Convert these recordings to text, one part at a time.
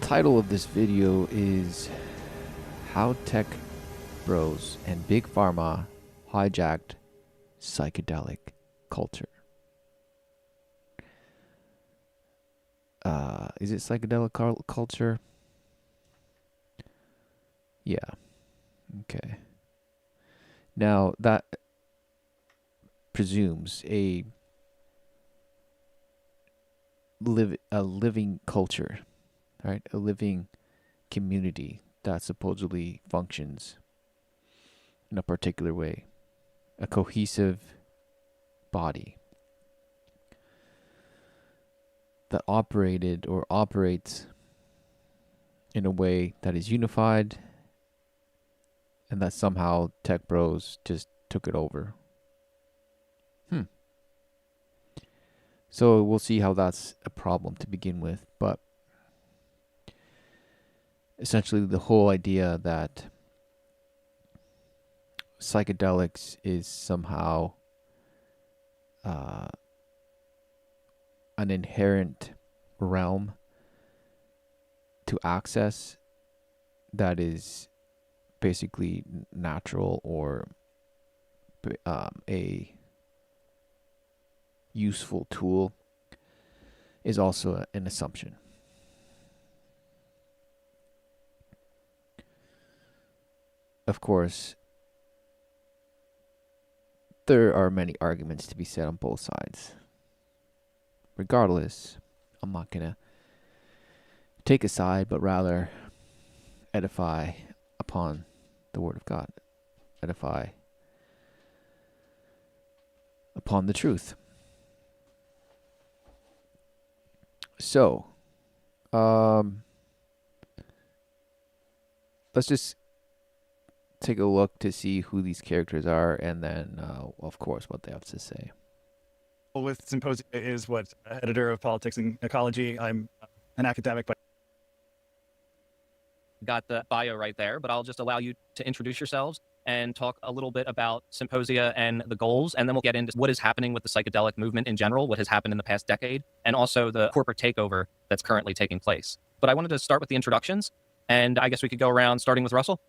title of this video is How Tech Bros and Big Pharma Hijacked Psychedelic Culture. Is it psychedelic culture? Yeah. Okay. Now, that presumes a living culture, right? A living community that supposedly functions in a particular way, a cohesive body that operated or operates in a way that is unified, and that somehow tech bros just took it over. So we'll see how that's a problem to begin with, but essentially the whole idea that psychedelics is somehow an inherent realm to access that is basically natural or a useful tool is also an assumption. Of course, there are many arguments to be said on both sides. Regardless, I'm not going to take a side, but rather edify upon the Word of God. Edify upon the truth. So, let's just take a look to see who these characters are, and then, of course, what they have to say. With Symposia is what editor of Politics and Ecology. I'm an academic, but got the bio right there, but I'll just allow you to introduce yourselves and talk a little bit about Symposia and the goals, and then we'll get into what is happening with the psychedelic movement in general, what has happened in the past decade, and also the corporate takeover that's currently taking place. But I wanted to start with the introductions, and I guess we could go around starting with Russell.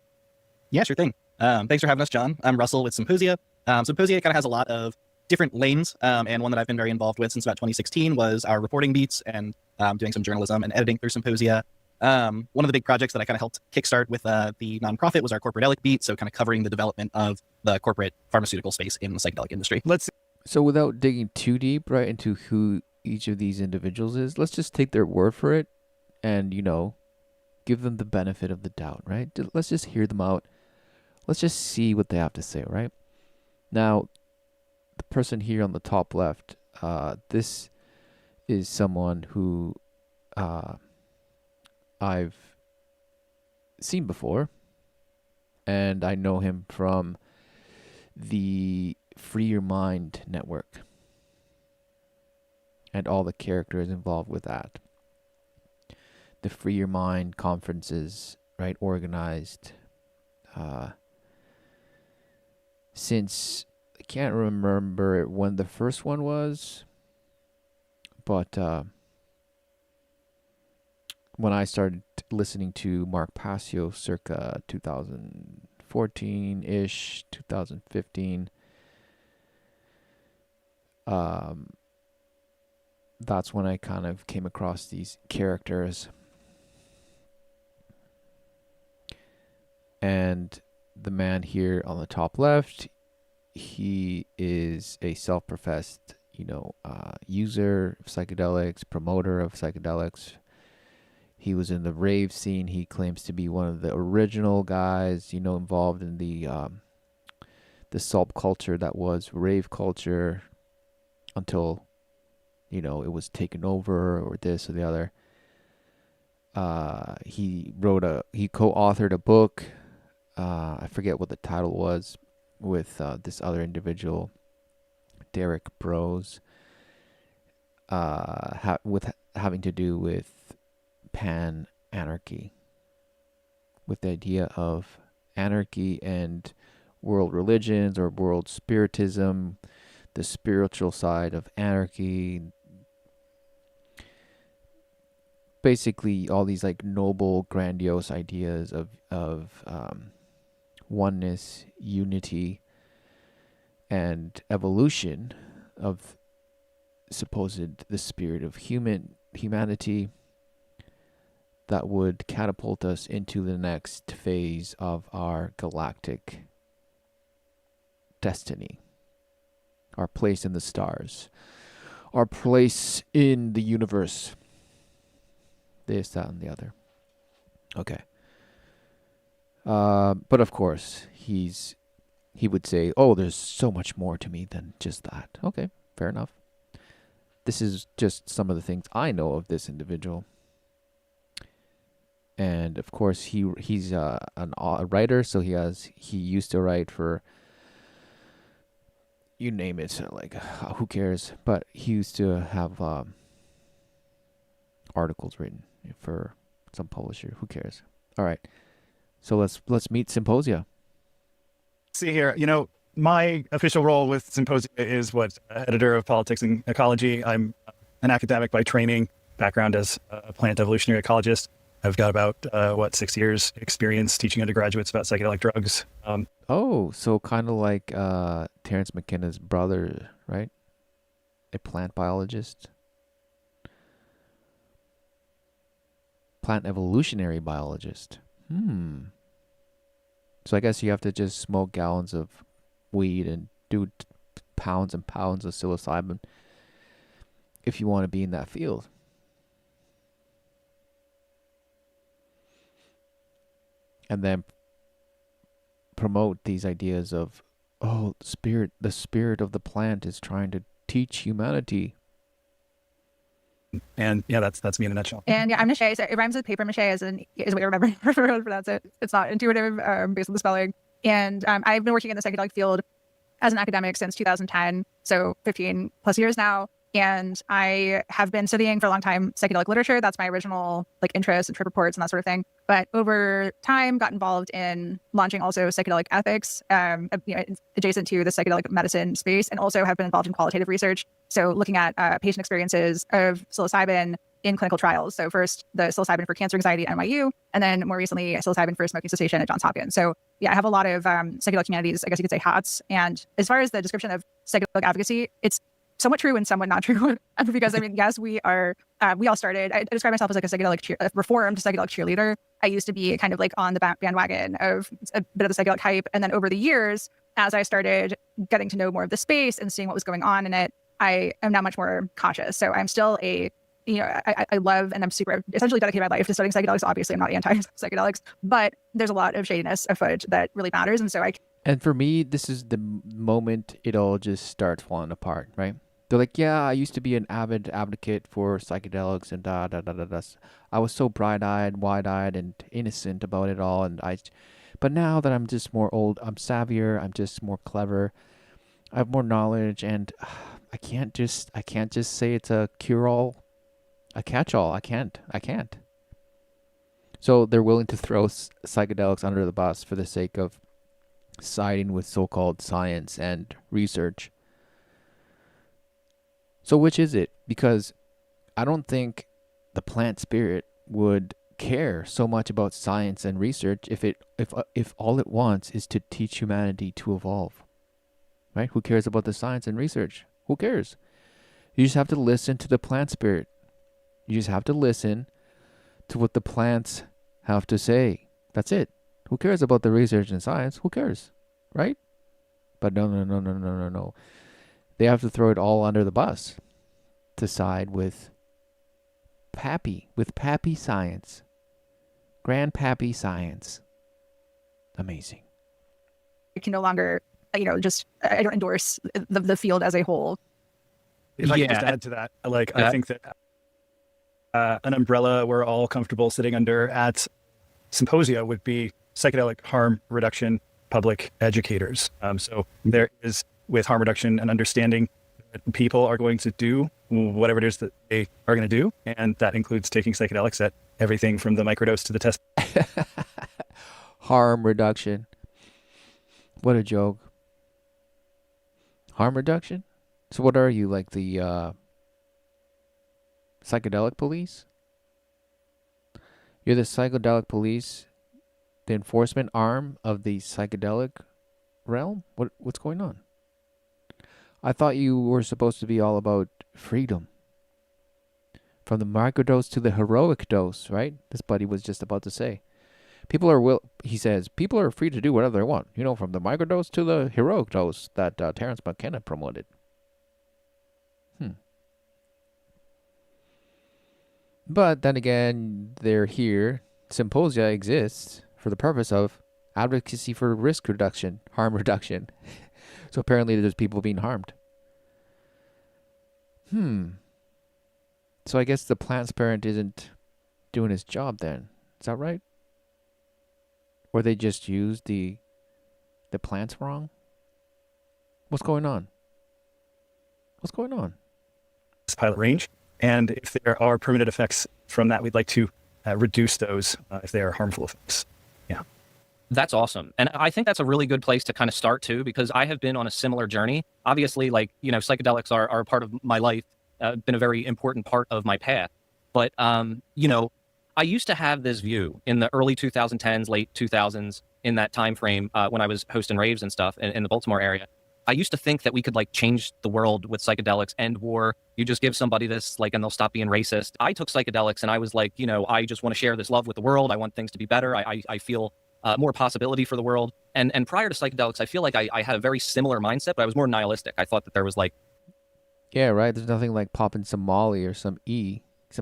Yeah, sure thing. Thanks for having us, John. I'm Russell with Symposia. Symposia kind of has a lot of different lanes, and one that I've been very involved with since about 2016 was our reporting beats and doing some journalism and editing through Symposia. One of the big projects that I kind of helped kickstart with the nonprofit was our corporate beat, so kind of covering the development of the corporate pharmaceutical space in the psychedelic industry. So without digging too deep right into who each of these individuals is, let's just take their word for it and, give them the benefit of the doubt, right? Let's just hear them out. Let's just see what they have to say, right? Now, the person here on the top left, this is someone who I've seen before, and I know him from the Free Your Mind network and all the characters involved with that. The Free Your Mind conferences, right, organized since, I can't remember when the first one was, but when I started listening to Mark Passio circa 2014-ish, 2015, that's when I kind of came across these characters. And the man here on the top left, he is a self-professed, user of psychedelics, promoter of psychedelics. He was in the rave scene. He claims to be one of the original guys, involved in the subculture that was rave culture until, it was taken over or this or the other. He co-authored a book. I forget what the title was, with this other individual, Derek Bros, having to do with pan-anarchy, with the idea of anarchy and world religions or world spiritism, the spiritual side of anarchy, basically all these like noble, grandiose ideas of oneness, unity, and evolution of supposed the spirit of humanity that would catapult us into the next phase of our galactic destiny, our place in the stars, our place in the universe. This, that, and the other. Okay. But of course, he would say, "Oh, there's so much more to me than just that." Okay, fair enough. This is just some of the things I know of this individual. And of course, he's a writer, so he used to write for, you name it, like who cares? But he used to have articles written for some publisher. Who cares? All right, so let's meet Symposia. See here, my official role with Symposia is editor of Politics and Ecology. I'm an academic by training, background as a plant evolutionary ecologist. I've got about 6 years experience teaching undergraduates about psychedelic drugs. Oh, so kind of like Terence McKenna's brother, right? A plant biologist. Plant evolutionary biologist. So I guess you have to just smoke gallons of weed and do pounds and pounds of psilocybin if you want to be in that field. And then promote these ideas of, oh, the spirit of the plant is trying to teach humanity. And yeah, that's me in a nutshell. And yeah, I'm Mache. So it rhymes with paper mache is what you remember how to pronounce it. It's not intuitive based on the spelling. And I've been working in the psychedelic field as an academic since 2010, so 15 plus years now. And I have been studying for a long time psychedelic literature. That's my original interest and trip reports and that sort of thing. But over time, got involved in launching also psychedelic ethics, adjacent to the psychedelic medicine space, and also have been involved in qualitative research. So looking at patient experiences of psilocybin in clinical trials. So first the psilocybin for cancer anxiety at NYU, and then more recently psilocybin for smoking cessation at Johns Hopkins. So yeah, I have a lot of psychedelic humanities, I guess you could say, hats. And as far as the description of psychedelic advocacy, it's somewhat true and somewhat not true. Because yes, we all started, I describe myself as like a reformed psychedelic cheerleader. I used to be kind of on the bandwagon of a bit of the psychedelic hype. And then over the years, as I started getting to know more of the space and seeing what was going on in it, I am now much more cautious. So I'm still I love and I'm super essentially dedicated my life to studying psychedelics. Obviously, I'm not anti-psychedelics, but there's a lot of shadiness afoot that really matters. And so And for me, this is the moment it all just starts falling apart, right? They're like, yeah, I used to be an avid advocate for psychedelics and da da da da da. I was so bright-eyed, wide-eyed, and innocent about it all, but now that I'm just more old, I'm savvier, I'm just more clever, I have more knowledge, and I can't just say it's a cure-all, a catch-all. I can't. So they're willing to throw psychedelics under the bus for the sake of siding with so-called science and research. So which is it? Because I don't think the plant spirit would care so much about science and research if all it wants is to teach humanity to evolve. Right? Who cares about the science and research? Who cares? You just have to listen to the plant spirit. You just have to listen to what the plants have to say. That's it. Who cares about the research and science? Who cares? Right? But no. They have to throw it all under the bus to side with Pappy science. Grandpappy science. Amazing. I can no longer, I don't endorse the field as a whole. If I could just add to that, I think that an umbrella we're all comfortable sitting under at Symposia would be psychedelic harm reduction public educators. So there is, with harm reduction, and understanding that people are going to do whatever it is that they are going to do. And that includes taking psychedelics at everything from the microdose to the test. Harm reduction. What a joke. Harm reduction? So what are you, like the psychedelic police? You're the psychedelic police, the enforcement arm of the psychedelic realm? What's going on? I thought you were supposed to be all about freedom. From the microdose to the heroic dose, right? This buddy was just about to say. He says, people are free to do whatever they want. You know, from the microdose to the heroic dose that Terrence McKenna promoted. But then again, they're here. Symposia exists for the purpose of advocacy for risk reduction, harm reduction. So apparently there's people being harmed. So I guess the plant parent isn't doing his job then. Is that right? Or they just used the plants wrong? What's going on? What's going on? This pilot range. And if there are permanent effects from that, we'd like to reduce those if they are harmful effects. Yeah. That's awesome. And I think that's a really good place to kind of start too, because I have been on a similar journey. Obviously, like, you know, psychedelics are a part of my life, been a very important part of my path. But, you know, I used to have this view in the early 2010s, late 2000s, in that time frame when I was hosting raves and stuff in the Baltimore area. I used to think that we could like change the world with psychedelics, end war. You just give somebody this, like, and they'll stop being racist. I took psychedelics and I was like, you know, I just want to share this love with the world. I want things to be better. I feel more possibility for the world. And prior to psychedelics, I feel like I had a very similar mindset, but I was more nihilistic. I thought that there was like, yeah, right. There's nothing like popping some Molly or some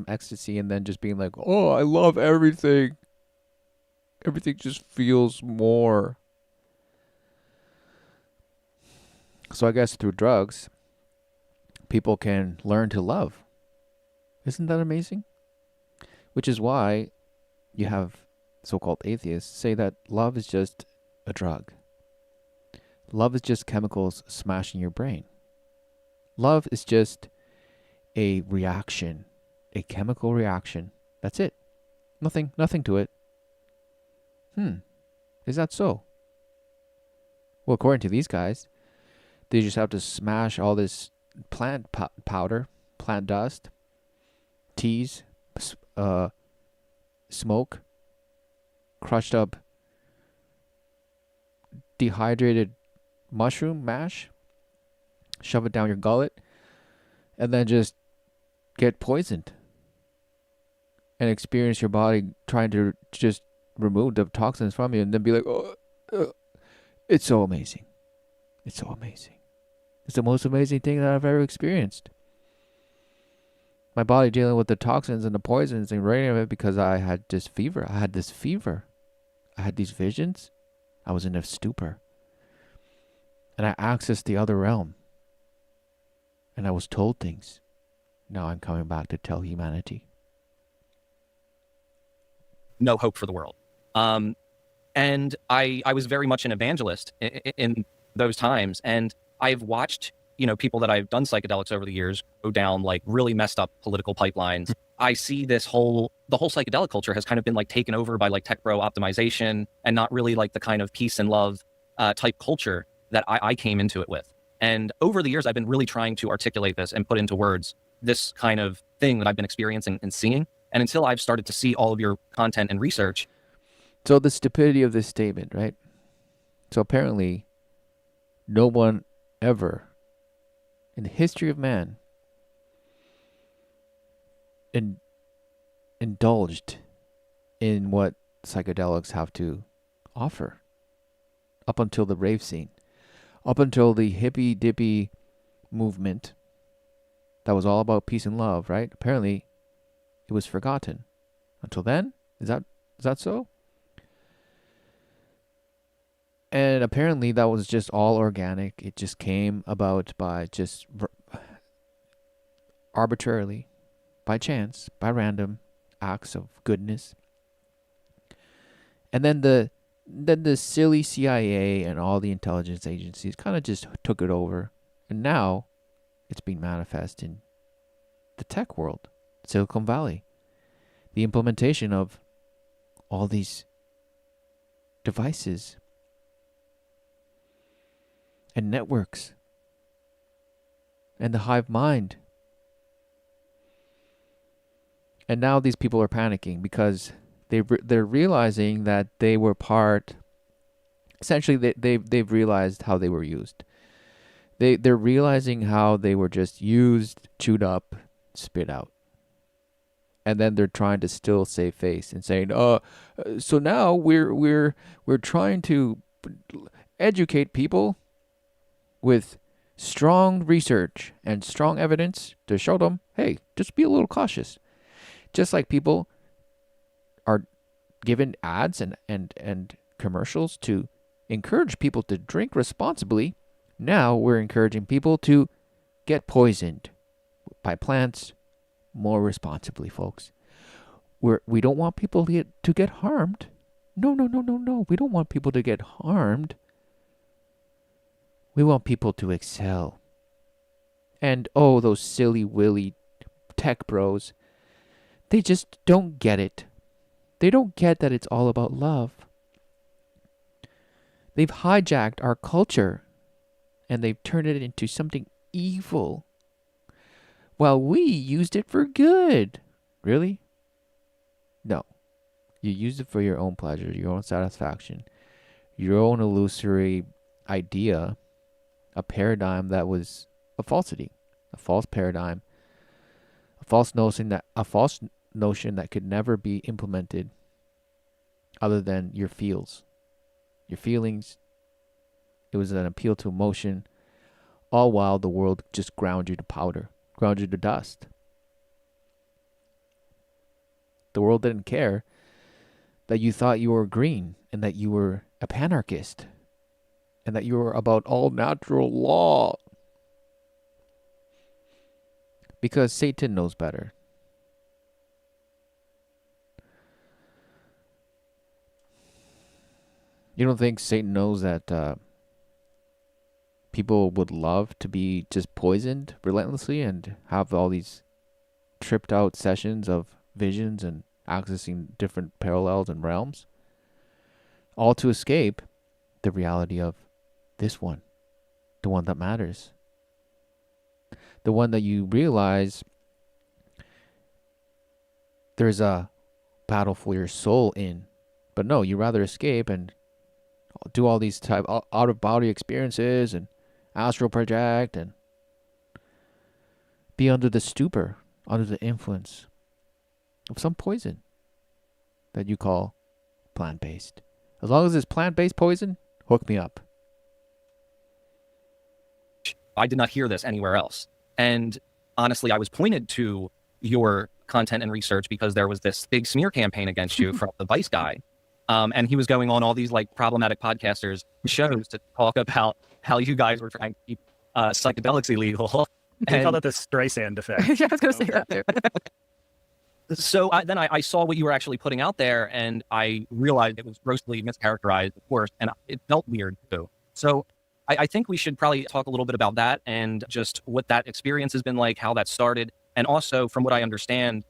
ecstasy, and then just being like, oh, I love everything. Everything just feels more. So I guess through drugs, people can learn to love. Isn't that amazing? Which is why you have so-called atheists say that love is just a drug. Love is just chemicals smashing your brain. Love is just a reaction, a chemical reaction. That's it. Nothing to it. Is that so? Well, according to these guys, they just have to smash all this plant powder, plant dust, teas, smoke, crushed up dehydrated mushroom mash, shove it down your gullet, and then just get poisoned and experience your body trying to just remove the toxins from you, and then be like, oh, it's so amazing. It's so amazing. It's the most amazing thing that I've ever experienced. My body dealing with the toxins and the poisons and radium of it because I had this fever. I had these visions. I was in a stupor. And I accessed the other realm. And I was told things. Now I'm coming back to tell humanity. no hope for the world. And I was very much an evangelist in those times. And I've watched, people that I've done psychedelics over the years go down like really messed up political pipelines. I see the whole psychedelic culture has kind of been like taken over by like tech bro optimization and not really like the kind of peace and love type culture that I came into it with. And over the years, I've been really trying to articulate this and put into words this kind of thing that I've been experiencing and seeing. And until I've started to see all of your content and research. So the stupidity of this statement, right? So apparently, no one ever in the history of man indulged in what psychedelics have to offer up until the rave scene, up until the hippy dippy movement that was all about peace and love, right? Apparently it was forgotten. Until then, is that so? And apparently that was just all organic. It just came about by just arbitrarily, by chance, by random acts of goodness. And then the silly CIA and all the intelligence agencies kind of just took it over. And now it's being manifest in the tech world, Silicon Valley. The implementation of all these devices and networks and the hive mind. And now these people are panicking because They're realizing that they were part. Essentially, they've realized how they were used. They're realizing how they were just used, chewed up, spit out. And then they're trying to still save face and saying, so now we're trying to educate people with strong research and strong evidence to show them, hey, just be a little cautious. Just like people are given ads and commercials to encourage people to drink responsibly, now we're encouraging people to get poisoned by plants more responsibly, folks. We don't want people to get harmed. No. We don't want people to get harmed. We want people to excel. And those silly willy tech bros, they just don't get it. They don't get that it's all about love. They've hijacked our culture and they've turned it into something evil while we used it for good. Really? No. You used it for your own pleasure, your own satisfaction, your own illusory idea, a paradigm that was a falsity, a false paradigm, a false notion that could never be implemented other than your feels. Your feelings. It was an appeal to emotion, all while the world just ground you to powder, ground you to dust. The world didn't care that you thought you were green and that you were a panarchist and that you were about all natural law. Because Satan knows better. You don't think Satan knows that people would love to be just poisoned relentlessly and have all these tripped out sessions of visions and accessing different parallels and realms? All to escape the reality of this one, the one that matters. The one that you realize there's a battle for your soul in. But no, you rather escape and do all these type out of body experiences and astral project and be under the stupor, under the influence of some poison that you call plant-based. As long as it's plant-based poison, hook me up. I did not hear this anywhere else. And honestly, I was pointed to your content and research because there was this big smear campaign against you from the Vice guy. And he was going on all these like problematic podcasters shows to talk about how you guys were trying to keep psychedelics illegal. They call that the Streisand effect. Yeah, I was going to say that too. So then I saw what you were actually putting out there, and I realized it was grossly mischaracterized, of course, and it felt weird too. So I think we should probably talk a little bit about that and just what that experience has been like, how that started, and also from what I understand,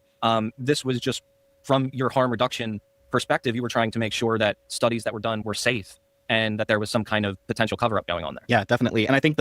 this was just from your harm reduction perspective. You were trying to make sure that studies that were done were safe and that there was some kind of potential cover-up going on there. Yeah, definitely. And I think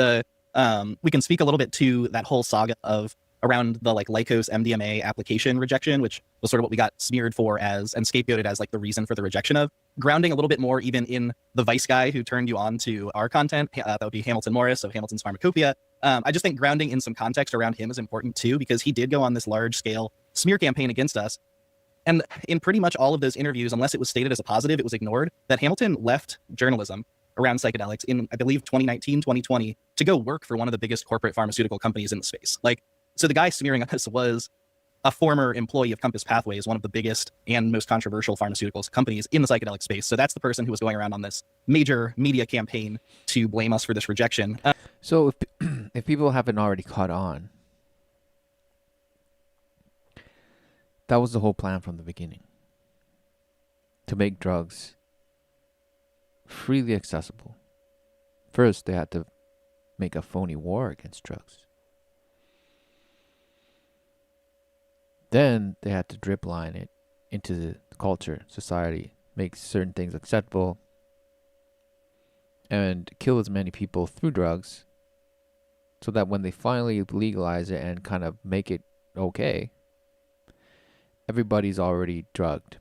we can speak a little bit to that whole saga of around the like Lycos MDMA application rejection, which was sort of what we got smeared for as and scapegoated as like the reason for the rejection of. Grounding a little bit more even in the Vice guy who turned you on to our content, that would be Hamilton Morris of Hamilton's Pharmacopoeia. I just think grounding in some context around him is important too, because he did go on this large scale smear campaign against us. And in pretty much all of those interviews, unless it was stated as a positive, it was ignored, that Hamilton left journalism around psychedelics in, I believe, 2019, 2020, to go work for one of the biggest corporate pharmaceutical companies in the space. Like, so the guy smearing us was a former employee of Compass Pathways, one of the biggest and most controversial pharmaceuticals companies in the psychedelic space. So that's the person who was going around on this major media campaign to blame us for this rejection. So if people haven't already caught on, that was the whole plan from the beginning. To make drugs freely accessible. First, they had to make a phony war against drugs. Then they had to drip line it into the culture, society, make certain things acceptable, and kill as many people through drugs so that when they finally legalize it and kind of make it okay, everybody's already drugged.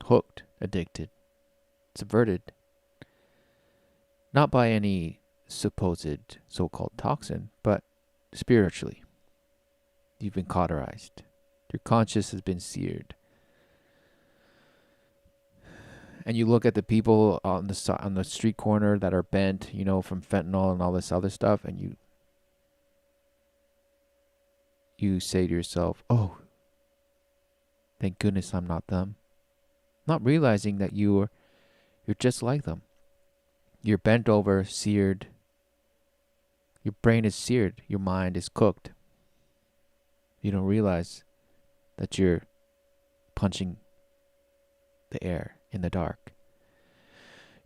hooked, addicted, subverted. Not by any supposed so-called toxin, but spiritually. You've been cauterized. Your conscience has been seared. And you look at the people on the street corner that are bent, from fentanyl and all this other stuff, and you say to yourself, "Oh, thank goodness I'm not them." Not realizing that you're just like them. You're bent over, seared. Your brain is seared. Your mind is cooked. You don't realize that you're punching the air in the dark.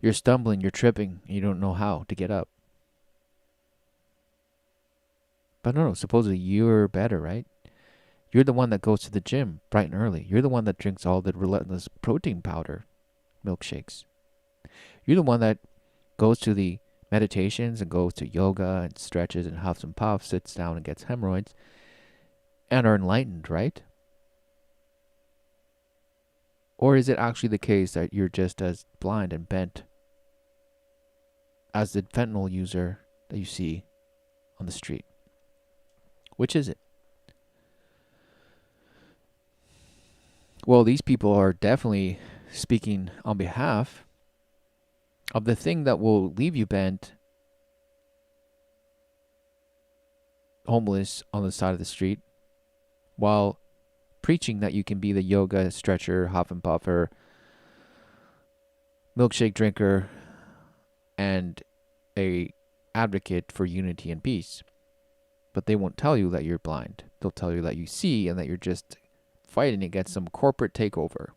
You're stumbling, you're tripping, and you don't know how to get up. But no, supposedly you're better, right? You're the one that goes to the gym bright and early. You're the one that drinks all the relentless protein powder milkshakes. You're the one that goes to the meditations and goes to yoga and stretches and huffs and puffs, sits down and gets hemorrhoids, and are enlightened, right? Or is it actually the case that you're just as blind and bent as the fentanyl user that you see on the street? Which is it? Well, these people are definitely speaking on behalf of the thing that will leave you bent, homeless on the side of the street, while preaching that you can be the yoga stretcher, huff and puffer, milkshake drinker, and a advocate for unity and peace. But they won't tell you that you're blind. They'll tell you that you see and that you're just fighting against some corporate takeover.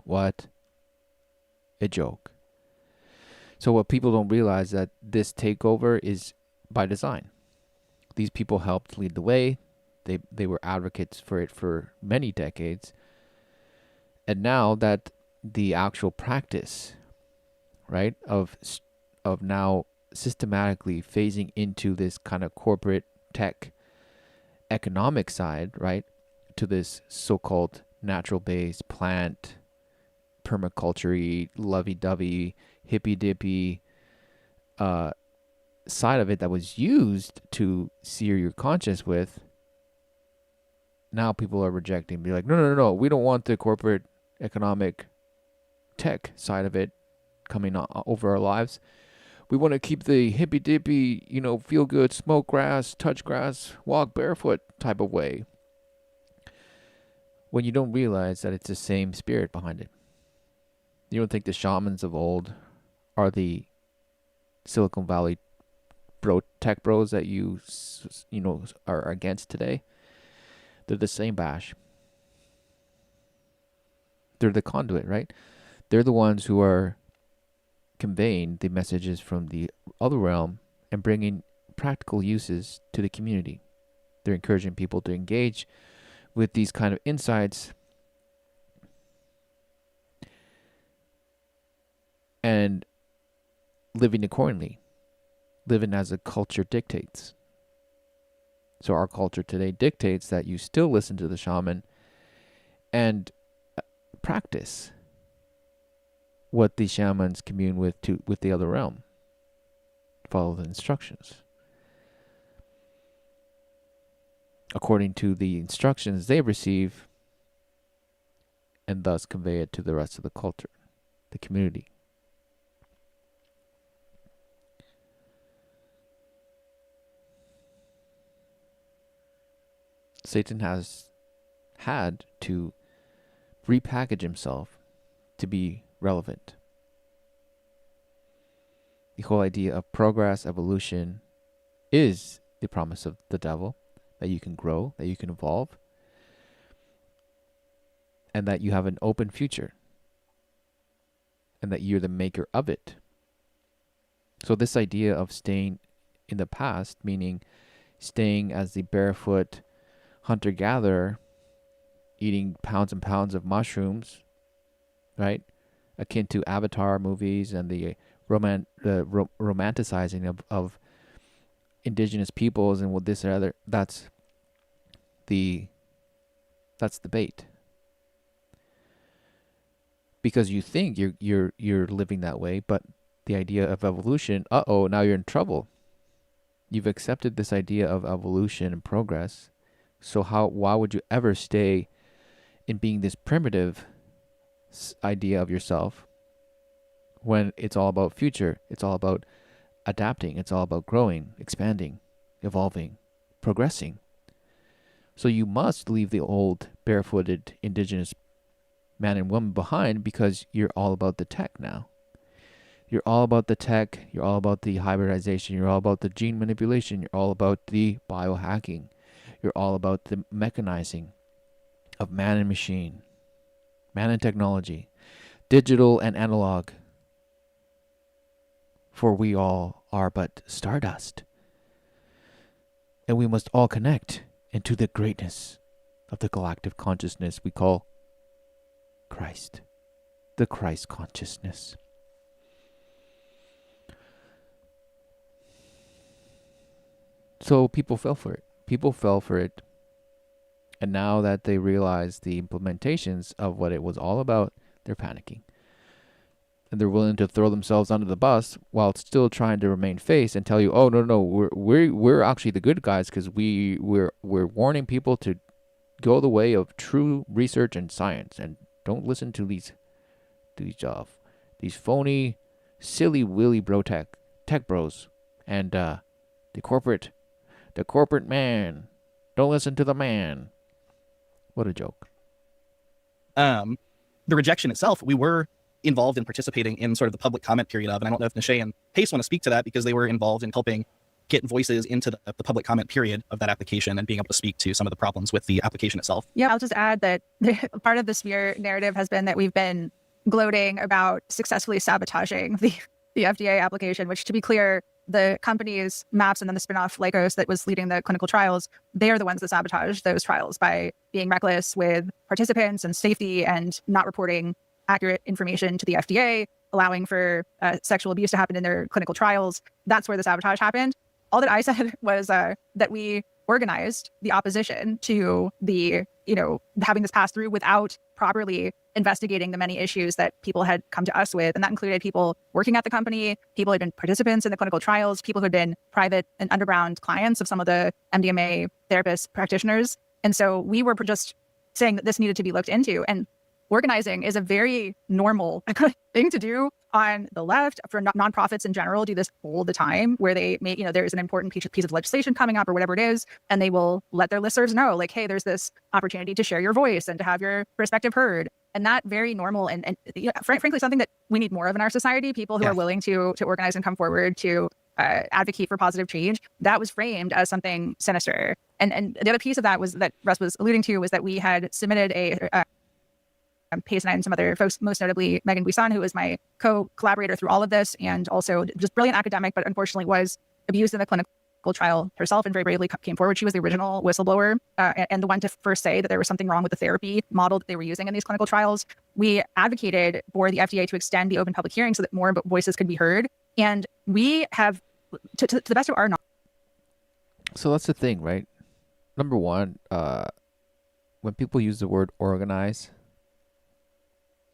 What a joke. So what people don't realize that this takeover is by design. These people helped lead the way. They were advocates for it for many decades. And now that the actual practice, right, of now systematically phasing into this kind of corporate tech economic side, right, to this so-called natural-based plant, permaculture-y, lovey-dovey, hippy-dippy side of it that was used to sear your conscience with, now people are rejecting. Be like, no, we don't want the corporate economic tech side of it coming over our lives. We want to keep the hippy-dippy, feel good, smoke grass, touch grass, walk barefoot type of way. When you don't realize that it's the same spirit behind it. You don't think the shamans of old are the Silicon Valley tech bros that you are against today? They're the same bash. They're the conduit, right? They're the ones who are conveying the messages from the other realm and bringing practical uses to the community. They're encouraging people to engage with these kind of insights and living accordingly, living as a culture dictates. So our culture today dictates that you still listen to the shaman and practice what the shamans commune with the other realm. Follow the instructions according to the instructions they receive, and thus convey it to the rest of the culture, the community. Satan has had to repackage himself to be relevant. The whole idea of progress, evolution, is the promise of the devil, that you can grow, that you can evolve, and that you have an open future, and that you're the maker of it. So this idea of staying in the past, meaning staying as the barefoot hunter-gatherer, eating pounds and pounds of mushrooms, right? Akin to Avatar movies and the romanticizing of indigenous peoples and what this or other. That's the bait. because you think you're living that way, but the idea of evolution, now you're in trouble. You've accepted this idea of evolution and progress. So why would you ever stay in being this primitive idea of yourself when it's all about future? It's all about adapting. It's all about growing, expanding, evolving, progressing. So you must leave the old barefooted indigenous man and woman behind, because you're all about the tech now. You're all about the tech. You're all about the hybridization. You're all about the gene manipulation. You're all about the biohacking. You're all about the mechanizing of man and machine, man and technology, digital and analog. For we all are but stardust. And we must all connect into the greatness of the galactic consciousness we call Christ, the Christ consciousness. So people fell for it. People fell for it. And now that they realize the implementations of what it was all about, they're panicking. And they're willing to throw themselves under the bus while still trying to remain face and tell you, oh, no, we're actually the good guys, because we're warning people to go the way of true research and science, and don't listen to these phony, silly willy bro tech bros, and the corporate man. Don't listen to the man. What a joke. The rejection itself, we were involved in participating in sort of the public comment period of, and I don't know if Nishay and Pace want to speak to that, because they were involved in helping get voices into the public comment period of that application and being able to speak to some of the problems with the application itself. Yeah, I'll just add that part of the Sphere narrative has been that we've been gloating about successfully sabotaging the FDA application, which, to be clear, the company's MAPS and then the spinoff Lykos that was leading the clinical trials, they are the ones that sabotaged those trials by being reckless with participants and safety and not reporting accurate information to the FDA, allowing for sexual abuse to happen in their clinical trials. That's where the sabotage happened. All that I said was that we organized the opposition to the, having this pass through without properly investigating the many issues that people had come to us with. And that included people working at the company, people who had been participants in the clinical trials, people who had been private and underground clients of some of the MDMA therapists, practitioners. And so we were just saying that this needed to be looked into. And organizing is a very normal thing to do on the left. For nonprofits in general, do this all the time, where they may, there's an important piece of legislation coming up or whatever it is, and they will let their listservs know, like, hey, there's this opportunity to share your voice and to have your perspective heard. And that very normal and frankly, something that we need more of in our society, people who are willing to organize and come forward to advocate for positive change. That was framed as something sinister. And the other piece of that was that Russ was alluding to, was that we had submitted Pace and I and some other folks, most notably Megan Buisson, who was my co-collaborator through all of this, and also just brilliant academic, but unfortunately was abused in the clinical trial herself and very bravely came forward. She was the original whistleblower and the one to first say that there was something wrong with the therapy model that they were using in these clinical trials. We advocated for the FDA to extend the open public hearing so that more voices could be heard. And we have, to the best of our knowledge. So that's the thing, right? Number one, when people use the word organize,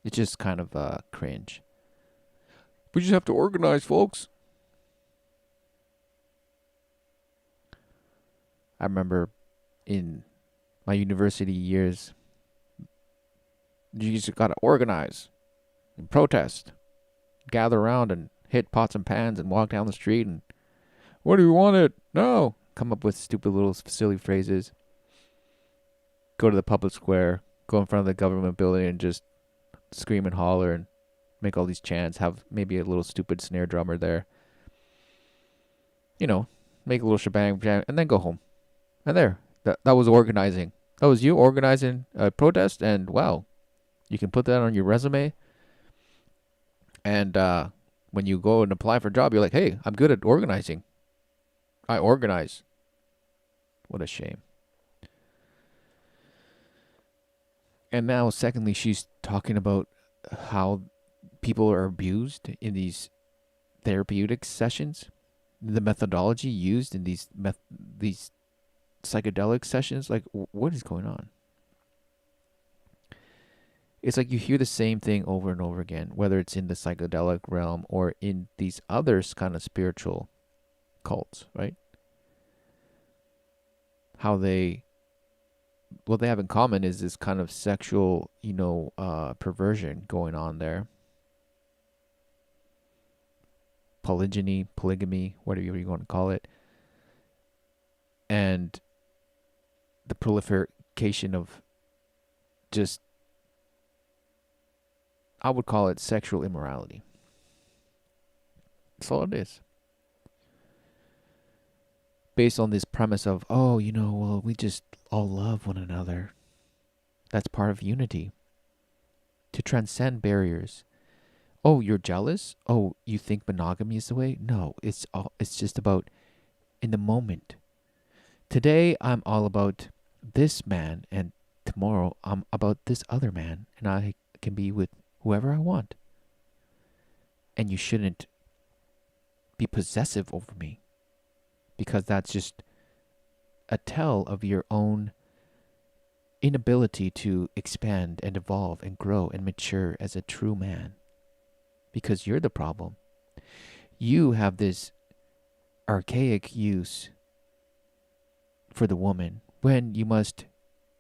it's just kind of cringe. We just have to organize, folks. I remember in my university years, you just got to organize and protest, gather around and hit pots and pans and walk down the street and, what do you want it? No. Come up with stupid little silly phrases. Go to the public square, go in front of the government building and just scream and holler and make all these chants, have maybe a little stupid snare drummer there. Make a little shebang, and then go home. And there, that was organizing. That was you organizing a protest, and wow, you can put that on your resume. And when you go and apply for a job, you're like, hey, I'm good at organizing. I organize. What a shame. And now, secondly, she's talking about how people are abused in these therapeutic sessions, the methodology used in these psychedelic sessions. Like, what is going on? It's like you hear the same thing over and over again, whether it's in the psychedelic realm or in these other kind of spiritual cults, right? How what they have in common is this kind of sexual, perversion going on there. Polygyny, polygamy, whatever you want to call it. And the proliferation of just, I would call it sexual immorality. That's all it is. Based on this premise of, well, we just all love one another. That's part of unity. To transcend barriers. Oh, you're jealous? Oh, you think monogamy is the way? No, it's just about in the moment. Today, I'm all about this man, and tomorrow, I'm about this other man, and I can be with whoever I want. And you shouldn't be possessive over me, because that's just a tell of your own inability to expand and evolve and grow and mature as a true man. Because you're the problem. You have this archaic use for the woman when you must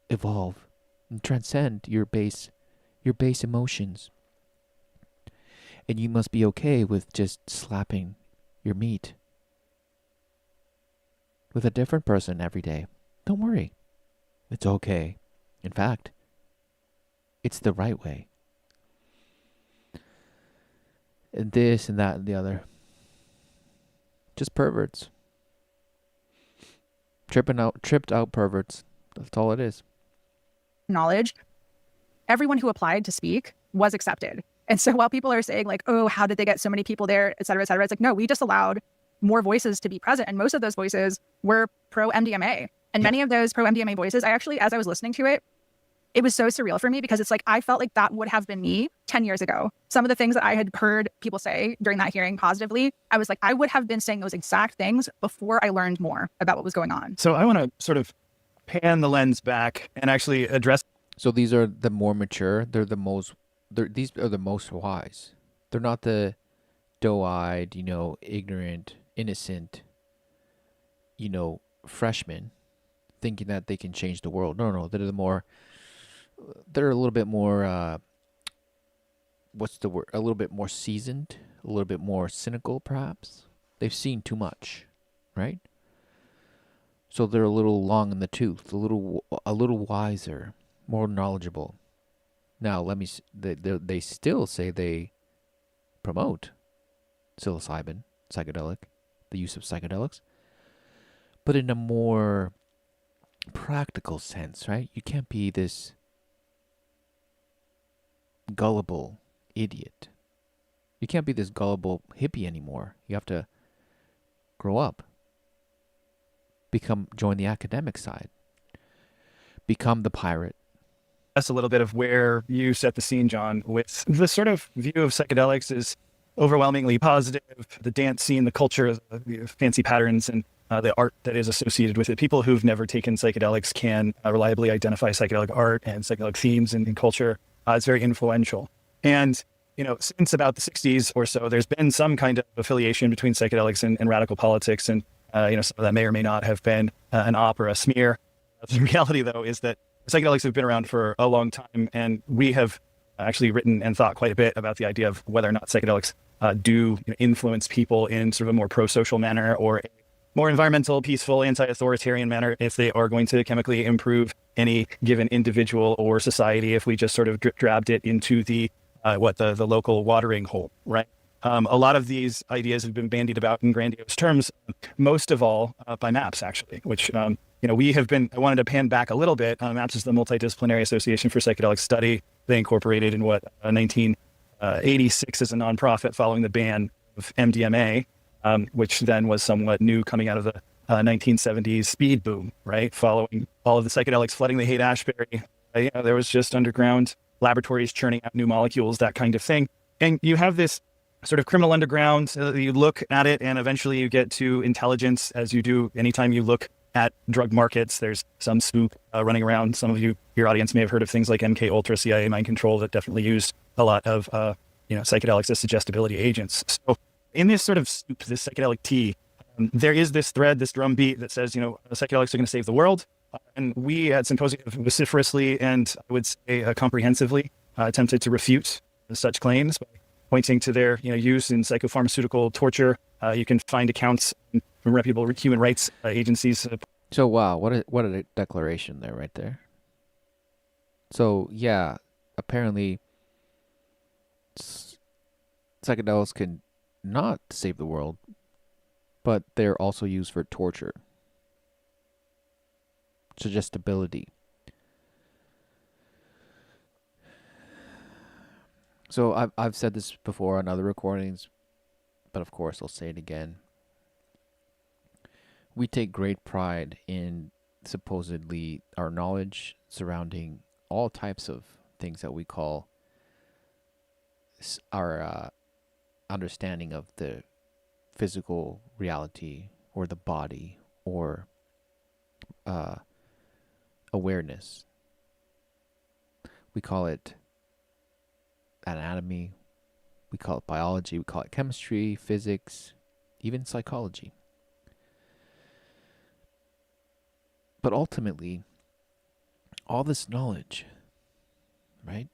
evolve and transcend your base emotions. And you must be okay with just slapping your meat with a different person every day. Don't worry. It's okay. In fact, it's the right way. And this and that and the other. Just perverts. Tripped out perverts. That's all it is. Knowledge. Everyone who applied to speak was accepted. And so while people are saying like, oh, how did they get so many people there, et cetera, it's like, no, we just allowed more voices to be present. And most of those voices were pro-MDMA. And many of those pro-MDMA voices, I actually, as I was listening to it, it was so surreal for me because it's like, I felt like that would have been me 10 years ago. Some of the things that I had heard people say during that hearing positively, I was like, I would have been saying those exact things before I learned more about what was going on. So I want to sort of pan the lens back and actually address. So these are the more mature. These are the most wise. They're not the doe-eyed, ignorant, innocent, freshmen thinking that they can change the world. No, they're a little bit more, what's the word? A little bit more seasoned, a little bit more cynical, perhaps. They've seen too much, right? So they're a little long in the tooth, a little wiser, more knowledgeable. Now, they still say they promote psilocybin, psychedelic, the use of psychedelics, but in a more practical sense, right? You can't be this gullible idiot. You can't be this gullible hippie anymore. You have to grow up. Join the academic side. Become the pirate. That's a little bit of where you set the scene, John, with the sort of view of psychedelics is overwhelmingly positive. The dance scene, the culture, the fancy patterns, and the art that is associated with it. People who've never taken psychedelics can reliably identify psychedelic art and psychedelic themes in culture. It's very influential. And, since about the 60s or so, there's been some kind of affiliation between psychedelics and radical politics. And, some of that may or may not have been an op or a smear. The reality, though, is that psychedelics have been around for a long time. And we have actually written and thought quite a bit about the idea of whether or not psychedelics do influence people in sort of a more pro-social manner or a more environmental, peaceful, anti-authoritarian manner, if they are going to chemically improve any given individual or society, if we just sort of drip-drabbed it into the local watering hole, right? A lot of these ideas have been bandied about in grandiose terms, most of all by MAPS, actually, which, I wanted to pan back a little bit. MAPS is the Multidisciplinary Association for Psychedelic Study. They incorporated in 1986 as a nonprofit following the ban of MDMA, which then was somewhat new coming out of the 1970s speed boom, right? Following all of the psychedelics flooding the Haight-Ashbury, there was just underground laboratories churning out new molecules, that kind of thing. And you have this sort of criminal underground, you look at it and eventually you get to intelligence, as you do anytime you look at drug markets. There's some spook running around. Some of your audience may have heard of things like MK Ultra, CIA mind control, that definitely used a lot of psychedelics as suggestibility agents. So in this sort of soup, this psychedelic tea, there is this thread, this drumbeat that says, psychedelics are going to save the world. And we at Symposium vociferously and I would say comprehensively attempted to refute such claims by pointing to their use in psychopharmaceutical torture. You can find accounts from reputable human rights agencies. So wow, what a declaration there, right there. So yeah, apparently psychedelics can not save the world, but they're also used for torture, suggestibility. So I've said this before on other recordings, but of course I'll say it again. We take great pride in supposedly our knowledge surrounding all types of things that we call our understanding of the physical reality or the body or awareness. We call it anatomy, we call it biology, we call it chemistry, physics, even psychology. But ultimately, all this knowledge, right?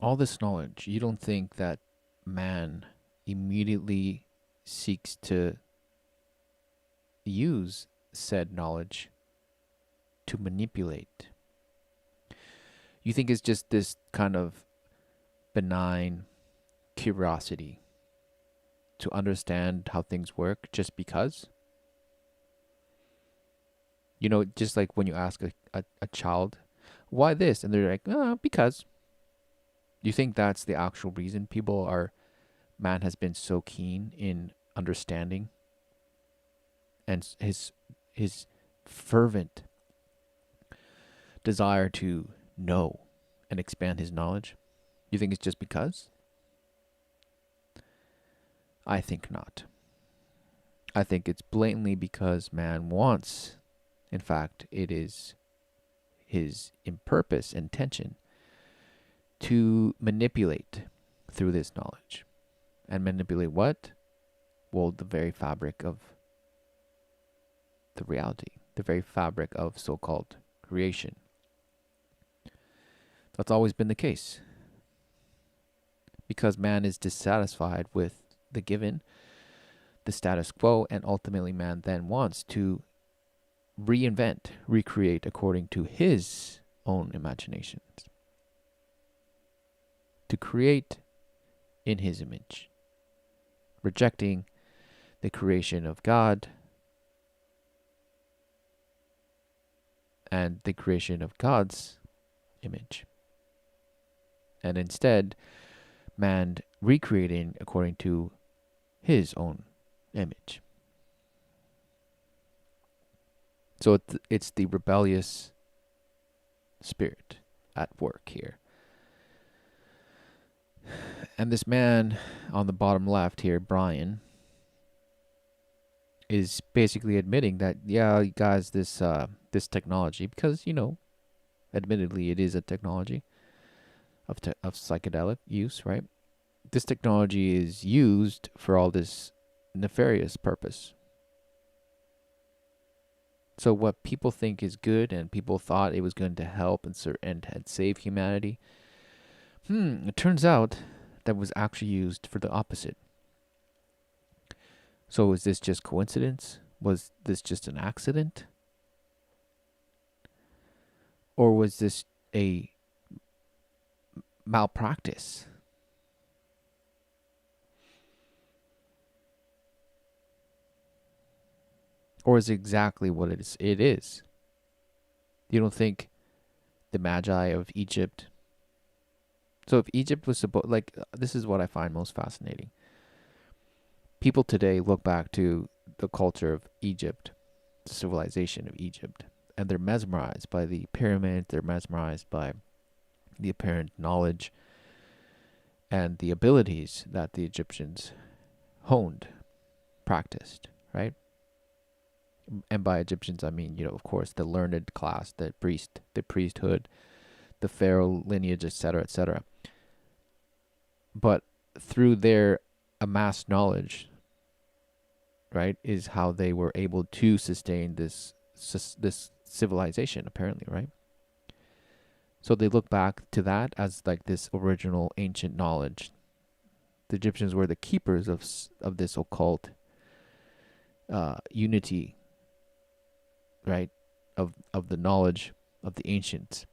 All this knowledge, you don't think that man immediately seeks to use said knowledge to manipulate? You think it's just this kind of benign curiosity to understand how things work just because? Just like when you ask a child, why this? And they're like, because. Do you think that's the actual reason man has been so keen in understanding and his fervent desire to know and expand his knowledge? You think it's just because? I think not. I think it's blatantly because man wants, in fact, it is his purpose, intention, to manipulate through this knowledge. And manipulate what? Well, the very fabric of the reality, the very fabric of so-called creation. That's always been the case. Because man is dissatisfied with the given, the status quo, and ultimately man then wants to reinvent, recreate according to his own imaginations. To create in his image, rejecting the creation of God and the creation of God's image. And instead, man recreating according to his own image. So it's the rebellious spirit at work here. And this man on the bottom left here, Brian, is basically admitting that, yeah, guys, this technology, because, admittedly it is a technology of psychedelic use, right? This technology is used for all this nefarious purpose. So what people think is good and people thought it was going to help and had saved humanity, it turns out that was actually used for the opposite. So was this just coincidence? Was this just an accident? Or was this a malpractice? Or is it exactly what it is? It is. You don't think the Magi of Egypt... So if Egypt was this is what I find most fascinating. People today look back to the culture of Egypt, the civilization of Egypt, and they're mesmerized by the pyramids, they're mesmerized by the apparent knowledge and the abilities that the Egyptians honed, practiced, right? And by Egyptians, I mean, of course, the learned class, the priesthood, the pharaoh lineage, etc., etc. But through their amassed knowledge, right, is how they were able to sustain this civilization, apparently, right? So they look back to that as like this original ancient knowledge. The Egyptians were the keepers of this occult unity, right, of the knowledge of the ancients.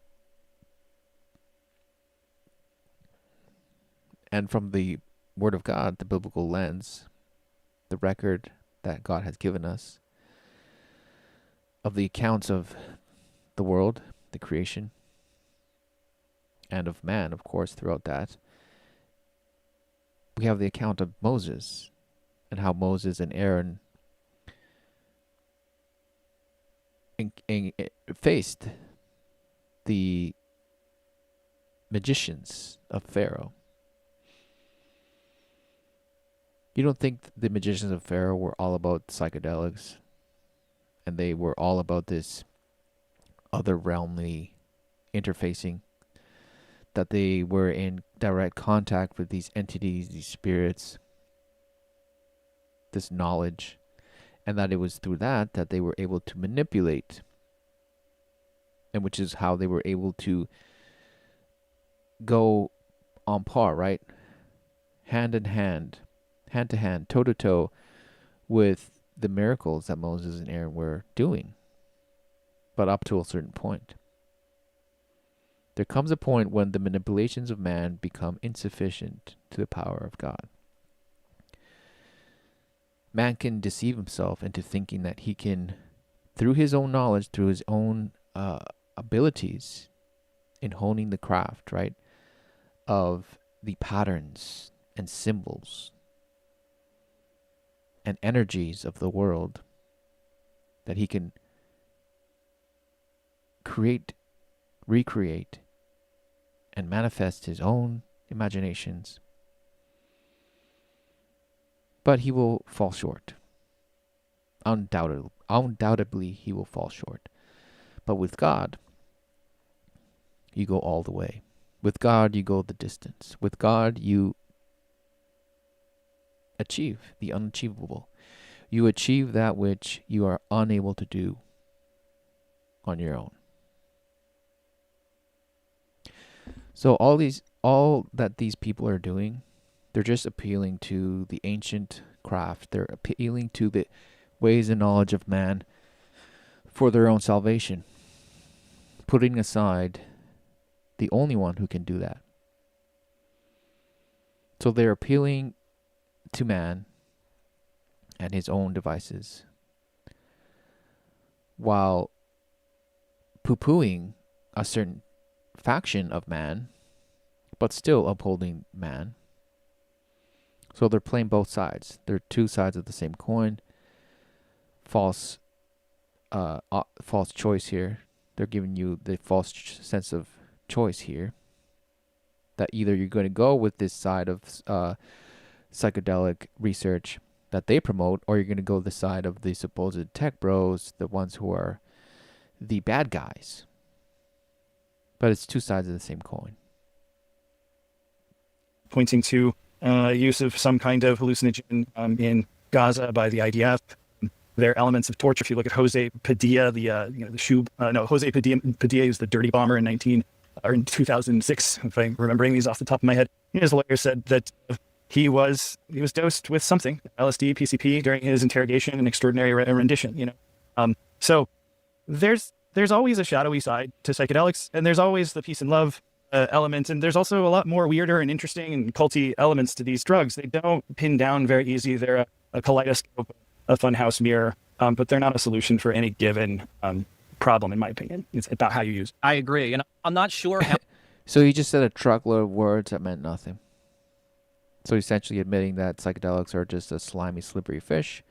And from the Word of God, the biblical lens, the record that God has given us of the accounts of the world, the creation, and of man, of course, throughout that, we have the account of Moses and how Moses and Aaron faced the magicians of Pharaoh. You don't think the magicians of Pharaoh were all about psychedelics and they were all about this other realmly interfacing, that they were in direct contact with these entities, these spirits, this knowledge, and that it was through that they were able to manipulate, and which is how they were able to go on par, right? Hand in hand, hand to hand, toe to toe with the miracles that Moses and Aaron were doing. But up to a certain point. There comes a point when the manipulations of man become insufficient to the power of God. Man can deceive himself into thinking that he can, through his own knowledge, through his own abilities in honing the craft, right, of the patterns and symbols and energies of the world, that he can create, recreate, and manifest his own imaginations. But he will fall short. Undoubtedly, he will fall short. But with God, you go all the way. With God, you go the distance. With God, you achieve the unachievable. You achieve that which you are unable to do on your own. So all that these people are doing, they're just appealing to the ancient craft. They're appealing to the ways and knowledge of man for their own salvation, putting aside the only one who can do that. So they're appealing to man and his own devices, while poo-pooing a certain faction of man, but still upholding man. So they're playing both sides. They're two sides of the same coin. False choice here. They're giving you the false sense of choice here, that either you're going to go with this side of psychedelic research that they promote, or you're going to go the side of the supposed tech bros, the ones who are the bad guys. But it's two sides of the same coin. Pointing to use of some kind of hallucinogen in Gaza by the IDF. There are elements of torture. If you look at Jose Padilla, Jose Padilla is the dirty bomber in 2006, if I'm remembering these off the top of my head. His lawyer said that he was dosed with something, LSD, PCP, during his interrogation, an extraordinary rendition. So there's always a shadowy side to psychedelics, and there's always the peace and love element, and there's also a lot more weirder and interesting and culty elements to these drugs. They don't pin down very easy. They're a kaleidoscope, a funhouse mirror, but they're not a solution for any given problem, in my opinion. It's about how you use it. I agree, and I'm not sure how. So he just said a truckload of words that meant nothing. So essentially admitting that psychedelics are just a slimy, slippery fish,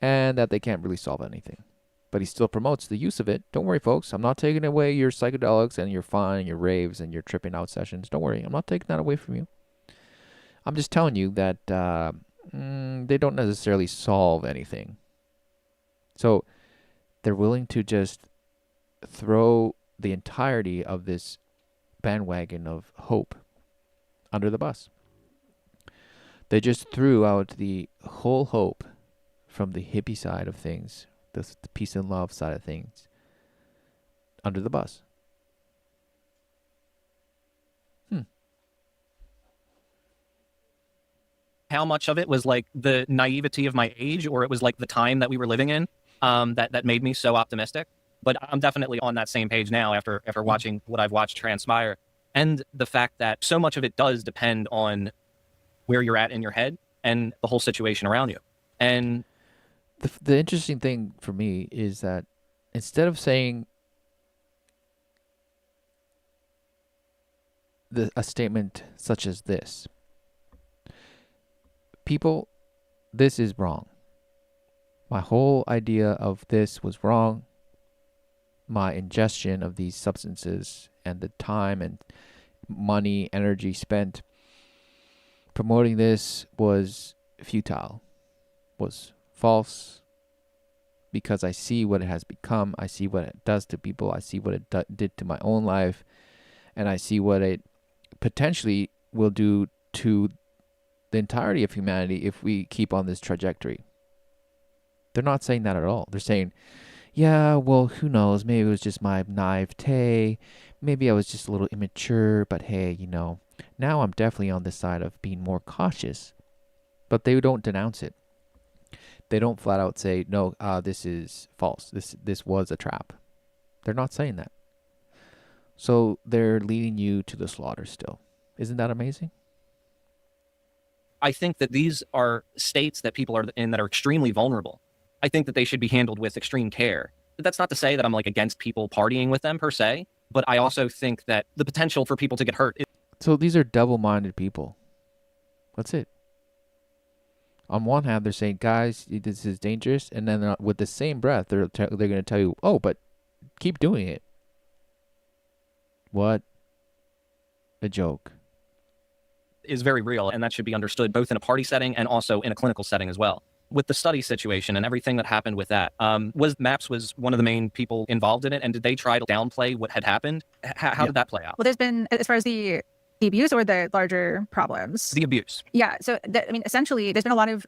and that they can't really solve anything. But he still promotes the use of it. Don't worry, folks. I'm not taking away your psychedelics and your fun and your raves and your tripping out sessions. Don't worry. I'm not taking that away from you. I'm just telling you that they don't necessarily solve anything. So they're willing to just throw the entirety of this bandwagon of hope under the bus. They just threw out the whole hope from the hippie side of things, the peace and love side of things, under the bus. How much of it was like the naivety of my age, or it was like the time that we were living in, that made me so optimistic. But I'm definitely on that same page now after watching what I've watched transpire, and the fact that so much of it does depend on where you're at in your head and the whole situation around you. And the interesting thing for me is that instead of saying a statement such as this, people, this is wrong. My whole idea of this was wrong. My ingestion of these substances and the time and money, energy spent promoting this was futile, was false, because I see what it has become. I see what it does to people. I see what it did to my own life. And I see what it potentially will do to the entirety of humanity if we keep on this trajectory. They're not saying that at all. They're saying, yeah, well, who knows? Maybe it was just my naivete. Maybe I was just a little immature. But hey, now I'm definitely on the side of being more cautious. But they don't denounce it. They don't flat out say, no, this is false. This was a trap. They're not saying that. So they're leading you to the slaughter still. Isn't that amazing? I think that these are states that people are in that are extremely vulnerable. I think that they should be handled with extreme care. But that's not to say that I'm like against people partying with them per se, but I also think that the potential for people to get hurt. So these are double-minded people. That's it. On one hand, they're saying, guys, this is dangerous. And then with the same breath, they're going to tell you, oh, but keep doing it. What a joke. Is very real, and that should be understood both in a party setting and also in a clinical setting as well. With the study situation and everything that happened with that, MAPS was one of the main people involved in it, and did they try to downplay what had happened? How did that play out? Well, there's been, as far as the abuse or the larger problems? The abuse. Yeah. So, essentially, there's been a lot of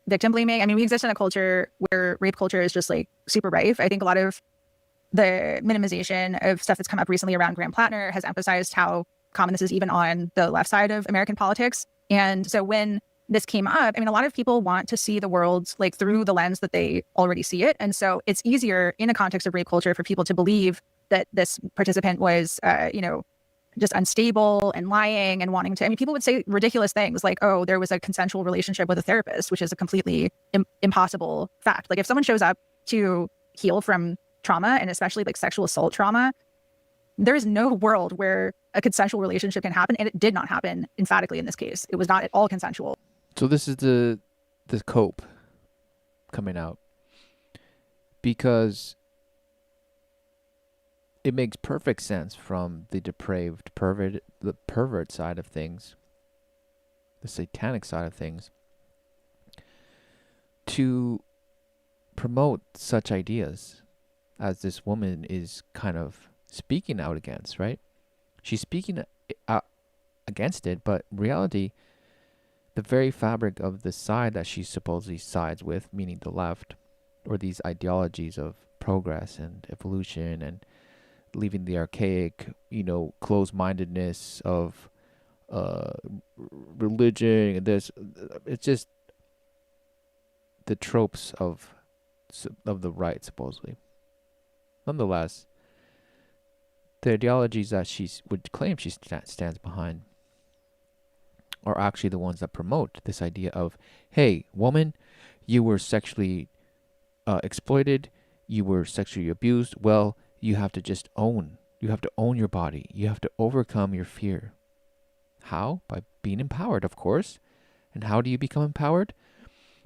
victim blaming. We exist in a culture where rape culture is just like super rife. I think a lot of the minimization of stuff that's come up recently around Graham Plattner has emphasized how common this is even on the left side of American politics. And so when this came up, a lot of people want to see the world like through the lens that they already see it. And so it's easier in a context of rape culture for people to believe that this participant was, just unstable and lying and wanting to, people would say ridiculous things like, oh, there was a consensual relationship with a therapist, which is a completely impossible fact. Like if someone shows up to heal from trauma, and especially like sexual assault trauma, there is no world where a consensual relationship can happen. And it did not happen emphatically in this case. It was not at all consensual. So this is the cope coming out, because it makes perfect sense from the depraved the pervert side of things, the satanic side of things, to promote such ideas as this woman is kind of speaking out against, right? She's speaking against it, but in reality, the very fabric of the side that she supposedly sides with, meaning the left, or these ideologies of progress and evolution and leaving the archaic, closed-mindedness of religion and this, it's just the tropes of the right, supposedly. Nonetheless, the ideologies that she would claim she stands behind are actually the ones that promote this idea of, hey, woman, you were sexually exploited, you were sexually abused. Well, you have to just own. You have to own your body. You have to overcome your fear. How? By being empowered, of course. And how do you become empowered?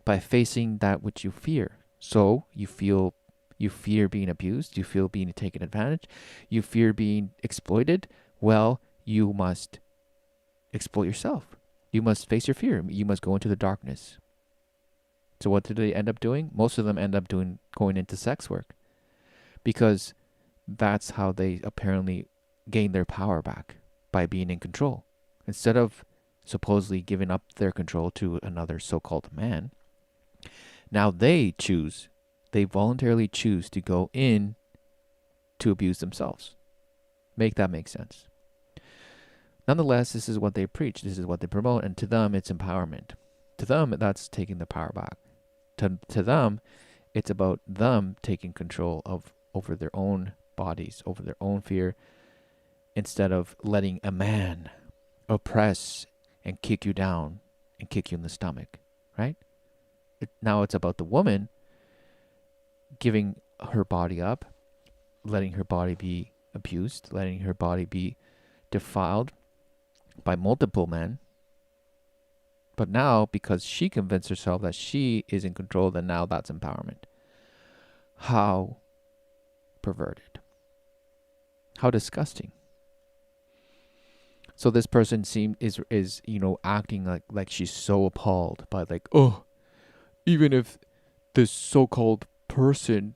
By facing that which you fear. So you fear being abused. You feel being taken advantage. You fear being exploited. Well, you must exploit yourself. You must face your fear. You must go into the darkness. So what do they end up doing? Most of them end up going into sex work. because that's how they apparently gain their power back, by being in control. Instead of supposedly giving up their control to another so-called man, now they voluntarily choose to go in to abuse themselves. Make that make sense. Nonetheless, this is what they preach, this is what they promote, and to them it's empowerment. To them, that's taking the power back. To them, it's about them taking control over their own bodies, over their own fear, instead of letting a man oppress and kick you down and kick you in the stomach, right? Now it's about the woman giving her body up, letting her body be abused, letting her body be defiled by multiple men. But now, because she convinced herself that she is in control, then now that's empowerment. How perverted. How disgusting. So this person is acting like she's so appalled by, like, oh, even if this so-called person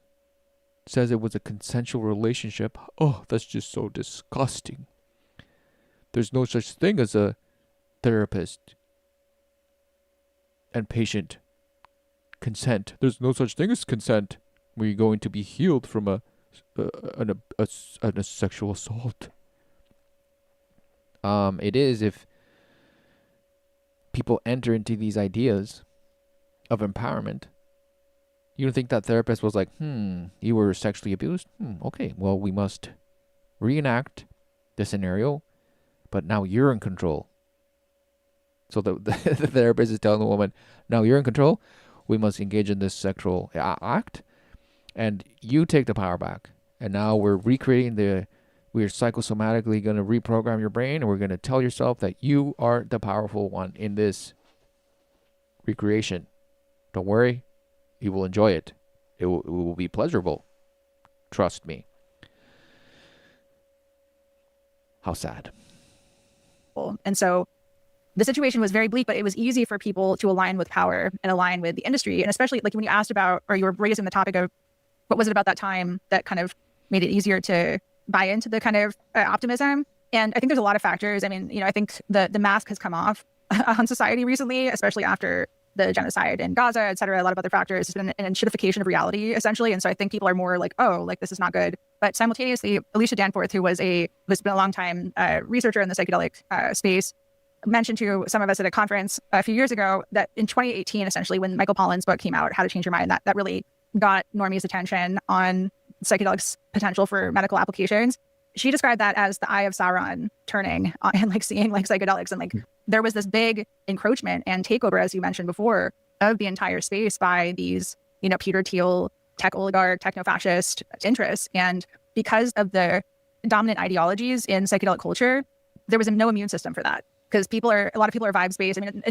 says it was a consensual relationship, oh, that's just so disgusting. There's no such thing as a therapist and patient consent. There's no such thing as consent where you're going to be healed from a sexual assault. It is if people enter into these ideas of empowerment. You don't think that therapist was like, you were sexually abused? Okay, well, we must reenact the scenario, but now you're in control. So the therapist is telling the woman, now you're in control. We must engage in this sexual act, and you take the power back. And now we're recreating we're psychosomatically going to reprogram your brain, and we're going to tell yourself that you are the powerful one in this recreation. Don't worry, you will enjoy it. It will be pleasurable. Trust me. How sad. And so the situation was very bleak, but it was easy for people to align with power and align with the industry. And especially like when you asked about, or you were raising the topic of what was it about that time that kind of made it easier to buy into the kind of optimism. And I think there's a lot of factors. I mean, I think the mask has come off on society recently, especially after the genocide in Gaza, et cetera, a lot of other factors. It's been an enshittification of reality, essentially. And so I think people are more like, oh, like this is not good. But simultaneously, Alicia Danforth, who has been a long time researcher in the psychedelic space, mentioned to some of us at a conference a few years ago that in 2018, essentially, when Michael Pollan's book came out, How to Change Your Mind, that really got normies' attention on psychedelics' potential for medical applications. She described that as the eye of Sauron turning and like seeing like psychedelics, and like there was this big encroachment and takeover, as you mentioned before, of the entire space by these, Peter Thiel, tech oligarch, techno-fascist interests. And because of the dominant ideologies in psychedelic culture, there was no immune system for that. Because a lot of people are vibes-based. I mean,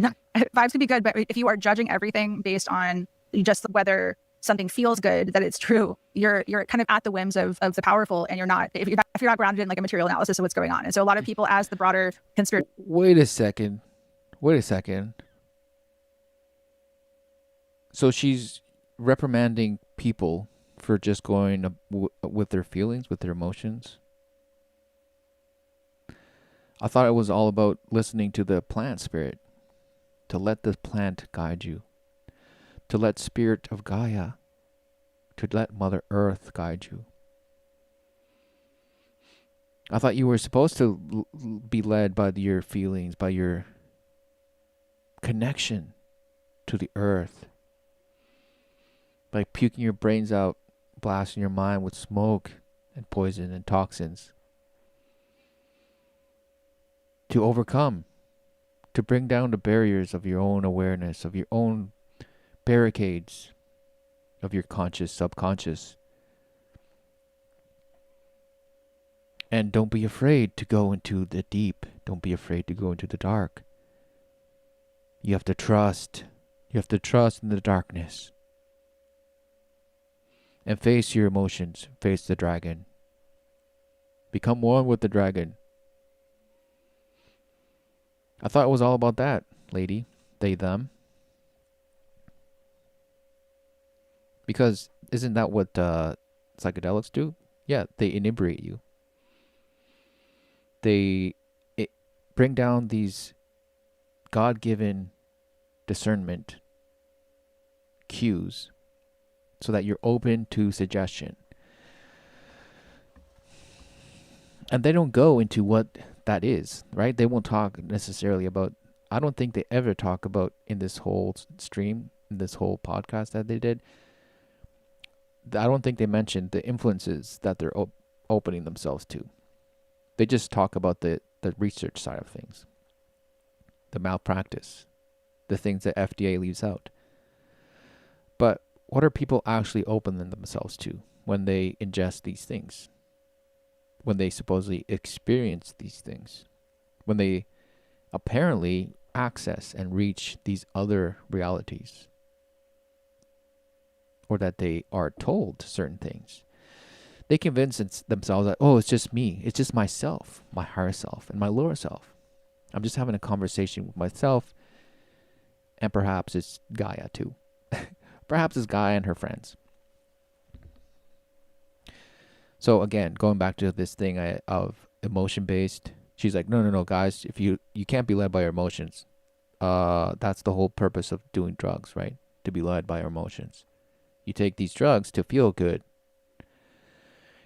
vibes can be good, but if you are judging everything based on just whether something feels good, that it's true, you're kind of at the whims of the powerful, and you're not, if you're not grounded in like a material analysis of what's going on. And so a lot of people, as the broader conspiracy. Wait a second. So she's reprimanding people for just going with their feelings, with their emotions. I thought it was all about listening to the plant spirit, to let the plant guide you, to let spirit of Gaia, to let Mother Earth guide you. I thought you were supposed to be led by your feelings, by your connection to the earth, by puking your brains out, blasting your mind with smoke and poison and toxins. To overcome, to bring down the barriers of your own awareness, of your own barricades, of your conscious, subconscious. And don't be afraid to go into the deep. Don't be afraid to go into the dark. You have to trust. You have to trust in the darkness. And face your emotions. Face the dragon. Become one with the dragon. I thought it was all about that, lady. They, them. Because isn't that what psychedelics do? Yeah, they inebriate you. They bring down these God-given discernment cues so that you're open to suggestion. And they don't go into what that is, right? They won't talk necessarily about, I don't think they ever talk about in this whole stream, in this whole podcast that they did, I don't think they mentioned the influences that they're opening themselves to. They just talk about the research side of things, the malpractice, the things that FDA leaves out. But what are people actually opening themselves to when they ingest these things? When they supposedly experience these things? When they apparently access and reach these other realities? Or that they are told certain things. They convince themselves that, oh, it's just me. It's just myself, my higher self, and my lower self. I'm just having a conversation with myself, and perhaps it's Gaia too. Perhaps it's Gaia and her friends. So again, going back to this thing of emotion-based, she's like, no, guys, if you can't be led by your emotions. That's the whole purpose of doing drugs, right? To be led by your emotions. You take these drugs to feel good.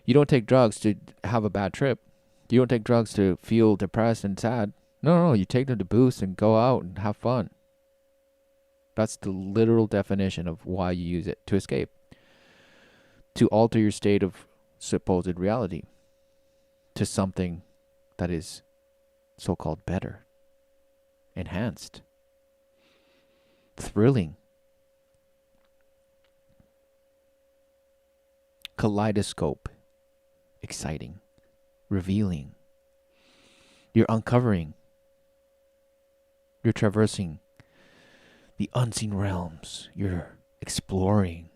You don't take drugs to have a bad trip. You don't take drugs to feel depressed and sad. No, you take them to boost and go out and have fun. That's the literal definition of why you use it, to escape. To alter your state of supposed reality to something that is so-called better, enhanced, thrilling, kaleidoscope, exciting, revealing. You're uncovering, you're traversing the unseen realms, you're exploring.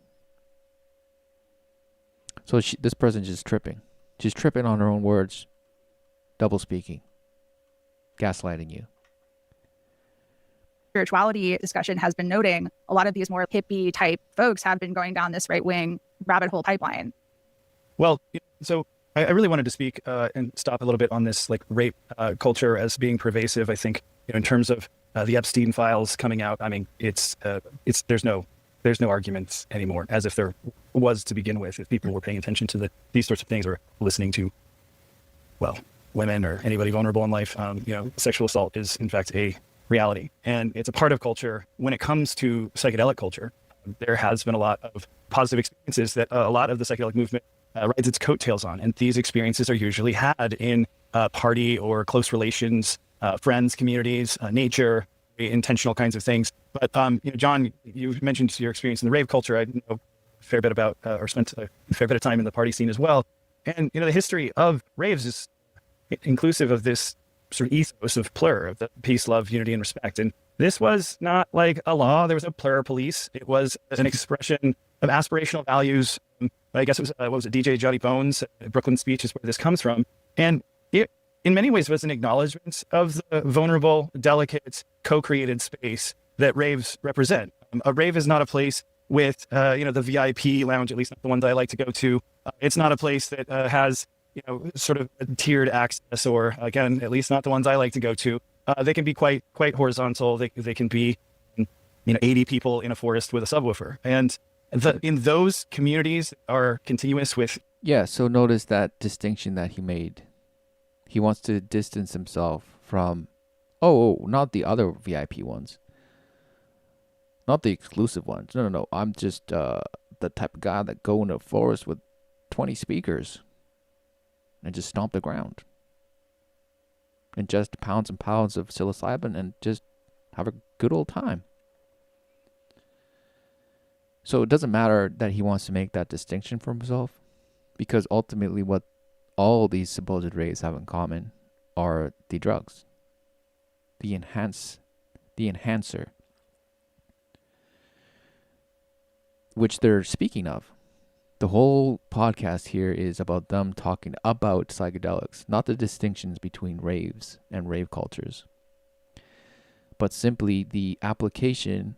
So this person's just tripping. She's tripping on her own words, double speaking, gaslighting you. Spirituality discussion has been noting a lot of these more hippie type folks have been going down this right-wing rabbit hole pipeline. Well, so I really wanted to speak and stop a little bit on this like rape culture as being pervasive. I think in terms of the Epstein files coming out, I mean, it's there's no arguments anymore, as if there was to begin with, if people were paying attention to these sorts of things or listening to, well, women or anybody vulnerable in life. Sexual assault is in fact a reality, and it's a part of culture. When it comes to psychedelic culture, there has been a lot of positive experiences that a lot of the psychedelic movement rides its coattails on, and these experiences are usually had in party or close relations, friends, communities, nature, intentional kinds of things. But John, you mentioned your experience in the rave culture. I know a fair bit about, or spent a fair bit of time in the party scene as well. And the history of raves is inclusive of this sort of ethos of plur, of the peace, love, unity, and respect. And this was not like a law. There was no plur police. It was an expression of aspirational values. I guess it was, what was it, DJ Johnny Bones, Brooklyn speech is where this comes from. And it, in many ways, was an acknowledgement of the vulnerable, delicate, co-created space that raves represent. A rave is not a place with, the VIP lounge, at least not the ones I like to go to. It's not a place that has, sort of tiered access, or again, at least not the ones I like to go to. They can be quite horizontal. They can be, 80 people in a forest with a subwoofer. And in those communities are continuous with. Yeah, so notice that distinction that he made. He wants to distance himself from, not the other VIP ones. Not the exclusive ones. No. I'm just the type of guy that go in a forest with 20 speakers and just stomp the ground. Ingest pounds and pounds of psilocybin and just have a good old time. So it doesn't matter that he wants to make that distinction for himself, because ultimately what all these supposed raves have in common are the drugs. The enhancer, which they're speaking of. The whole podcast here is about them talking about psychedelics, not the distinctions between raves and rave cultures, but simply the application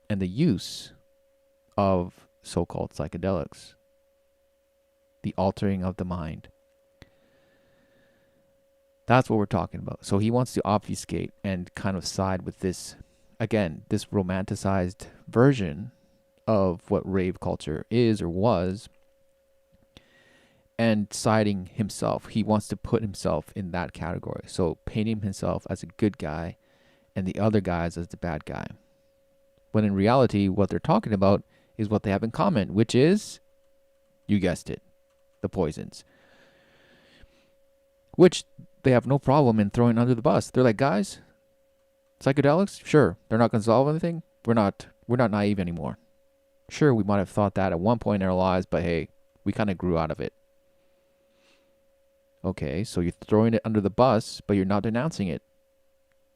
and the use of so-called psychedelics the altering of the mind. That's what we're talking about. So he wants to obfuscate and kind of side with this, again, this romanticized version of what rave culture is or was, and siding himself. He wants to put himself in that category. So painting himself as a good guy and the other guys as the bad guy. When in reality, what they're talking about is what they have in common, which is, you guessed it, the poisons. Which they have no problem in throwing under the bus. They're like, guys, psychedelics, sure, they're not going to solve anything. We're not naive anymore. Sure, we might have thought that at one point in our lives, but hey, we kind of grew out of it. Okay, so you're throwing it under the bus, but you're not denouncing it.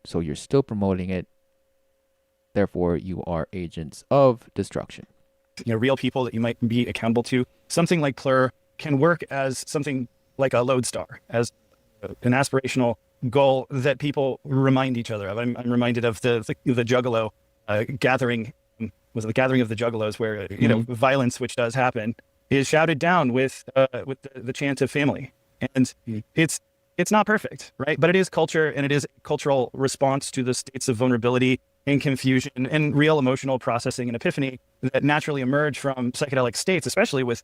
So you're still promoting it. Therefore, you are agents of destruction. Real people that you might be accountable to. Something like Plur can work as something like a lodestar, as an aspirational goal that people remind each other of. I'm reminded of the Juggalo gathering. Was it the gathering of the Juggalos, where violence, which does happen, is shouted down with the chant of family, and it's not perfect, right? But it is culture, and it is cultural response to the states of vulnerability and confusion and real emotional processing and epiphany that naturally emerge from psychedelic states, especially with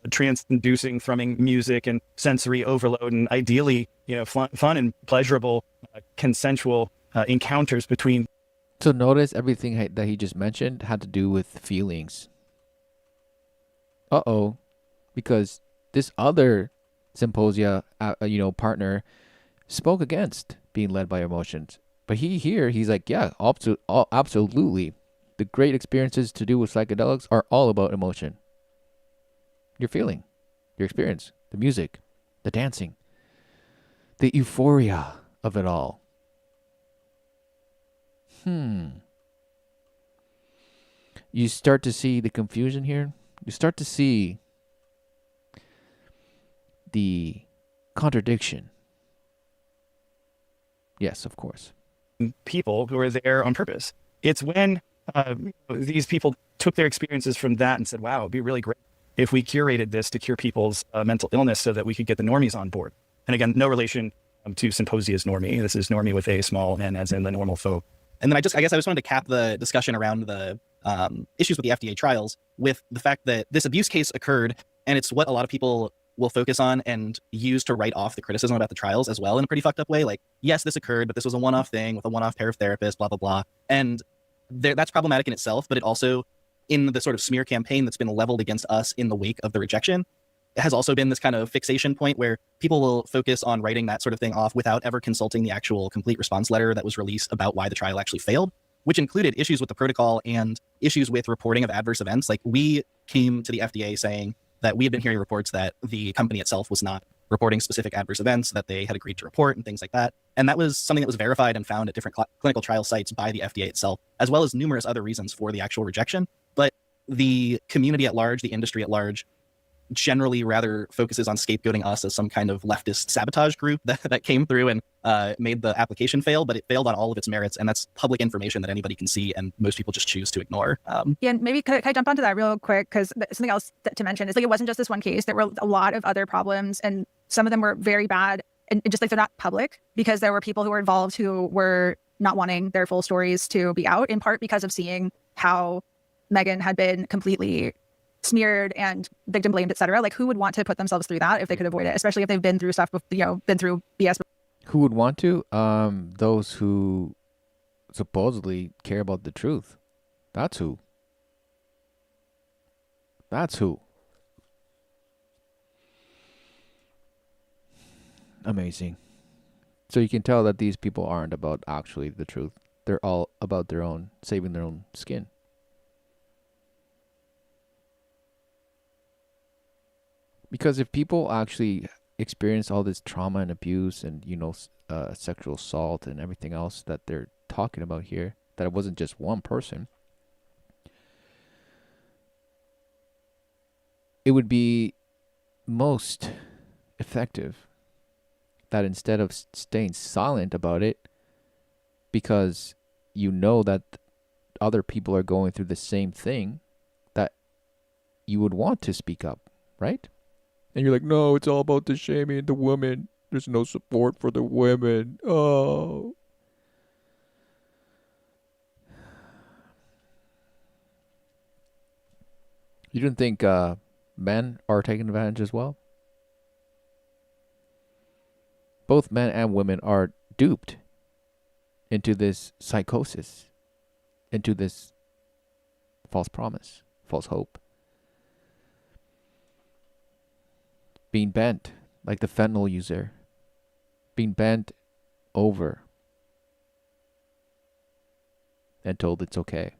trance-inducing thrumming music and sensory overload, and ideally fun and pleasurable consensual encounters between. So notice everything that he just mentioned had to do with feelings. Because this other symposia, partner spoke against being led by emotions. But he's like, yeah, absolutely. The great experiences to do with psychedelics are all about emotion. Your feeling, your experience, the music, the dancing, the euphoria of it all. You start to see the confusion here. You start to see the contradiction. Yes, of course. People who are there on purpose. It's when these people took their experiences from that and said, wow, it'd be really great if we curated this to cure people's mental illness so that we could get the normies on board. And again, no relation to Symposia's normie. This is normie with a small n, as in the normal folk. And then I guess I just wanted to cap the discussion around the issues with the FDA trials with the fact that this abuse case occurred, and it's what a lot of people will focus on and use to write off the criticism about the trials as well, in a pretty fucked up way. Like, yes, this occurred, but this was a one-off thing with a one-off pair of therapists, blah, blah, blah. And that's problematic in itself, but it also, in the sort of smear campaign that's been leveled against us in the wake of the rejection, it has also been this kind of fixation point where people will focus on writing that sort of thing off without ever consulting the actual complete response letter that was released about why the trial actually failed, which included issues with the protocol and issues with reporting of adverse events. Like, we came to the FDA saying that we had been hearing reports that the company itself was not reporting specific adverse events that they had agreed to report and things like that. And that was something that was verified and found at different clinical trial sites by the FDA itself, as well as numerous other reasons for the actual rejection. But the community at large, the industry at large, generally rather focuses on scapegoating us as some kind of leftist sabotage group that came through and made the application fail, but it failed on all of its merits. And that's public information that anybody can see, and most people just choose to ignore. Yeah, and maybe can I jump onto that real quick? Because something else to mention is, like, it wasn't just this one case. There were a lot of other problems, and some of them were very bad. And just like, they're not public because there were people who were involved who were not wanting their full stories to be out, in part because of seeing how Megan had been completely smeared and victim blamed, etc. Like, who would want to put themselves through that if they could avoid it, especially if they've been through stuff with, been through BS. Who would want to? Those who supposedly care about the truth. That's who. Amazing. So you can tell that these people aren't about actually the truth. They're all about their own, saving their own skin. Because if people actually experience all this trauma and abuse and, sexual assault and everything else that they're talking about here, that it wasn't just one person, it would be most effective that instead of staying silent about it, because you know that other people are going through the same thing, that you would want to speak up, right? And you're like, no, it's all about the shaming the women. There's no support for the women. Oh. You didn't think men are taking advantage as well? Both men and women are duped into this psychosis, into this false promise, false hope. Being bent like the fentanyl user, being bent over and told it's okay.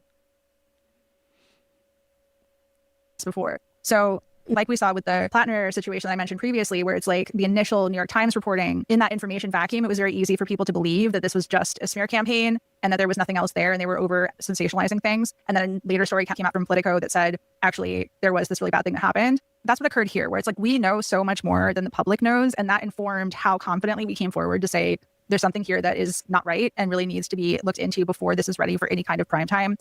Before. So like we saw with the Plattner situation I mentioned previously, where it's like the initial New York Times reporting, in that information vacuum, it was very easy for people to believe that this was just a smear campaign and that there was nothing else there, and they were over sensationalizing things. And then a later story came out from Politico that said, actually, there was this really bad thing that happened. That's what occurred here, where it's like, we know so much more than the public knows. And that informed how confidently we came forward to say, there's something here that is not right and really needs to be looked into before this is ready for any kind of prime time.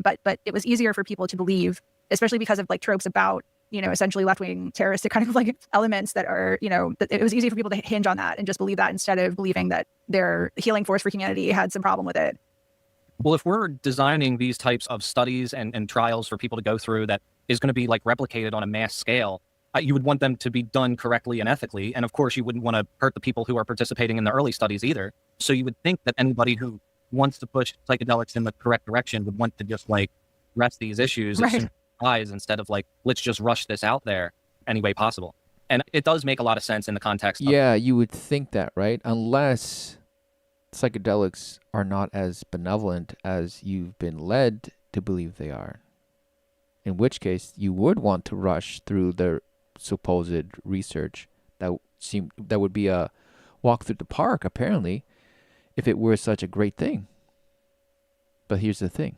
But it was easier for people to believe, especially because of like tropes about, essentially left-wing terroristic kind of like elements that are, that it was easy for people to hinge on that and just believe that instead of believing that their healing force for humanity had some problem with it. Well, if we're designing these types of studies and trials for people to go through that is going to be like replicated on a mass scale, you would want them to be done correctly and ethically. And of course, you wouldn't want to hurt the people who are participating in the early studies either. So you would think that anybody who wants to push psychedelics in the correct direction would want to just like rest these issues as soon as eyes, instead of like, let's just rush this out there any way possible. And it does make a lot of sense in the context of, yeah, you would think that, right? Unless psychedelics are not as benevolent as you've been led to believe they are. In which case, you would want to rush through the supposed research that would be a walk through the park, apparently, if it were such a great thing. But here's the thing.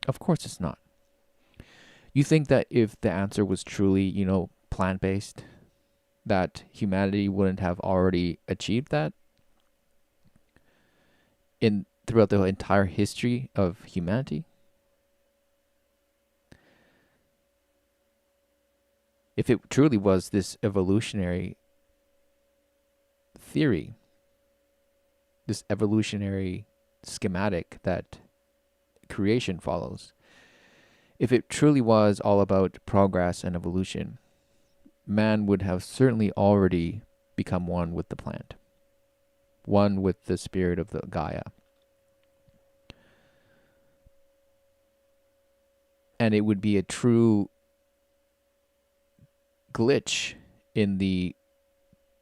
Of course it's not. You think that if the answer was truly, plant-based, that humanity wouldn't have already achieved that throughout the entire history of humanity? If it truly was this evolutionary theory, this evolutionary schematic that creation follows, if it truly was all about progress and evolution, man would have certainly already become one with the plant, one with the spirit of the Gaia. And it would be a true glitch in the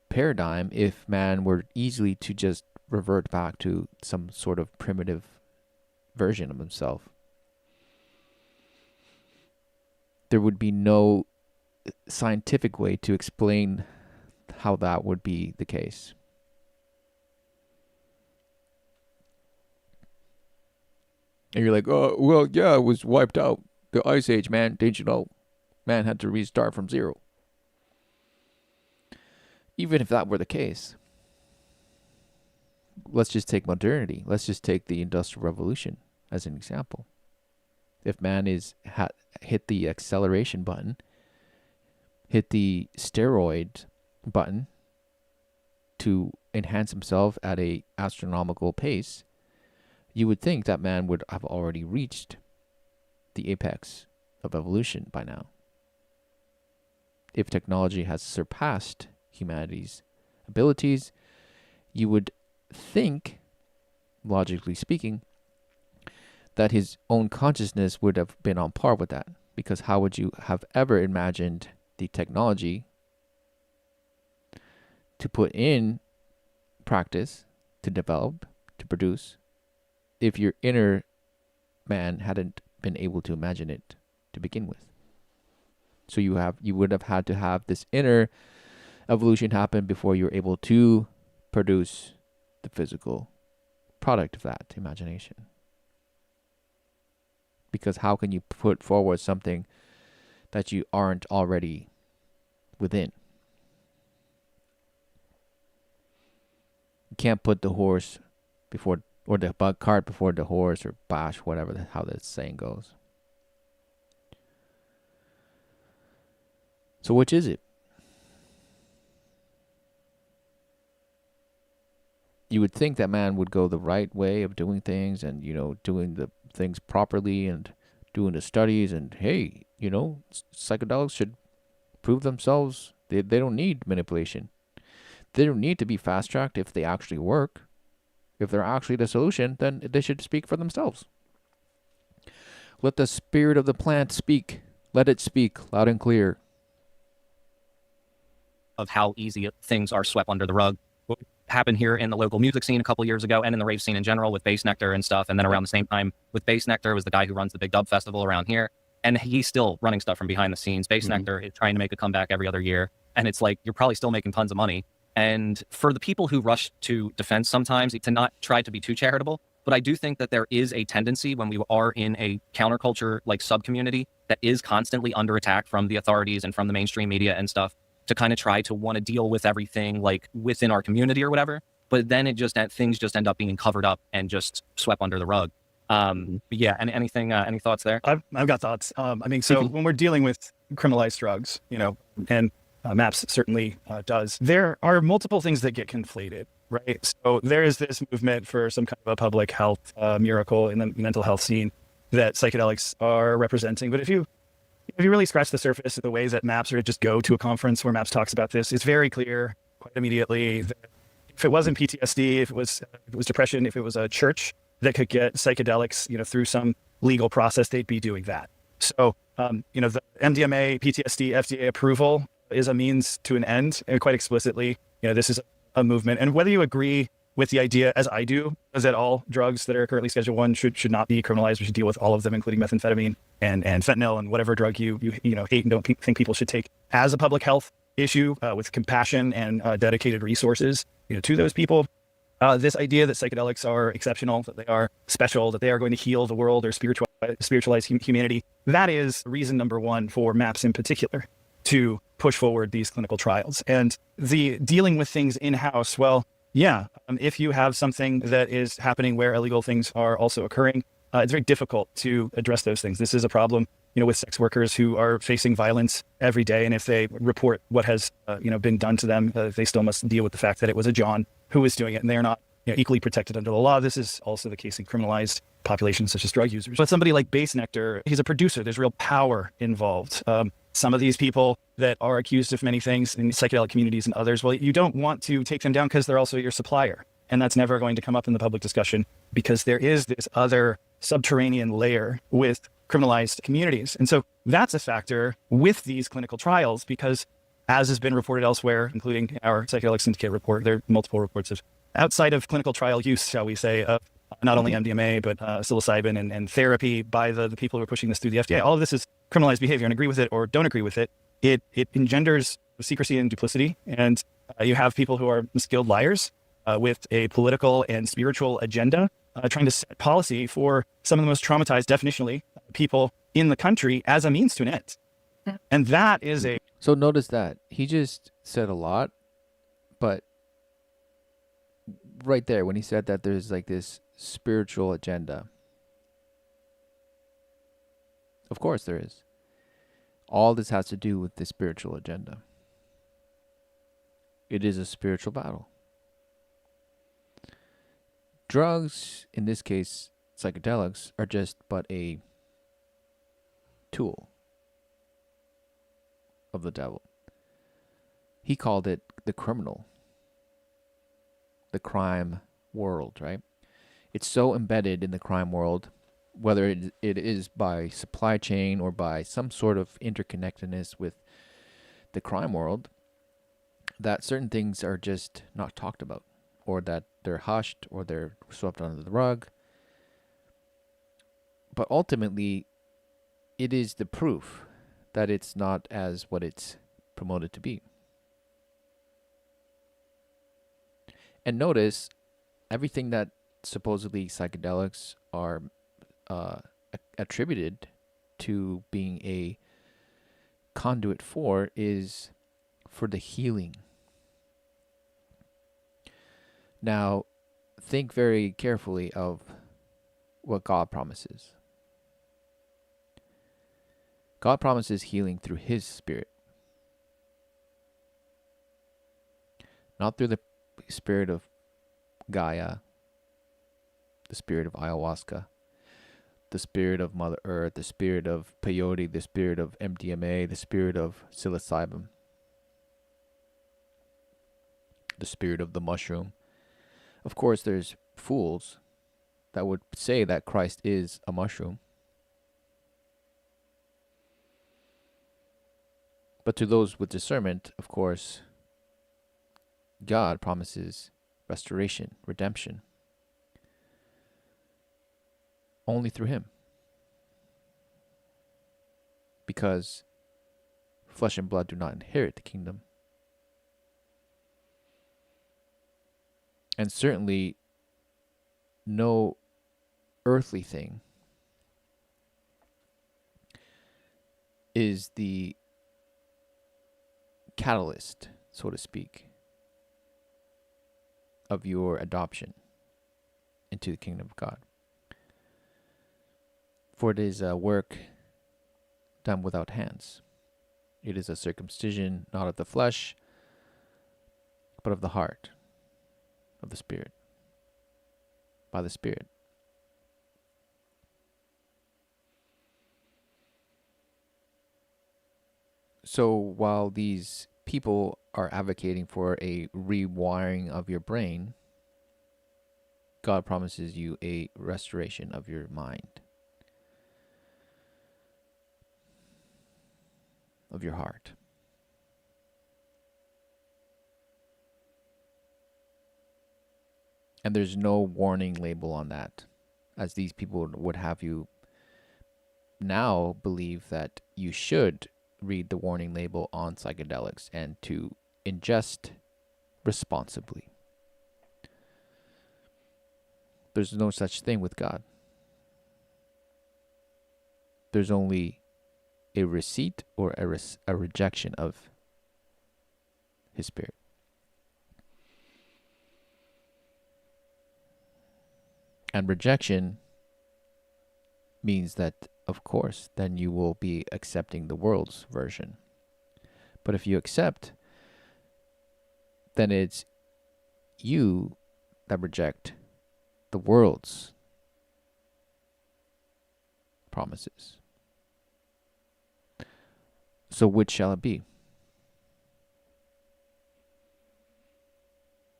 paradigm if man were easily to just revert back to some sort of primitive version of himself. There would be no scientific way to explain how that would be the case. And you're like, oh, well, yeah, it was wiped out. The Ice Age, man. Didn't you know? Man had to restart from zero. Even if that were the case, let's just take modernity. Let's just take the Industrial Revolution as an example. If man hit the acceleration button, hit the steroid button to enhance himself at a astronomical pace, you would think that man would have already reached the apex of evolution by now. If technology has surpassed humanity's abilities, you would think, logically speaking, that his own consciousness would have been on par with that. Because how would you have ever imagined the technology to put in practice, to develop, to produce, if your inner man hadn't been able to imagine it to begin with? So you would have had to have this inner evolution happen before you're able to produce the physical product of that imagination. Because how can you put forward something that you aren't already within? You can't put the horse before, or the cart before the horse, or bash, how that saying goes. So which is it? You would think that man would go the right way of doing things and, doing the things properly and doing the studies and, hey, psychedelics should prove themselves. They don't need manipulation. They don't need to be fast-tracked if they actually work. If they're actually the solution, then they should speak for themselves. Let the spirit of the plant speak. Let it speak loud and clear. Of how easy things are swept under the rug. What happened here in the local music scene a couple years ago and in the rave scene in general with Bass Nectar and stuff. And then around the same time with Bass Nectar was the guy who runs the big dub festival around here. And he's still running stuff from behind the scenes. Bass Nectar is trying to make a comeback every other year. And it's like, you're probably still making tons of money. And for the people who rush to defense sometimes, to not try to be too charitable, but I do think that there is a tendency when we are in a counterculture like sub-community that is constantly under attack from the authorities and from the mainstream media and stuff to kind of try to want to deal with everything like within our community or whatever. But then things just end up being covered up and just swept under the rug. Yeah. And any thoughts there? I've got thoughts. So when we're dealing with criminalized drugs, and MAPS certainly does, there are multiple things that get conflated, right? So there is this movement for some kind of a public health miracle in the mental health scene that psychedelics are representing. But if you really scratch the surface of the ways that MAPS, or just go to a conference where MAPS talks about this, it's very clear quite immediately that if it wasn't PTSD, if it was depression, if it was a church that could get psychedelics, through some legal process, they'd be doing that. So, the MDMA, PTSD, FDA approval is a means to an end, and quite explicitly, this is a movement. And whether you agree with the idea, as I do, is that all drugs that are currently Schedule 1 should not be criminalized. We should deal with all of them, including methamphetamine and fentanyl and whatever drug you hate and don't think people should take as a public health issue, with compassion and dedicated resources, to those people. This idea that psychedelics are exceptional, that they are special, that they are going to heal the world or spiritualize humanity, that is reason number one for MAPS in particular to push forward these clinical trials. And the dealing with things in-house, if you have something that is happening where illegal things are also occurring, it's very difficult to address those things. This is a problem, with sex workers who are facing violence every day. And if they report what has, been done to them, they still must deal with the fact that it was a John who was doing it, and they're not equally protected under the law. This is also the case in criminalized populations such as drug users. But somebody like Bass Nectar, he's a producer. There's real power involved. Some of these people that are accused of many things in psychedelic communities and others, you don't want to take them down because they're also your supplier. And that's never going to come up in the public discussion because there is this other subterranean layer with criminalized communities. And so that's a factor with these clinical trials because, as has been reported elsewhere, including our Psychedelic Syndicate report, there are multiple reports of outside of clinical trial use, shall we say, of not only MDMA, but psilocybin and therapy by the people who are pushing this through the FDA. All of this is criminalized behavior, and agree with it or don't agree with it. It engenders secrecy and duplicity. And you have people who are skilled liars with a political and spiritual agenda, trying to set policy for some of the most traumatized, definitionally, people in the country as a means to an end. And that is a... So notice that he just said a lot, but right there, when he said that there's like this spiritual agenda, of course there is. All this has to do with the spiritual agenda. It is a spiritual battle. Drugs, in this case, psychedelics, are just but a tool of the devil. He called it the criminal, the crime world, right? It's so embedded in the crime world, whether it is by supply chain or by some sort of interconnectedness with the crime world, that certain things are just not talked about, or that they're hushed, or they're swept under the rug. But ultimately, it is the proof that it's not as what it's promoted to be. And notice, everything that supposedly psychedelics are attributed to being a conduit for is for the healing. Now, think very carefully of what God promises. God promises healing through His Spirit. not through the spirit of Gaia, the spirit of ayahuasca, the spirit of Mother Earth, the spirit of peyote, the spirit of MDMA, the spirit of psilocybin, the spirit of the mushroom. Of course, there's fools that would say that Christ is a mushroom. But to those with discernment, of course, God promises restoration, redemption, only through him. Because flesh and blood do not inherit the kingdom. And certainly no earthly thing is the catalyst, so to speak, of your adoption into the kingdom of God. For it is a work done without hands. It is a circumcision not of the flesh, but of the heart, of the Spirit, by the Spirit. So while these people are advocating for a rewiring of your brain, God promises you a restoration of your mind, of your heart. And there's no warning label on that, as these people would have you now believe that you should read the warning label on psychedelics and to ingest responsibly. There's no such thing with God. There's only a receipt or a rejection of his Spirit. And rejection means that, of course, then you will be accepting the world's version. But if you accept, then it's you that reject the world's promises. So which shall it be?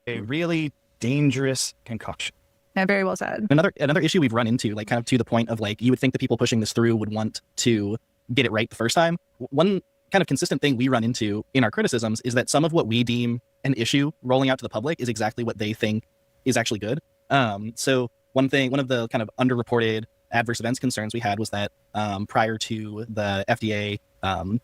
A really dangerous concoction. Yeah, very well said. Another issue we've run into, like kind of to the point of like, you would think the people pushing this through would want to get it right the first time. One kind of consistent thing we run into in our criticisms is that some of what we deem an issue rolling out to the public is exactly what they think is actually good. So one of the kind of underreported adverse events concerns we had was that prior to the FDA kind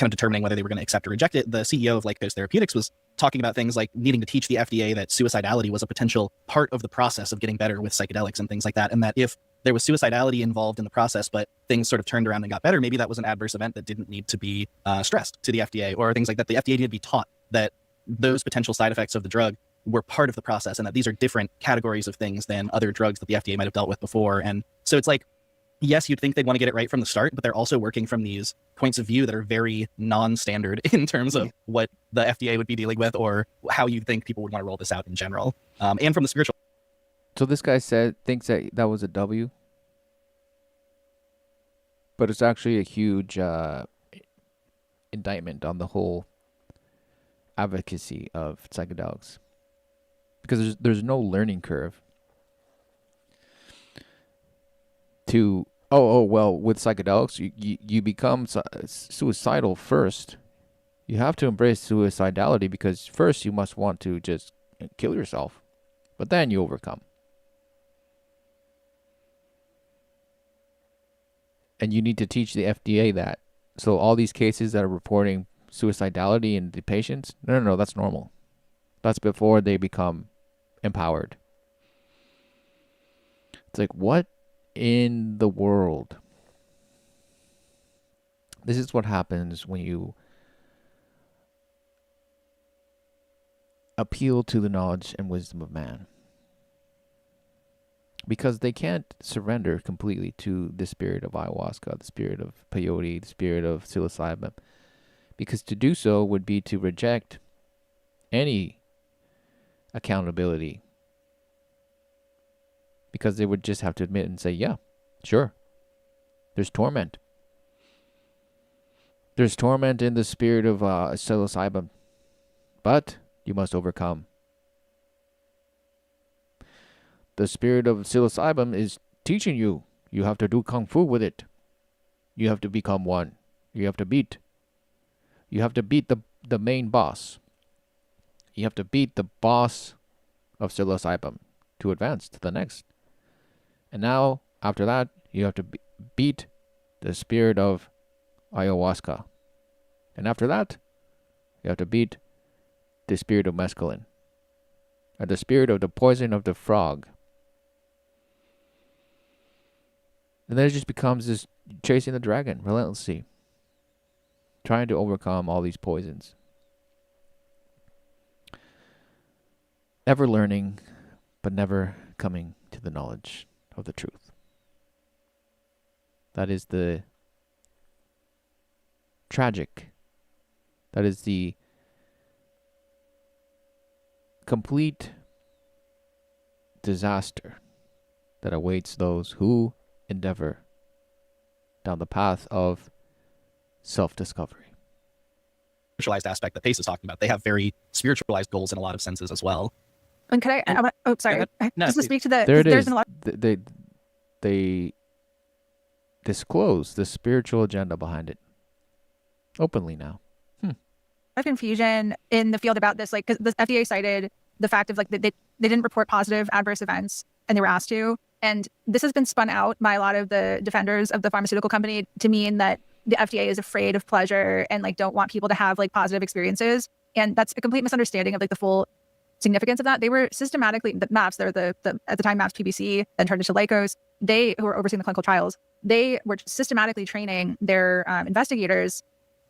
of determining whether they were going to accept or reject it, the CEO of Lycos Therapeutics was talking about things like needing to teach the FDA that suicidality was a potential part of the process of getting better with psychedelics and things like that. And that if there was suicidality involved in the process, but things sort of turned around and got better, maybe that was an adverse event that didn't need to be stressed to the FDA, or things like that. The FDA needed to be taught that those potential side effects of the drug were part of the process and that these are different categories of things than other drugs that the FDA might have dealt with before. And so it's like, yes, you'd think they'd want to get it right from the start, but they're also working from these points of view that are very non-standard in terms of what the FDA would be dealing with or how you think people would want to roll this out in general. And from the spiritual. So this guy thinks that was a W, but it's actually a huge indictment on the whole advocacy of psychedelics, because there's no learning curve to well, with psychedelics you become suicidal first. You have to embrace suicidality because first you must want to just kill yourself, but then you overcome. And you need to teach the FDA that. So all these cases that are reporting suicidality in the patients, no, that's normal. That's before they become empowered. It's like, what in the world? This is what happens when you appeal to the knowledge and wisdom of man. Because they can't surrender completely to the spirit of ayahuasca, the spirit of peyote, the spirit of psilocybin. Because to do so would be to reject any accountability. Because they would just have to admit and say, yeah, sure, there's torment. There's torment in the spirit of psilocybin, but you must overcome. The spirit of psilocybin is teaching you. You have to do kung fu with it. You have to become one. You have to beat. You have to beat the main boss. You have to beat the boss of psilocybin to advance to the next. And now, after that, you have to beat the spirit of ayahuasca. And after that, you have to beat the spirit of mescaline. Or the spirit of the poison of the frog. And then it just becomes this chasing the dragon relentlessly. Trying to overcome all these poisons. Ever learning, but never coming to the knowledge of the truth. That is the tragic. That is the complete disaster that awaits those who endeavor down the path of self-discovery. Spiritualized aspect that Pace is talking about. They have very spiritualized goals in a lot of senses as well. And could sorry. No, just to speak to the, there it there's is. been a lot They disclose the spiritual agenda behind it openly now. of confusion in the field about this, like, because the FDA cited the fact of, like, they didn't report positive adverse events, and they were asked to. And this has been spun out by a lot of the defenders of the pharmaceutical company to mean that the FDA is afraid of pleasure and, like, don't want people to have, like, positive experiences. And that's a complete misunderstanding of, like, the full significance of that. They were systematically, the MAPS, they're the at the time MAPS PBC, then turned into Lycos, they, who were overseeing the clinical trials, they were systematically training their investigators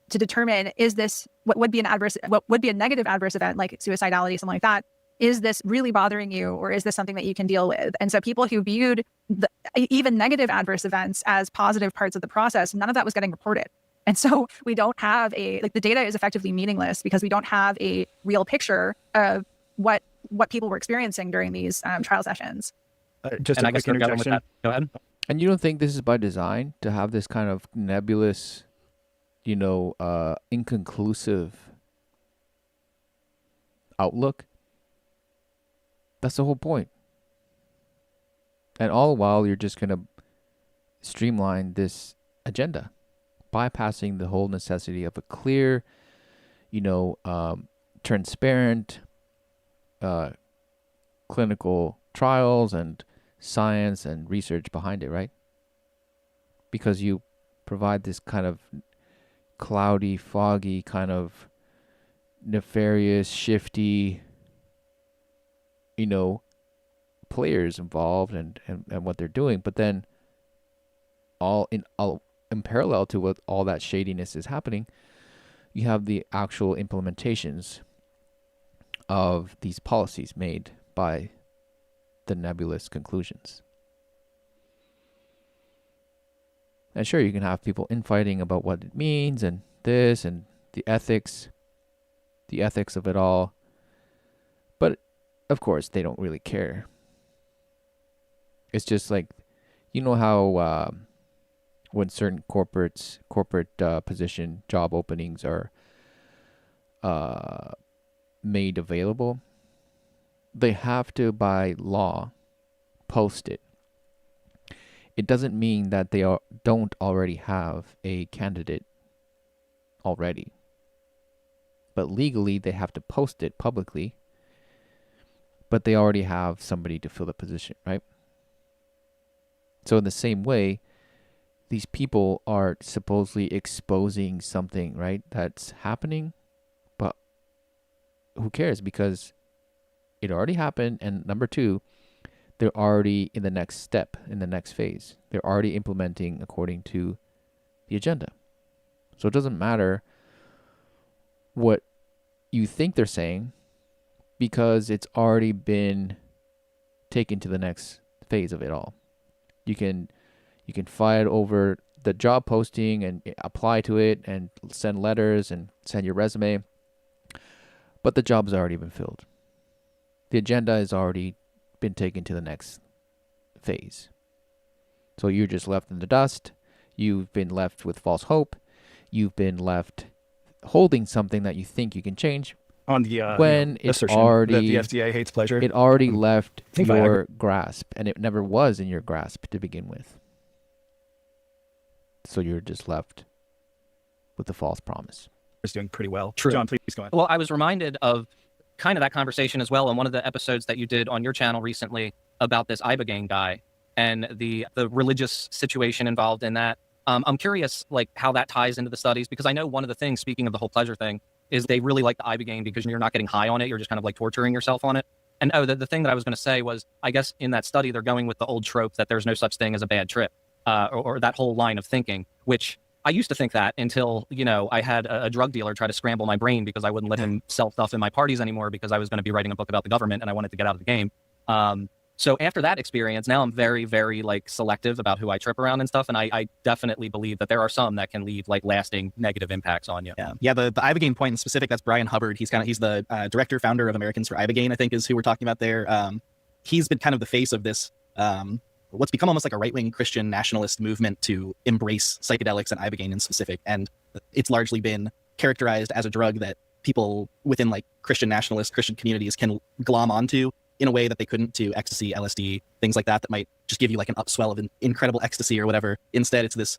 to determine, is this what would be a negative adverse event, like suicidality, something like that? Is this really bothering you, or is this something that you can deal with? And so people who viewed even negative adverse events as positive parts of the process, none of that was getting reported. And so we don't have the data is effectively meaningless because we don't have a real picture of what people were experiencing during these trial sessions. Just and a I guess quick we're going with interjection. that. Go ahead. And you don't think this is by design to have this kind of nebulous, inconclusive outlook? That's the whole point. And all the while, you're just going to streamline this agenda, bypassing the whole necessity of a clear, transparent clinical trials and science and research behind it, right? Because you provide this kind of cloudy, foggy, kind of nefarious, shifty, players involved and what they're doing. But then all in parallel to what all that shadiness is happening, you have the actual implementations of these policies made by the nebulous conclusions. And sure, you can have people infighting about what it means and this and the ethics of it all. But of course, they don't really care. It's just like, how when certain corporate position job openings are made available, they have to, by law, post it. It doesn't mean that they don't already have a candidate already. But legally, they have to post it publicly. But they already have somebody to fill the position, right? So in the same way, these people are supposedly exposing something, right, that's happening. But who cares? Because it already happened. And number two, they're already in the next step, in the next phase. They're already implementing according to the agenda. So it doesn't matter what you think they're saying, because it's already been taken to the next phase of it all. You can fight over the job posting and apply to it and send letters and send your resume, but the job's already been filled. The agenda has already been taken to the next phase. So you're just left in the dust. You've been left with false hope. You've been left holding something that you think you can change. On the when it's already that the FDA hates pleasure, it already left your grasp, and it never was in your grasp to begin with. So you're just left with the false promise. It's doing pretty well. True. John, please go on. Well, I was reminded of kind of that conversation as well in one of the episodes that you did on your channel recently about this Ibogaine guy and the religious situation involved in that. I'm curious, like, how that ties into the studies, because I know one of the things, speaking of the whole pleasure thing, is they really like the Ibogaine because you're not getting high on it. You're just kind of like torturing yourself on it. And the thing that I was going to say was, I guess in that study, they're going with the old trope that there's no such thing as a bad trip, or that whole line of thinking, which I used to think that until, I had a drug dealer try to scramble my brain because I wouldn't let him sell stuff in my parties anymore because I was going to be writing a book about the government and I wanted to get out of the game. So after that experience, now I'm very, very like selective about who I trip around and stuff. And I definitely believe that there are some that can leave like lasting negative impacts on you. Yeah. The Ibogaine point in specific, that's Brian Hubbard. He's the director, founder of Americans for Ibogaine, I think is who we're talking about there. He's been kind of the face of this, what's become almost like a right-wing Christian nationalist movement to embrace psychedelics and Ibogaine in specific. And it's largely been characterized as a drug that people within like Christian nationalist, Christian communities can glom onto in a way that they couldn't to ecstasy, LSD, things like that might just give you like an upswell of an incredible ecstasy or whatever. Instead, it's this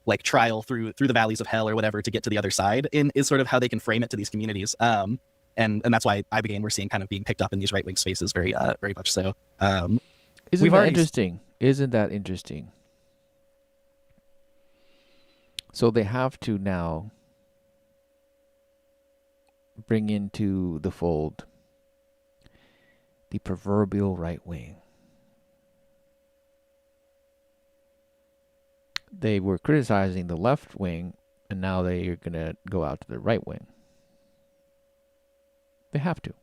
like trial through the valleys of hell or whatever to get to the other side is sort of how they can frame it to these communities. And that's why Ibogaine we're seeing kind of being picked up in these right-wing spaces very much so. Isn't that interesting? Isn't that interesting? So they have to now bring into the fold the proverbial right wing. They were criticizing the left wing, and now they are going to go out to the right wing. They have to.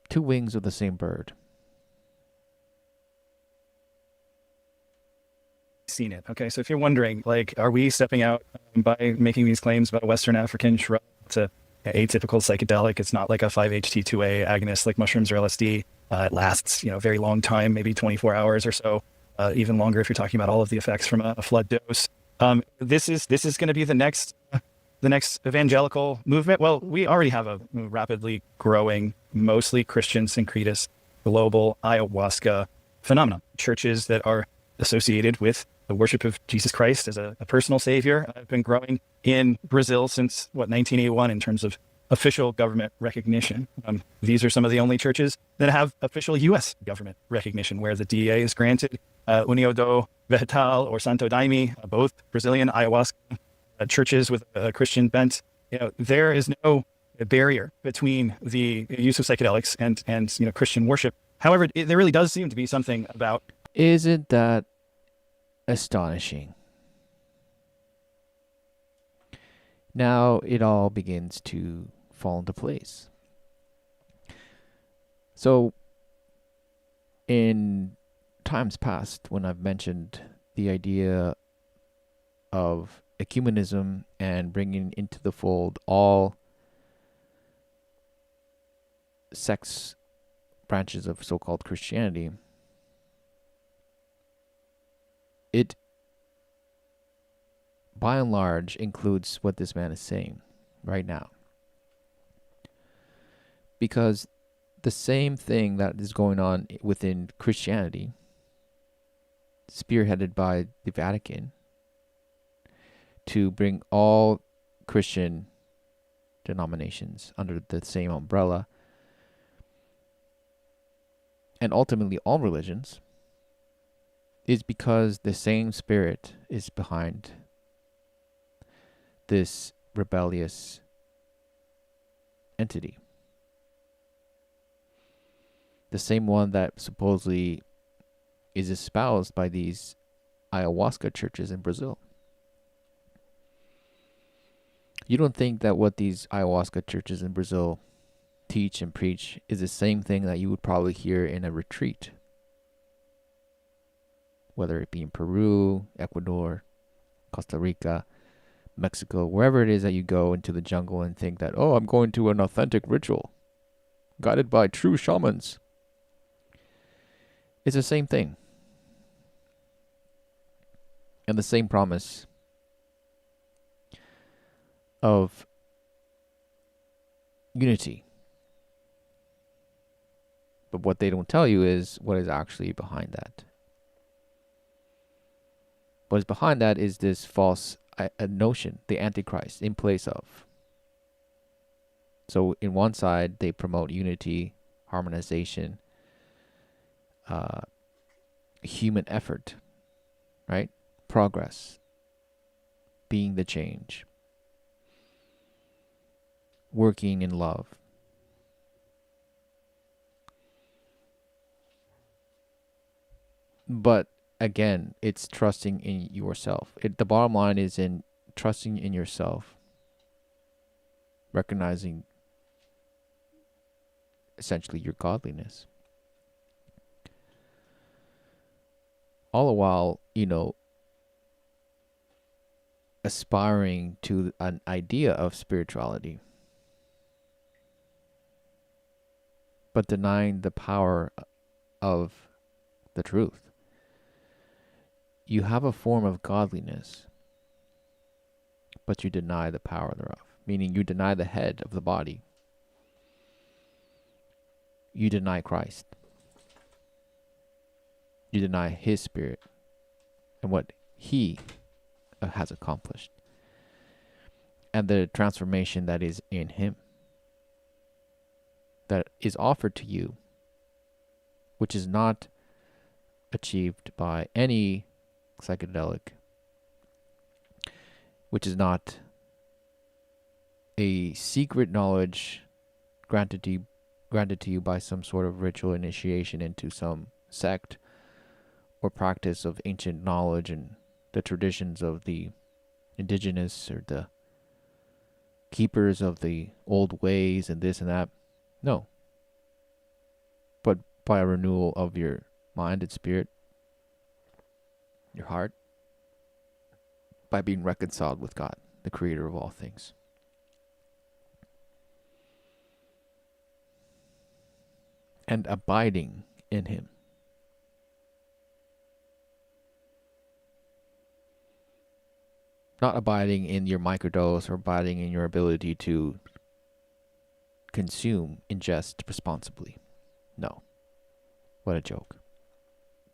Two wings of the same bird. Seen it. Okay, so if you're wondering, like, are we stepping out by making these claims about a Western African shrub? It's a atypical psychedelic. It's not like a 5-HT2A agonist like mushrooms or LSD. It lasts, a very long time, maybe 24 hours or so, even longer if you're talking about all of the effects from a flood dose. This is going to be the next evangelical movement. Well, we already have a rapidly growing, mostly Christian syncretist, global ayahuasca phenomenon. Churches that are associated with the worship of Jesus Christ as a personal savior have been growing in Brazil since 1981 in terms of official government recognition. These are some of the only churches that have official U.S. government recognition, where the DEA is granted. União do Vegetal or Santo Daime, both Brazilian ayahuasca churches with a Christian bent. There is no barrier between the use of psychedelics and Christian worship. However, there really does seem to be something about. Isn't that astonishing? Now it all begins to fall into place. So in times past, when I've mentioned the idea of ecumenism and bringing into the fold all sects, branches of so-called Christianity, it by and large includes what this man is saying right now. Because the same thing that is going on within Christianity, spearheaded by the Vatican, to bring all Christian denominations under the same umbrella, and ultimately all religions, is because the same spirit is behind this rebellious entity. The same one that supposedly is espoused by these ayahuasca churches in Brazil. You don't think that what these ayahuasca churches in Brazil teach and preach is the same thing that you would probably hear in a retreat, whether it be in Peru, Ecuador, Costa Rica, Mexico, wherever it is that you go into the jungle and think that, oh, I'm going to an authentic ritual. guided by true shamans. It's the same thing. And the same promise of unity. But what they don't tell you is what is actually behind that. What is behind that is this false notion, the Antichrist, in place of. So in one side, they promote unity, harmonization, human effort, right? Progress, being the change, working in love. But again, it's trusting in yourself. The bottom line is in trusting in yourself, recognizing essentially your godliness. All the while, aspiring to an idea of spirituality, but denying the power of the truth. You have a form of godliness, but you deny the power thereof, meaning you deny the head of the body. You deny Christ. You deny his spirit and what he has accomplished, and the transformation that is in him, that is offered to you, which is not achieved by any psychedelic, which is not a secret knowledge granted to you by some sort of ritual initiation into some sect or practice of ancient knowledge and the traditions of the indigenous or the keepers of the old ways and this and that. No. But by a renewal of your mind and spirit, your heart, by being reconciled with God, the creator of all things. And abiding in him. Not abiding in your microdose or abiding in your ability to consume, ingest responsibly. No. What a joke.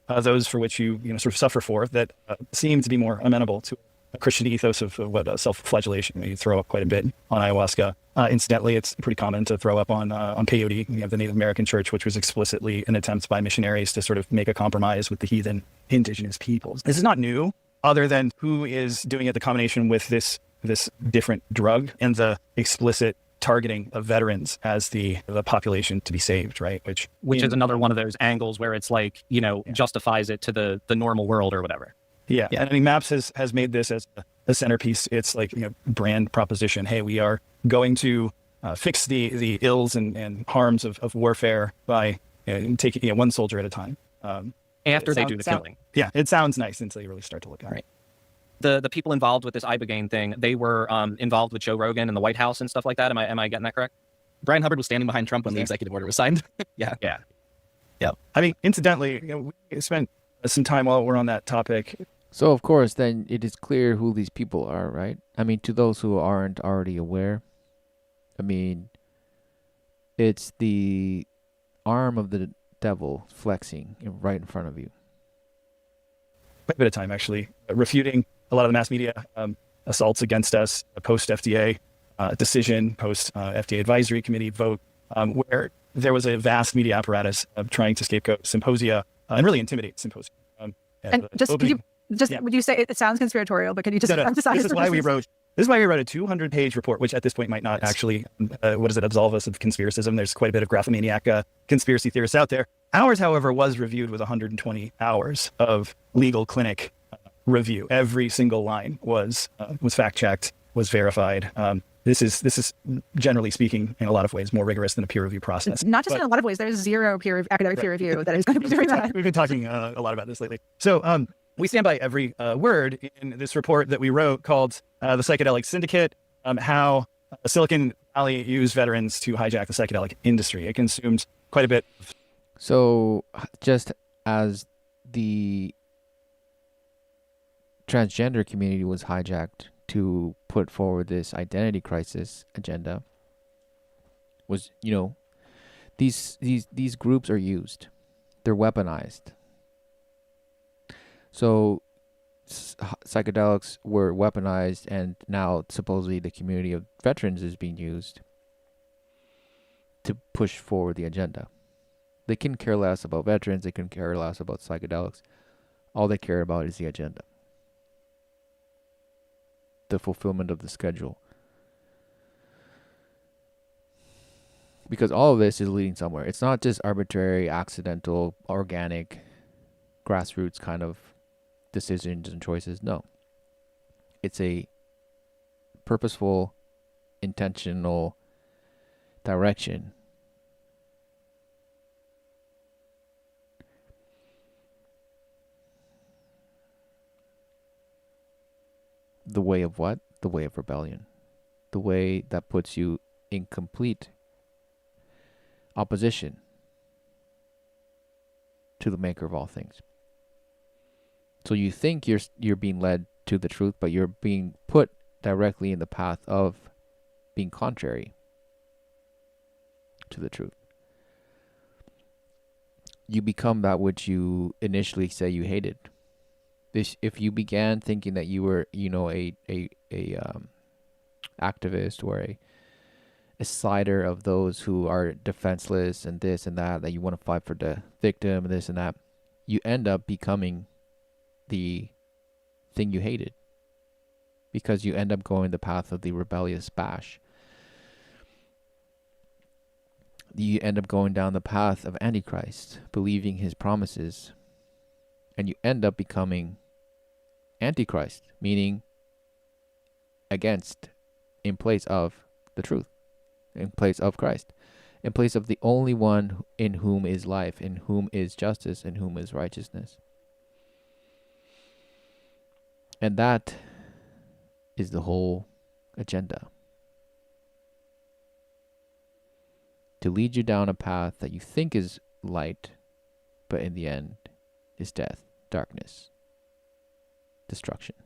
Those for which you sort of suffer for that seem to be more amenable to a Christian ethos of what self-flagellation. You throw up quite a bit on ayahuasca. Incidentally, it's pretty common to throw up on peyote. You have the Native American Church, which was explicitly an attempt by missionaries to sort of make a compromise with the heathen indigenous peoples. This is not new, other than who is doing it, the combination with this different drug and the explicit targeting of veterans as the population to be saved, right? Which is another one of those angles where it's like, justifies it to the normal world or whatever. Yeah. And I mean, MAPS has made this as a centerpiece. It's like, brand proposition. Hey, we are going to fix the ills and harms of warfare by taking one soldier at a time. After they do the killing. Yeah, it sounds nice until you really start to look at it. The people involved with this Ibogaine thing, they were involved with Joe Rogan and the White House and stuff like that. Am I getting that correct? Brian Hubbard was standing behind Trump when the executive order was signed. Yeah. I mean, incidentally, we spent some time while we're on that topic. So, of course, then it is clear who these people are, right? I mean, to those who aren't already aware, I mean, it's the arm of the devil flexing right in front of you. Quite a bit of time, actually, refuting a lot of the mass media assaults against us, post-FDA decision, post-FDA advisory committee vote, where there was a vast media apparatus of trying to scapegoat symposia and really intimidate symposia. And would you say it sounds conspiratorial, but can you just emphasize this is why we wrote a 200-page report, which at this point might not actually, absolve us of conspiracism. There's quite a bit of graphomaniac conspiracy theorists out there. Ours, however, was reviewed with 120 hours of legal clinic review. Every single line was fact-checked, was verified. This is generally speaking, in a lot of ways, more rigorous than a peer review process. Not just in a lot of ways. There's zero academic peer review that is going to be doing that. We've been talking a lot about this lately. So we stand by every word in this report that we wrote called The Psychedelic Syndicate, how Silicon Ali used veterans to hijack the psychedelic industry. It consumed quite a bit. So just as the transgender community was hijacked to put forward this identity crisis agenda, was, you know, these groups are used. They're weaponized. So psychedelics were weaponized, and now supposedly the community of veterans is being used to push forward the agenda. They can care less about veterans. They can care less about psychedelics. All they care about is the agenda, the fulfillment of the schedule. Because all of this is leading somewhere. It's not just arbitrary, accidental, organic, grassroots kind of decisions and choices. No. It's a purposeful, intentional direction. The way of what? The way of rebellion. The way that puts you in complete opposition to the maker of all things. So you think you're being led to the truth, but you're being put directly in the path of being contrary to the truth. You become that which you initially say you hated. If you began thinking that you were, you know, a activist or a sider of those who are defenseless and this and that you want to fight for the victim and this and that, you end up becoming the thing you hated, because you end up going the path of the rebellious bash. You end up going down the path of Antichrist, believing his promises, and you end up becoming Antichrist, meaning against, in place of the truth, in place of Christ, in place of the only one in whom is life, in whom is justice, in whom is righteousness. And that is the whole agenda. To lead you down a path that you think is light, but in the end is death, darkness, destruction.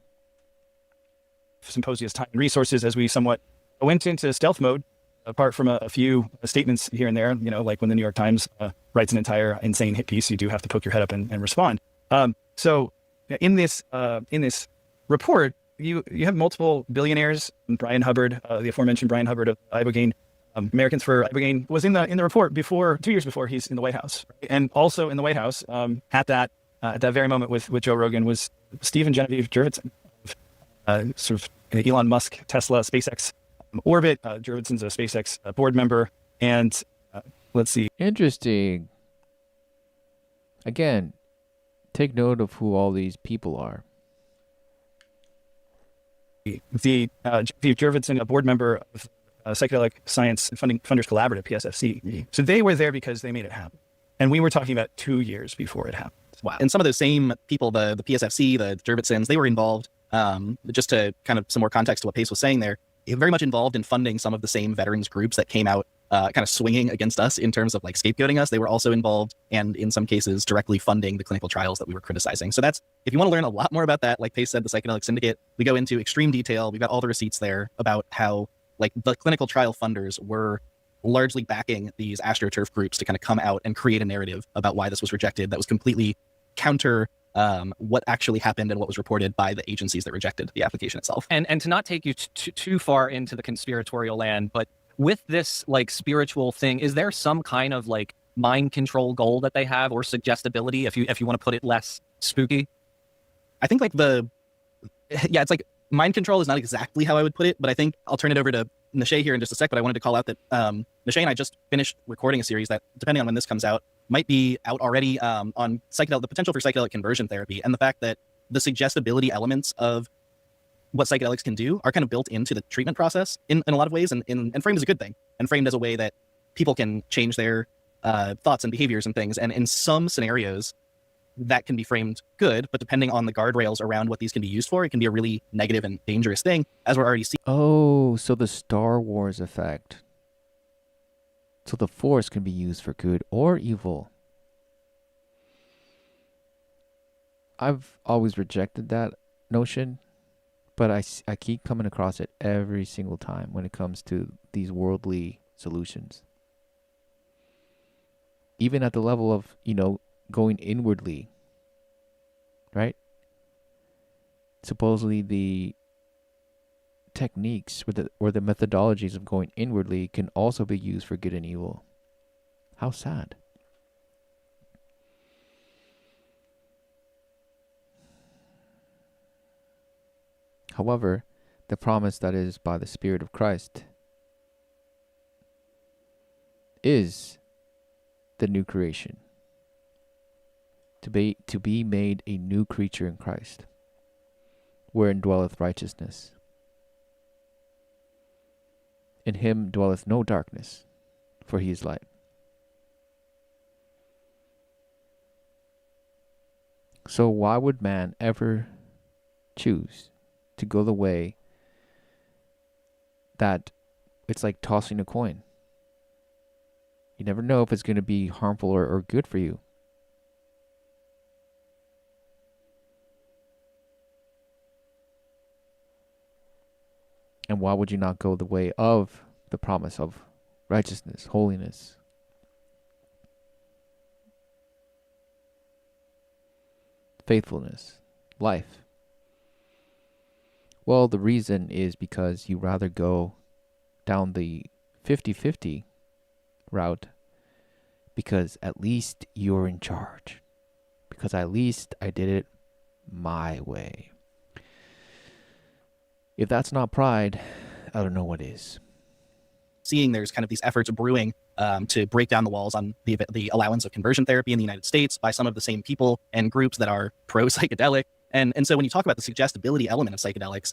Symposia's time and resources as we somewhat went into stealth mode, apart from a few statements here and there, you know, like when the New York Times writes an entire insane hit piece, you do have to poke your head up and respond. So in this report, you have multiple billionaires. Brian Hubbard, the aforementioned Brian Hubbard of Ibogaine, Americans for Ibogaine, was in the report 2 years before he's in the White House. And also in the White House at that very moment with Joe Rogan was Steve and Genevieve Jurvetson, sort of Elon Musk, Tesla, SpaceX orbit. Jurvetson's a SpaceX board member. And let's see. Interesting. Again, take note of who all these people are. The Genevieve Jurvetson, a board member of Psychedelic Science Funders Collaborative, PSFC. Mm-hmm. So they were there because they made it happen. And we were talking about 2 years before it happened. Wow. And some of those same people, the PSFC, the Jurvetsons, they were involved, just to kind of some more context to what Pace was saying there, very much involved in funding some of the same veterans groups that came out kind of swinging against us in terms of like scapegoating us. They were also involved and in some cases directly funding the clinical trials that we were criticizing. So that's, if you want to learn a lot more about that, like Pace said, the Psychedelic Syndicate, we go into extreme detail. We've got all the receipts there about how like the clinical trial funders were largely backing these AstroTurf groups to kind of come out and create a narrative about why this was rejected that was completely counter what actually happened and what was reported by the agencies that rejected the application itself. And to not take you too far into the conspiratorial land, but with this like spiritual thing, is there some kind of like mind control goal that they have, or suggestibility, if you want to put it less spooky? I think like it's like mind control is not exactly how I would put it, but I think I'll turn it over to Nishay here in just a sec. But I wanted to call out that Nishay and I just finished recording a series that, depending on when this comes out, might be out already on the potential for psychedelic conversion therapy, and the fact that the suggestibility elements of what psychedelics can do are kind of built into the treatment process in a lot of ways, and framed as a good thing, and framed as a way that people can change their thoughts and behaviors and things. And in some scenarios, that can be framed good, but depending on the guardrails around what these can be used for, it can be a really negative and dangerous thing, as we're already seeing. Oh, so the Star Wars effect. So the Force can be used for good or evil. I've always rejected that notion, but I keep coming across it every single time when it comes to these worldly solutions. Even at the level of, going inwardly, right? Supposedly the techniques or the methodologies of going inwardly can also be used for good and evil. How sad. However, the promise that is by the Spirit of Christ is the new creation. To be made a new creature in Christ, wherein dwelleth righteousness. In him dwelleth no darkness, for he is light. So why would man ever choose to go the way that it's like tossing a coin? You never know if it's going to be harmful or good for you. And why would you not go the way of the promise of righteousness, holiness? Faithfulness, life? Well, the reason is because you rather go down the 50-50 route because at least you're in charge. Because at least I did it my way. If that's not pride, I don't know what is. Seeing there's kind of these efforts brewing to break down the walls on the allowance of conversion therapy in the United States by some of the same people and groups that are pro-psychedelic. And so when you talk about the suggestibility element of psychedelics,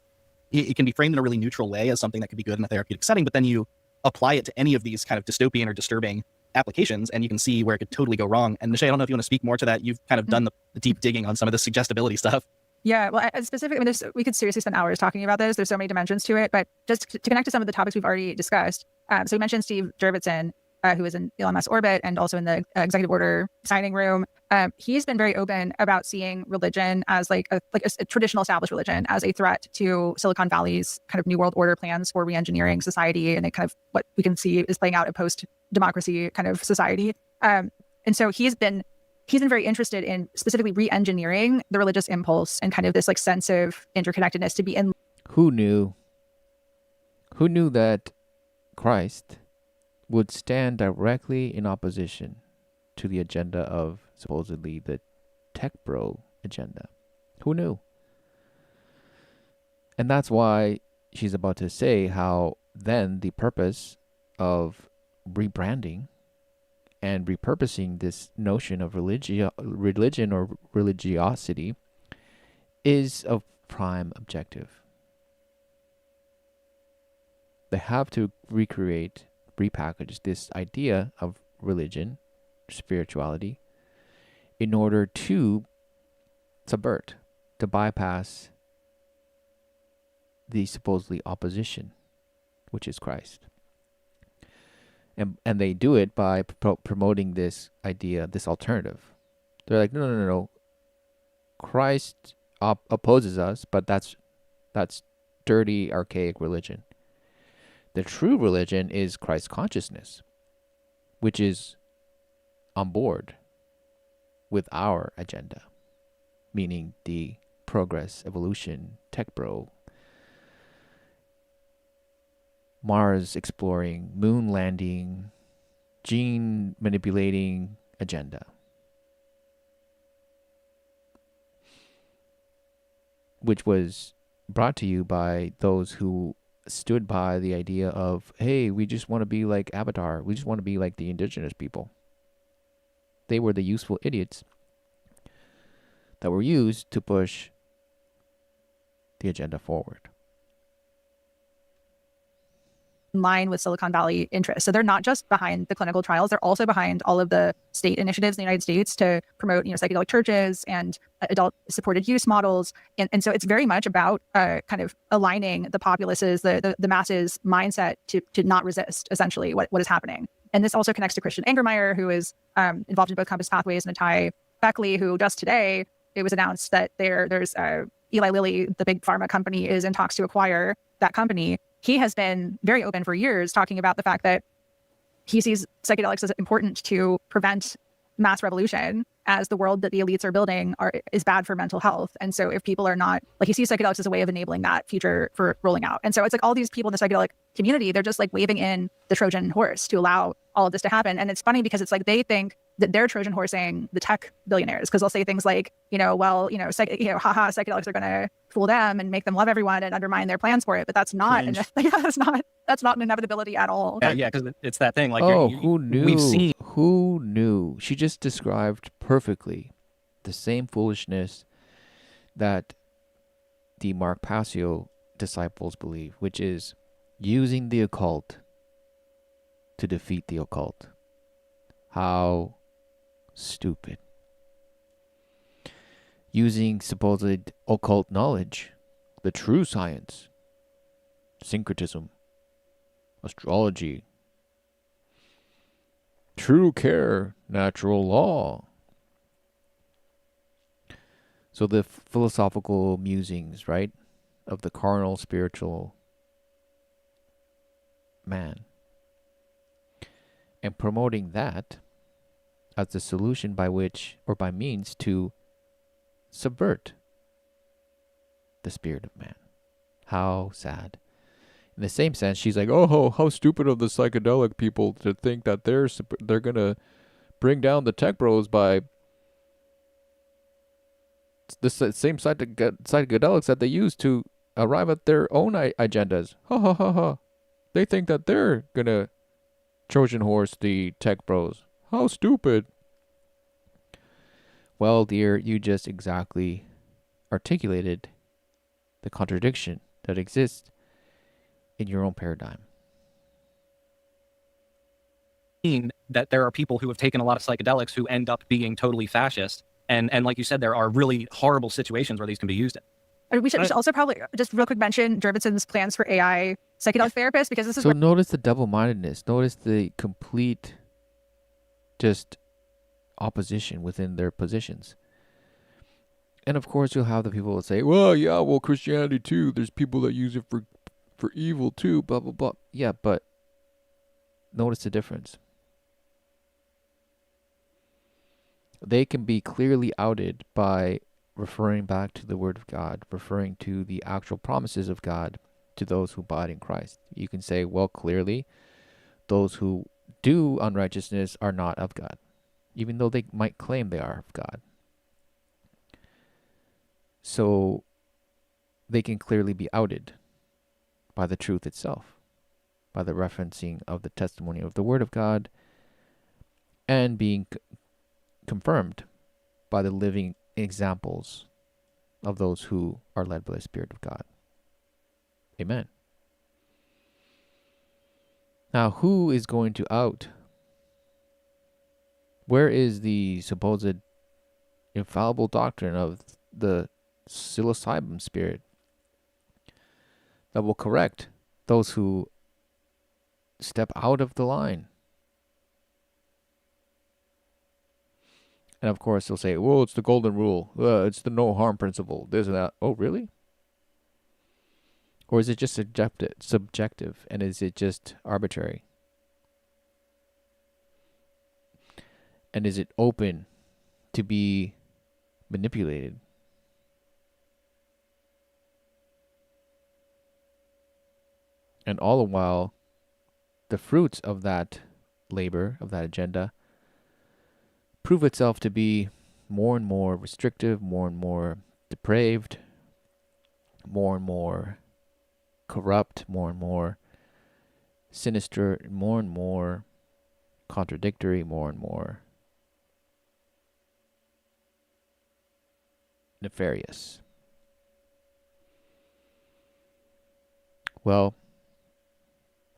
it can be framed in a really neutral way as something that could be good in a therapeutic setting, but then you apply it to any of these kind of dystopian or disturbing applications, and you can see where it could totally go wrong. And Nishay, I don't know if you want to speak more to that. You've kind of done the deep digging on some of the suggestibility stuff. Yeah, well, specifically, we could seriously spend hours talking about this. There's so many dimensions to it, but just to connect to some of the topics we've already discussed. So we mentioned Steve Jurvetson, who is in Elon Musk's orbit and also in the executive order signing room. He's been very open about seeing religion as like a traditional established religion as a threat to Silicon Valley's kind of new world order plans for reengineering society, and kind of what we can see is playing out in post-democracy kind of society. And so he's been very interested in specifically re-engineering the religious impulse and kind of this like sense of interconnectedness to be in. Who knew that Christ would stand directly in opposition to the agenda of supposedly the tech bro agenda? Who knew? And that's why she's about to say how then the purpose of rebranding and repurposing this notion of religion or religiosity is of prime objective. They have to repackage this idea of religion, spirituality, in order to subvert, to bypass the supposedly opposition, which is Christ. And they do it by promoting this idea, this alternative. They're like, no. Christ opposes us, but that's dirty, archaic religion. The true religion is Christ consciousness, which is on board with our agenda, meaning the progress, evolution, tech bro, Mars exploring, moon landing, gene manipulating agenda. Which was brought to you by those who stood by the idea of, hey, we just want to be like Avatar. We just want to be like the indigenous people. They were the useful idiots that were used to push the agenda forward. in line with Silicon Valley interests. So they're not just behind the clinical trials, they're also behind all of the state initiatives in the United States to promote, psychedelic churches and adult supported use models. And so it's very much about kind of aligning the populace's, the masses mindset to not resist essentially what is happening. And this also connects to Christian Angermeyer, who is involved in both Compass Pathways, and Natai Beckley, who just today, it was announced that there's Eli Lilly, the big pharma company, is in talks to acquire that company. He has been very open for years talking about the fact that he sees psychedelics as important to prevent mass revolution, as the world that the elites are building is bad for mental health. And so if people are not, he sees psychedelics as a way of enabling that future for rolling out. And so it's all these people in the psychedelic community, they're just waving in the Trojan horse to allow all of this to happen. And it's funny because it's they think that they're Trojan horsing the tech billionaires, because they'll say things like, haha, psychedelics are going to fool them and make them love everyone and undermine their plans for it. But that's not, that's not an inevitability at all. Yeah, because it's that thing. Who knew? Who knew? She just described perfectly the same foolishness that the Mark Passio disciples believe, which is using the occult to defeat the occult. How stupid. Using supposed occult knowledge, the true science, syncretism, astrology, true care, natural law. So the philosophical musings, right, of the carnal, spiritual man. And promoting that as the solution by which, or by means to subvert the spirit of man. How sad. In the same sense, she's like, oh, how stupid of the psychedelic people to think that they're going to bring down the tech bros by the same psychedelics that they use to arrive at their own agendas. Ha ha ha ha. They think that they're going to Trojan horse the tech bros. How stupid. Well, dear, you just exactly articulated the contradiction that exists in your own paradigm. That there are people who have taken a lot of psychedelics who end up being totally fascist. And like you said, there are really horrible situations where these can be used in. We should also probably just real quick mention Jurvetson's plans for AI psychedelic therapists, because this is notice the double-mindedness. Notice the complete just opposition within their positions. And of course, you'll have the people that say, well, Christianity too. There's people that use it for evil too, blah, blah, blah. Yeah, but notice the difference. They can be clearly outed by referring back to the Word of God, referring to the actual promises of God to those who abide in Christ. You can say, well, clearly, those who do unrighteousness are not of God, even though they might claim they are of God. So they can clearly be outed by the truth itself, by the referencing of the testimony of the Word of God, and being confirmed by the living examples of those who are led by the Spirit of God. Amen. Now, who is going to out? Where is the supposed infallible doctrine of the psilocybin spirit that will correct those who step out of the line? And of course, they'll say, well, it's the golden rule. It's the no harm principle. This and that. Oh, really? Or is it just subjective? And is it just arbitrary? And is it open to be manipulated? And all the while, the fruits of that labor, of that agenda, prove itself to be more and more restrictive, more and more depraved, more and more corrupt, more and more sinister, more and more contradictory, more and more nefarious. Well,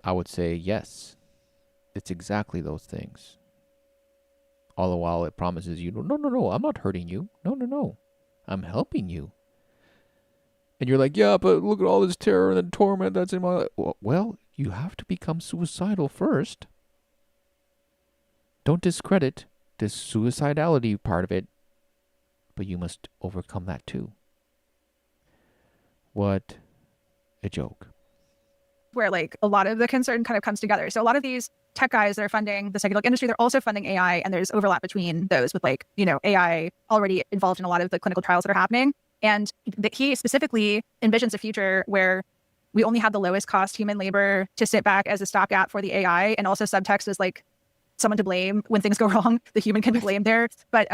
I would say yes. It's exactly those things. All the while it promises you, no, no, no, I'm not hurting you. No, no, no. I'm helping you. And you're like, yeah, but look at all this terror and torment that's in my life. Well, you have to become suicidal first. Don't discredit this suicidality part of it, but you must overcome that too. What a joke. Where like a lot of the concern kind of comes together. So a lot of these tech guys that are funding the psychedelic industry, they're also funding AI, and there's overlap between those with like, you know, AI already involved in a lot of the clinical trials that are happening. And he specifically envisions a future where we only have the lowest cost human labor to sit back as a stopgap for the AI, and also subtext is like someone to blame when things go wrong. The human can be blamed there. But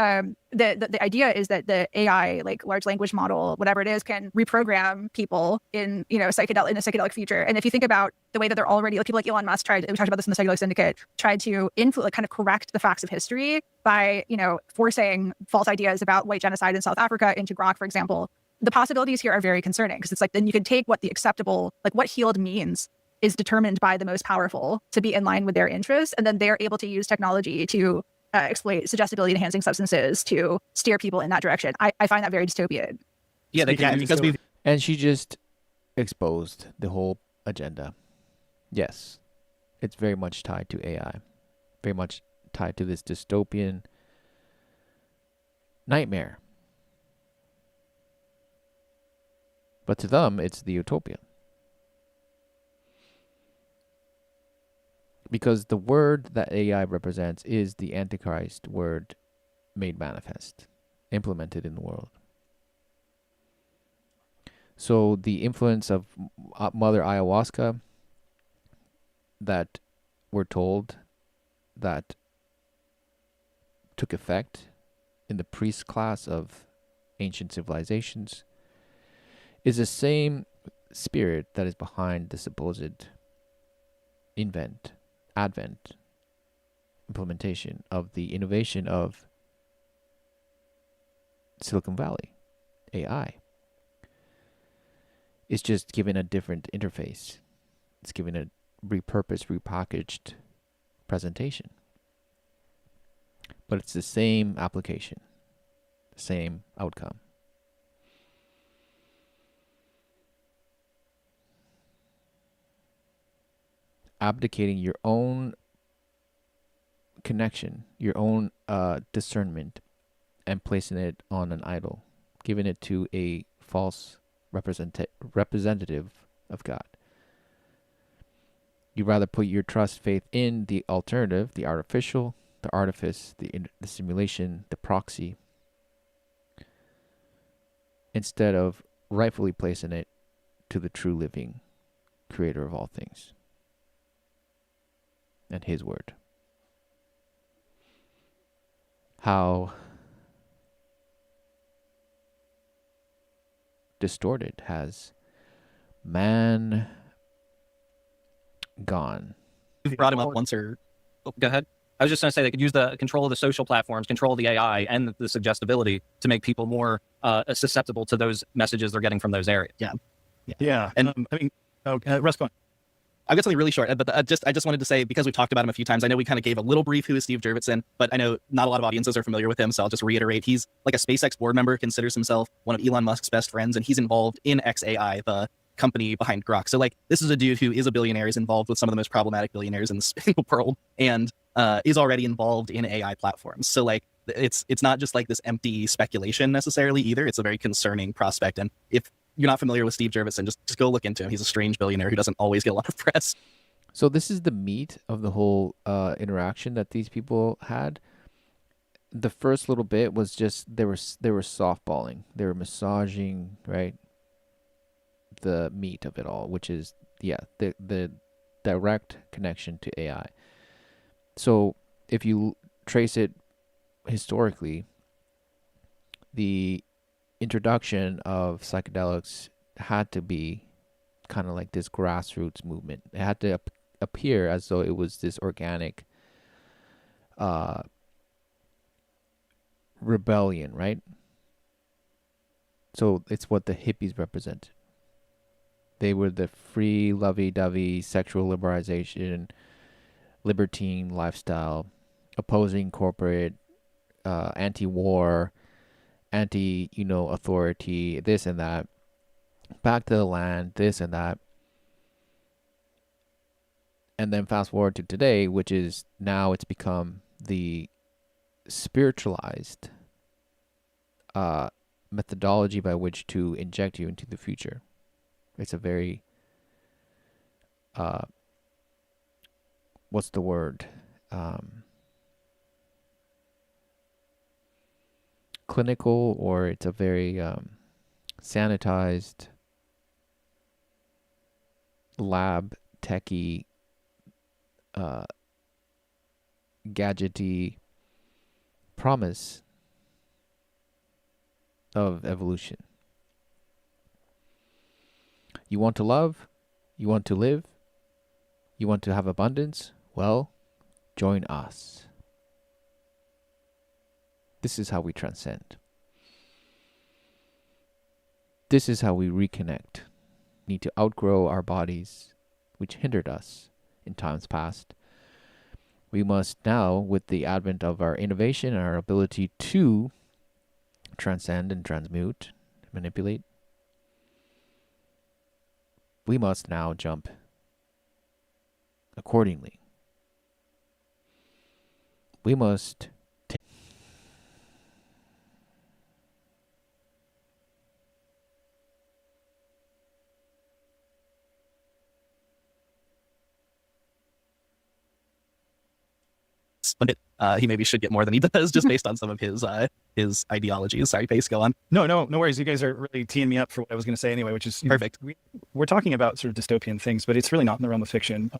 the idea is that the AI, like large language model, whatever it is, can reprogram people in, you know, in a psychedelic future. And if you think about the way that they're already, like people like Elon Musk we talked about this in the Psychedelic Syndicate, tried to influence, like kind of correct the facts of history by, you know, forcing false ideas about white genocide in South Africa into Grok, for example. The possibilities here are very concerning, because it's like, then you can take what the acceptable, like what healed means is determined by the most powerful to be in line with their interests. And then they're able to use technology to exploit suggestibility enhancing substances to steer people in that direction. I find that very dystopian. Yeah, they can, because we. And she just exposed the whole agenda. Yes, it's very much tied to AI, very much tied to this dystopian nightmare. But to them, it's the utopia. Because the word that AI represents is the Antichrist word made manifest, implemented in the world. So the influence of Mother Ayahuasca that we're told that took effect in the priest class of ancient civilizations is the same spirit that is behind the supposed advent, implementation of the innovation of Silicon Valley, AI. It's just given a different interface. It's given a repurposed, repackaged presentation. But it's the same application, the same outcome. Abdicating your own connection, your own discernment, and placing it on an idol, giving it to a false representative of God. You'd rather put your trust, faith in the alternative, the artificial, the artifice, the simulation, the proxy, instead of rightfully placing it to the true living creator of all things and his word. How distorted has man gone? We've brought him up once, or go ahead. I was just going to say they could use the control of the social platforms, control the AI, and the suggestibility to make people more susceptible to those messages they're getting from those areas. Yeah. And I mean, Russ, go on. I've got something really short, but I just wanted to say, because we've talked about him a few times, I know we kind of gave a little brief who is Steve Jurvetson, but I know not a lot of audiences are familiar with him, so I'll just reiterate. He's like a SpaceX board member, considers himself one of Elon Musk's best friends, and he's involved in XAI, the company behind Grok. So like, this is a dude who is a billionaire, is involved with some of the most problematic billionaires in the world, and is already involved in AI platforms. So like, it's not just like this empty speculation necessarily either. It's a very concerning prospect. And if you're not familiar with Steve Jurvetson, just go look into him. He's a strange billionaire who doesn't always get a lot of press. So this is the meat of the whole interaction that these people had. The first little bit was just they were softballing, they were massaging, right, the meat of it all, which is the direct connection to AI. So if you trace it historically, the introduction of psychedelics had to be kind of like this grassroots movement. It had to appear as though it was this organic rebellion, right? So it's what the hippies represent. They were the free, lovey-dovey, sexual liberalization, libertine lifestyle, opposing corporate, anti-war, authority, this and that, back to the land, this and that. And then fast forward to today, which is now it's become the spiritualized methodology by which to inject you into the future. It's a very, what's the word? Clinical, or it's a very sanitized, lab techy, gadgety promise of evolution. You want to love? You want to live? You want to have abundance? Well, join us. This is how we transcend. This is how we reconnect. Need to outgrow our bodies, which hindered us in times past. We must now, with the advent of our innovation and our ability to transcend and transmute, manipulate, we must now jump accordingly. We must he maybe should get more than he does just based on some of his ideologies. Sorry, Pace, go on. No worries. You guys are really teeing me up for what I was going to say anyway, which is perfect. We're talking about sort of dystopian things, but it's really not in the realm of fiction.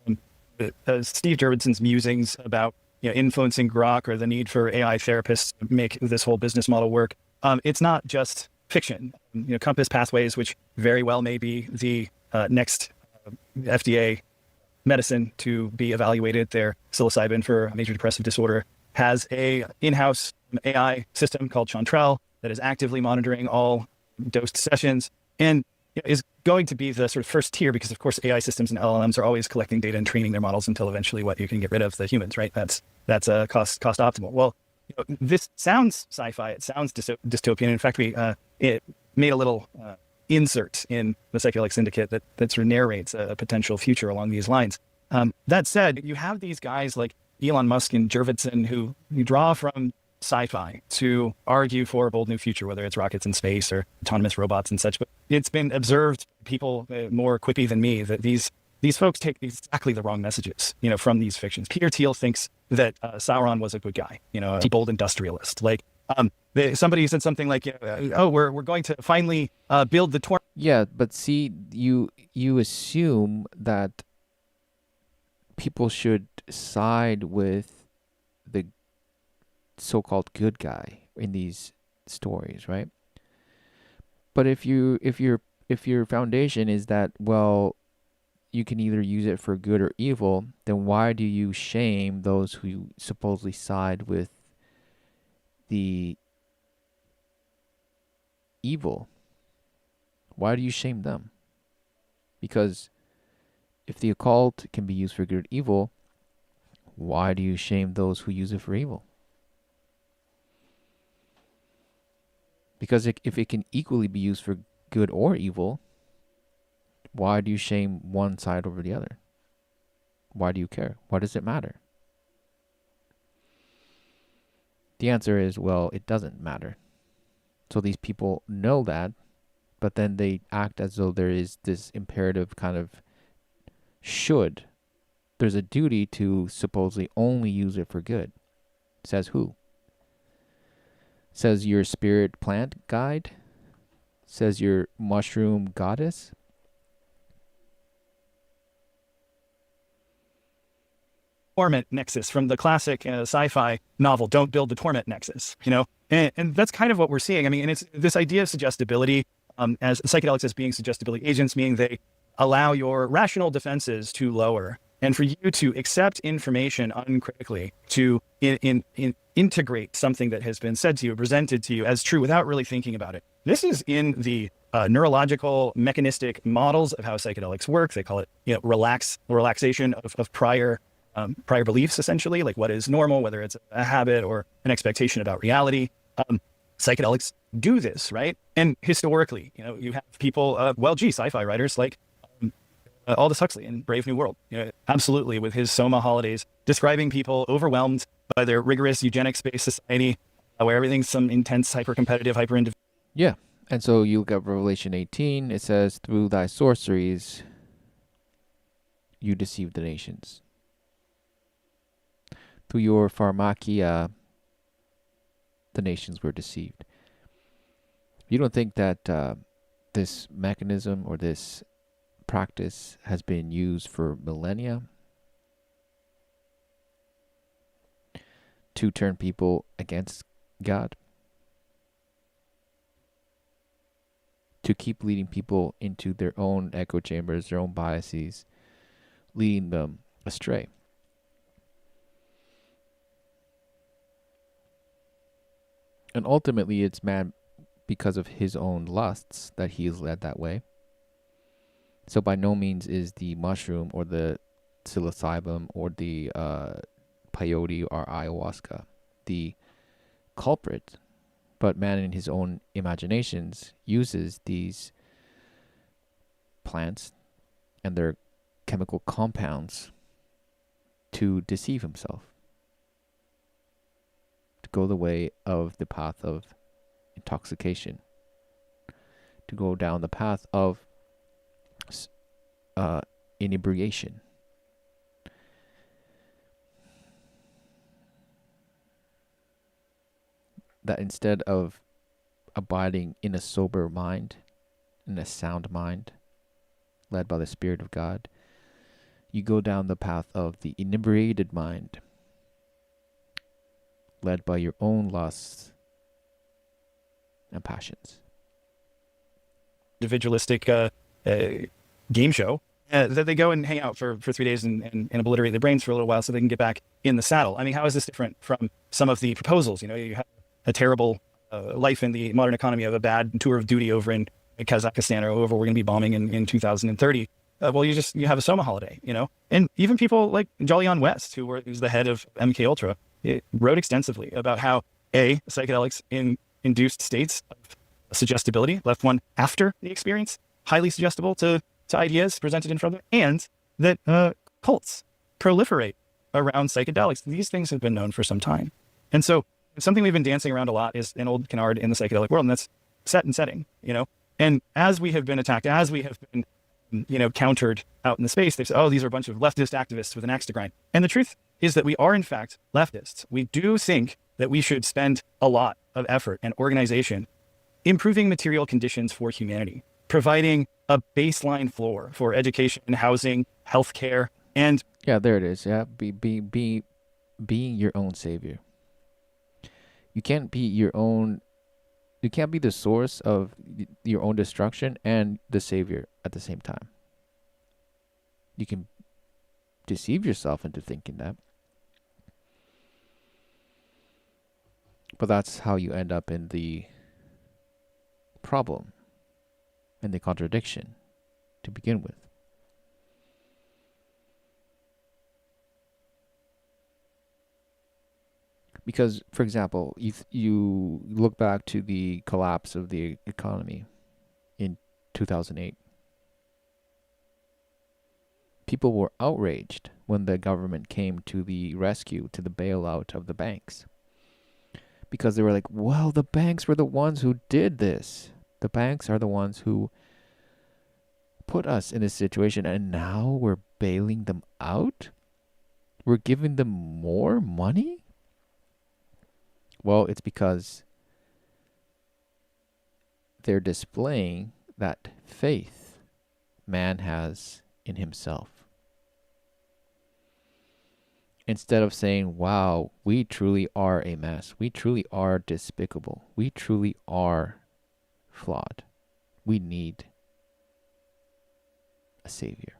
Steve Jurvetson's musings about influencing Grok or the need for AI therapists to make this whole business model work. It's not just fiction. Compass Pathways, which very well may be the next FDA medicine to be evaluated, their psilocybin for major depressive disorder, has a in-house AI system called Chantrell that is actively monitoring all dosed sessions and is going to be the sort of first tier, because of course AI systems and LLMs are always collecting data and training their models until eventually you can get rid of the humans, right? That's a cost optimal. Well, this sounds sci-fi. It sounds dystopian. In fact, it made a little insert in the Psychedelic Syndicate that sort of narrates a potential future along these lines. That said, you have these guys like Elon Musk and Jurvetson who draw from sci-fi to argue for a bold new future, whether it's rockets in space or autonomous robots and such. But it's been observed, people more quippy than me, that these folks take exactly the wrong messages, from these fictions. Peter Thiel thinks that Sauron was a good guy, a bold industrialist. Like somebody said something like, we're going to finally build the torch. Yeah, but see, you assume that people should side with the so-called good guy in these stories, right? But if your foundation is that, well, you can either use it for good or evil, then why do you shame those who supposedly side with the evil? Why do you shame them? Because if the occult can be used for good or evil, why do you shame those who use it for evil? Because if it can equally be used for good or evil, why do you shame one side over the other? Why do you care? Why does it matter? The answer is, well, it doesn't matter. So these people know that, but then they act as though there is this imperative kind of there's a duty to supposedly only use it for good. Says who? Says your spirit plant guide? Says your mushroom goddess? Torment nexus from the classic sci-fi novel, Don't Build the Torment Nexus, and that's kind of what we're seeing. I mean, and it's this idea of suggestibility, as psychedelics as being suggestibility agents, meaning they allow your rational defenses to lower and for you to accept information uncritically, to integrate something that has been said to you, presented to you as true without really thinking about it. This is in the neurological, mechanistic models of how psychedelics work. They call it, relaxation of prior beliefs, essentially, like what is normal, whether it's a habit or an expectation about reality. Psychedelics do this, right? And historically, you have people, sci-fi writers like Aldous Huxley in Brave New World, absolutely, with his Soma holidays, describing people overwhelmed by their rigorous eugenics-based society, where everything's some intense, hyper-competitive, hyper-individual. Yeah. And so you look at Revelation 18, it says, through thy sorceries, you deceive the nations. Through your pharmakia, the nations were deceived. You don't think that this mechanism or this practice has been used for millennia to turn people against God? To keep leading people into their own echo chambers, their own biases, leading them astray. And ultimately, it's man because of his own lusts that he is led that way. So by no means is the mushroom or the psilocybin or the peyote or ayahuasca the culprit, but man in his own imaginations uses these plants and their chemical compounds to deceive himself, to go the way of the path of intoxication, to go down the path of inebriation. That instead of abiding in a sober mind, in a sound mind, led by the Spirit of God, you go down the path of the inebriated mind, led by your own lusts and passions. Individualistic game show that they go and hang out for 3 days and obliterate their brains for a little while so they can get back in the saddle. I mean, how is this different from some of the proposals? You have a terrible life in the modern economy of a bad tour of duty over in Kazakhstan or whoever we're going to be bombing in 2030. Well, you have a Soma holiday, and even people like Jolyon West, who's the head of MK Ultra, wrote extensively about how psychedelics induced states of suggestibility left one after the experience highly suggestible to ideas presented in front of them, and that cults proliferate around psychedelics. These things have been known for some time. And so something we've been dancing around a lot is an old canard in the psychedelic world, and that's set and setting, And as we have been attacked, as we have been, countered out in the space, they say, oh, these are a bunch of leftist activists with an axe to grind. And the truth is that we are, in fact, leftists. We do think that we should spend a lot of effort and organization improving material conditions for humanity, providing a baseline floor for education, housing, healthcare, and there it is. Yeah, being your own savior. You can't be your own. You can't be the source of your own destruction and the savior at the same time. You can deceive yourself into thinking that, but that's how you end up in the problem and the contradiction to begin with. Because, for example, if you look back to the collapse of the economy in 2008, people were outraged when the government came to the rescue, to the bailout of the banks. Because they were like, well, the banks were the ones who did this. The banks are the ones who put us in this situation, and now we're bailing them out? We're giving them more money? Well, it's because they're displaying that faith man has in himself. Instead of saying, wow, we truly are a mess. We truly are despicable. We truly are flawed. We need a savior.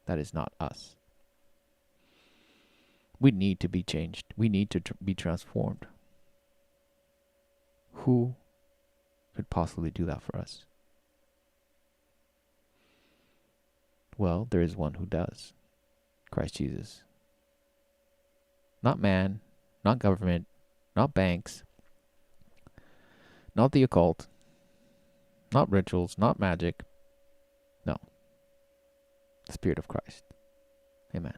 That is not us. We need to be changed. We need to be transformed. Who could possibly do that for us? Well, there is one who does. Christ Jesus. Not man, not government, not banks, not the occult, not rituals, not magic. No. The Spirit of Christ. Amen.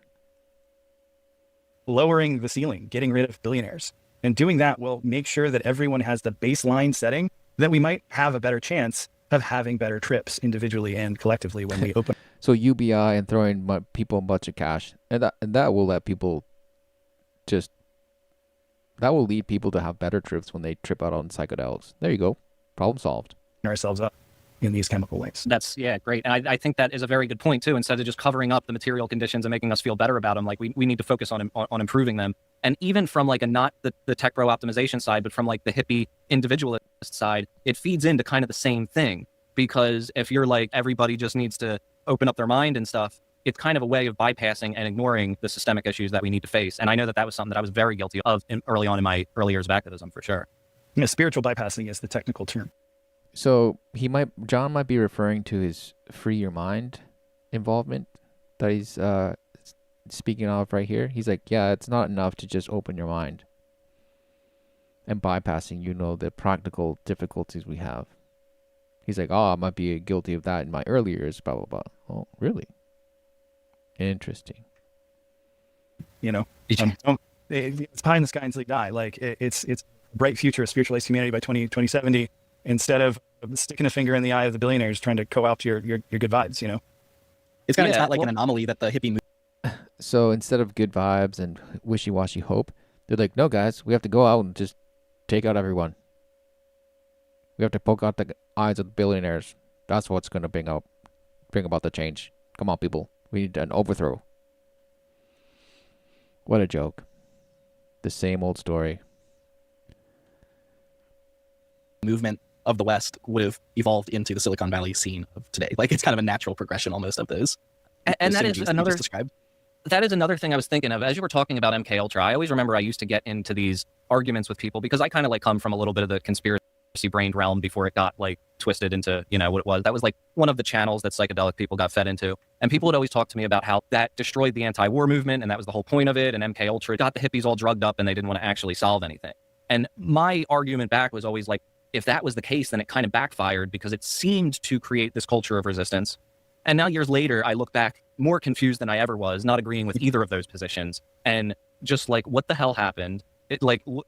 Lowering the ceiling, getting rid of billionaires. And doing that will make sure that everyone has the baseline setting that we might have a better chance of having better trips individually and collectively when we open. So UBI and throwing people a bunch of cash, and that will let people that will lead people to have better trips when they trip out on psychedelics. There you go. Problem solved. Ourselves up in these chemical ways. That's, yeah, great. And I think that is a very good point too. Instead of just covering up the material conditions and making us feel better about them, like we need to focus on improving them. And even from like not the tech bro optimization side, but from like the hippie individualist side, it feeds into kind of the same thing. Because if you're like, everybody just needs to open up their mind and stuff, it's kind of a way of bypassing and ignoring the systemic issues that we need to face. And I know that was something that I was very guilty of early on in my early years of activism, for sure. Yeah, spiritual bypassing is the technical term. So John might be referring to his free your mind involvement that he's speaking of right here. He's like, yeah, it's not enough to just open your mind and bypassing, the practical difficulties we have. He's like, oh, I might be guilty of that in my early years, blah, blah, blah. Oh, really? Interesting. It's pie in the sky until you die. Like it's a bright future of spiritualized humanity by 2070, instead of sticking a finger in the eye of the billionaires trying to co-opt your good vibes, It's kind of not like an anomaly that the hippie So instead of good vibes and wishy-washy hope, they're like, no, guys, we have to go out and just take out everyone. We have to poke out the eyes of the billionaires. That's what's going to bring about the change. Come on, people. We need an overthrow. What a joke. The same old story. movement of the West would have evolved into the Silicon Valley scene of today. Like, it's kind of a natural progression almost of those. And that is another described. That is another thing I was thinking of as you were talking about MK Ultra. I always remember I used to get into these arguments with people because I kind of like come from a little bit of the conspiracy brained realm before it got like twisted into, what it was. That was like one of the channels that psychedelic people got fed into. And people would always talk to me about how that destroyed the anti-war movement and that was the whole point of it. And MK Ultra got the hippies all drugged up and they didn't want to actually solve anything. And my argument back was always like, if that was the case, then it kind of backfired because it seemed to create this culture of resistance. And now years later, I look back more confused than I ever was, not agreeing with either of those positions. And just like, what the hell happened?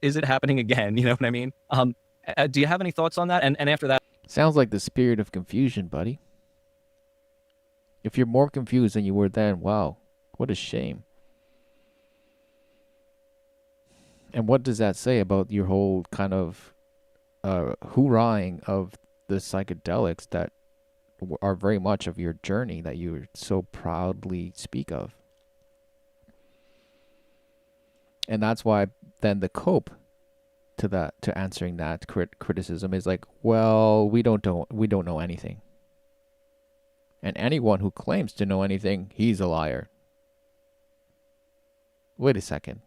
Is it happening again? You know what I mean? Do you have any thoughts on that? And after that, sounds like the spirit of confusion, buddy. If you're more confused than you were then, wow, what a shame. And what does that say about your whole kind of hoorahing of the psychedelics that are very much of your journey that you so proudly speak of? And that's why then the cope to answering that criticism is like, well, we don't know anything. And anyone who claims to know anything, he's a liar. Wait a second.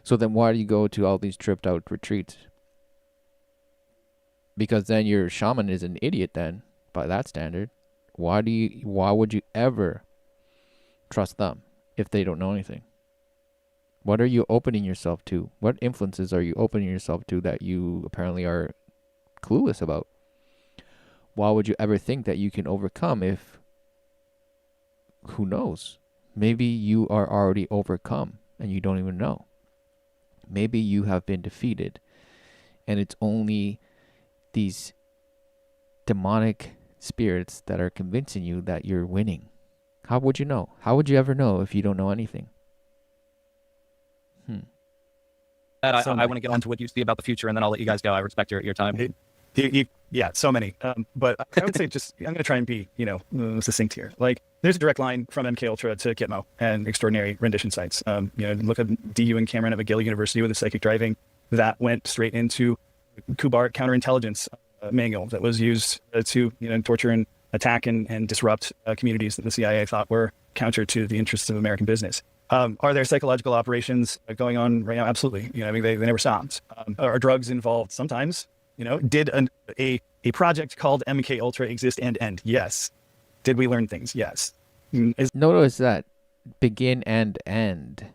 So then why do you go to all these tripped out retreats? Because then your shaman is an idiot then, by that standard. Why would you ever trust them if they don't know anything? What are you opening yourself to? What influences are you opening yourself to that you apparently are clueless about? Why would you ever think that you can overcome if, who knows? Maybe you are already overcome and you don't even know. Maybe you have been defeated and it's only these demonic spirits that are convincing you that you're winning. How would you know? How would you ever know if you don't know anything? I want to get on to what you see about the future, and then I'll let you guys go. I respect your time. Yeah, so many. But I would say I'm going to try and be, succinct here. Like, there's a direct line from MK Ultra to Gitmo and extraordinary rendition sites. Look at DU and Cameron at McGill University with the psychic driving. That went straight into Kubar counterintelligence manual that was used to, torture and attack and disrupt communities that the CIA thought were counter to the interests of American business. Are there psychological operations going on right now? Absolutely. I mean, they never stopped. Are drugs involved? Sometimes. Did a project called MK Ultra exist and end? Yes. Did we learn things? Yes. Notice that begin and end.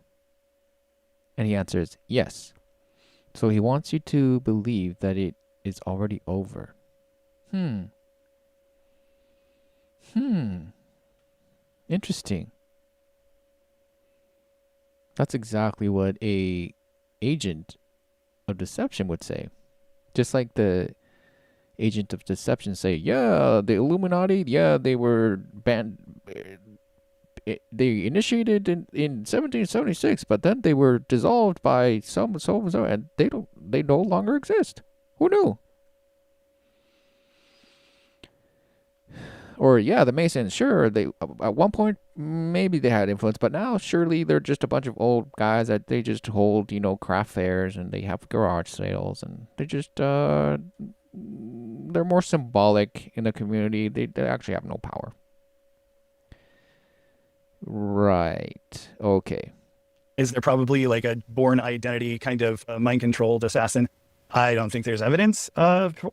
And he answers yes. So he wants you to believe that it is already over. Interesting. That's exactly what a agent of deception would say. Just like the agent of deception say, yeah, the Illuminati, yeah, they were banned. They initiated in 1776, but then they were dissolved by so and they no longer exist. Who knew? Or yeah, the Masons, sure, they at one point maybe they had influence, but now surely they're just a bunch of old guys that they just hold, craft fairs and they have garage sales and they just they're more symbolic in the community. They actually have no power. Right. Okay. Is there probably like a born identity kind of mind-controlled assassin? I don't think there's evidence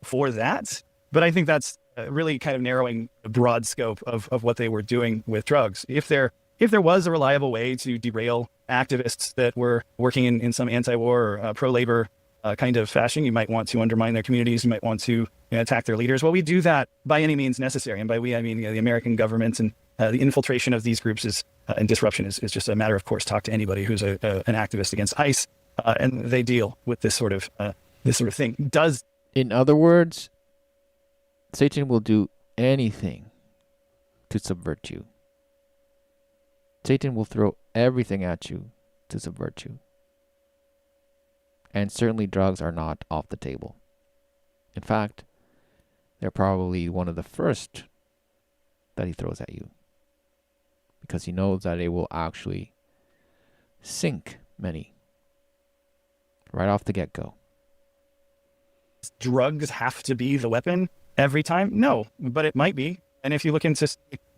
for that, but I think that's really kind of narrowing the broad scope of what they were doing with drugs. If there was a reliable way to derail activists that were working in some anti-war or pro-labor kind of fashion, you might want to undermine their communities, you might want to attack their leaders. Well, we do that by any means necessary. And by we, I mean the American government, and the infiltration of these groups and disruption is just a matter of course. Talk to anybody who's an activist against ICE, and they deal with this sort of thing. In other words, Satan will do anything to subvert you. Satan will throw everything at you to subvert you. And certainly drugs are not off the table. In fact, they're probably one of the first that he throws at you, because he knows that it will actually sink many right off the get-go. Drugs have to be the weapon every time? No, but it might be. And if you look into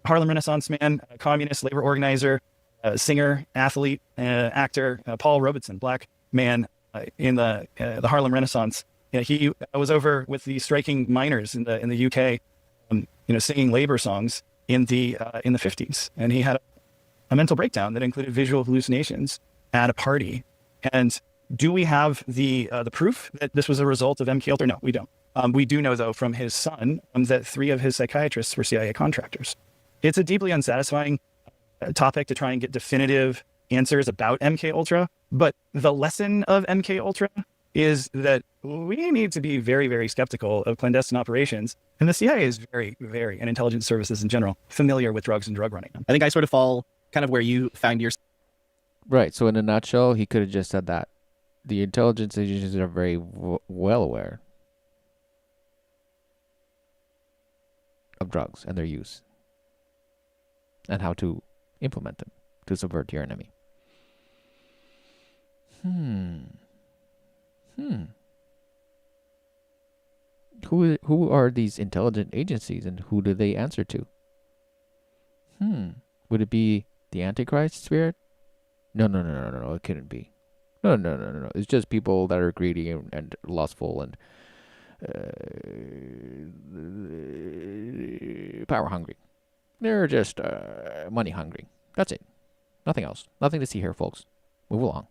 Harlem Renaissance man, communist labor organizer, singer, athlete, actor, Paul Robeson, black man in the Harlem Renaissance, he was over with the striking miners in the UK, singing labor songs in the 50s, and he had a mental breakdown that included visual hallucinations at a party. And do we have the proof that this was a result of MK Ultra? No, we don't. We do know, though, from his son that 3 of his psychiatrists were CIA contractors. It's a deeply unsatisfying topic to try and get definitive answers about MK Ultra, but the lesson of MK Ultra is that we need to be very, very skeptical of clandestine operations. And the CIA is very, very, and intelligence services in general, familiar with drugs and drug running. I think I sort of fall kind of where you found yourself. Right. So in a nutshell, he could have just said that. The intelligence agencies are very well aware of drugs and their use and how to implement them to subvert your enemy. Who are these intelligent agencies and who do they answer to? Would it be the Antichrist spirit? No, it couldn't be. No. It's just people that are greedy and lustful and power hungry. They're just money hungry. That's it. Nothing else. Nothing to see here, folks. Move along.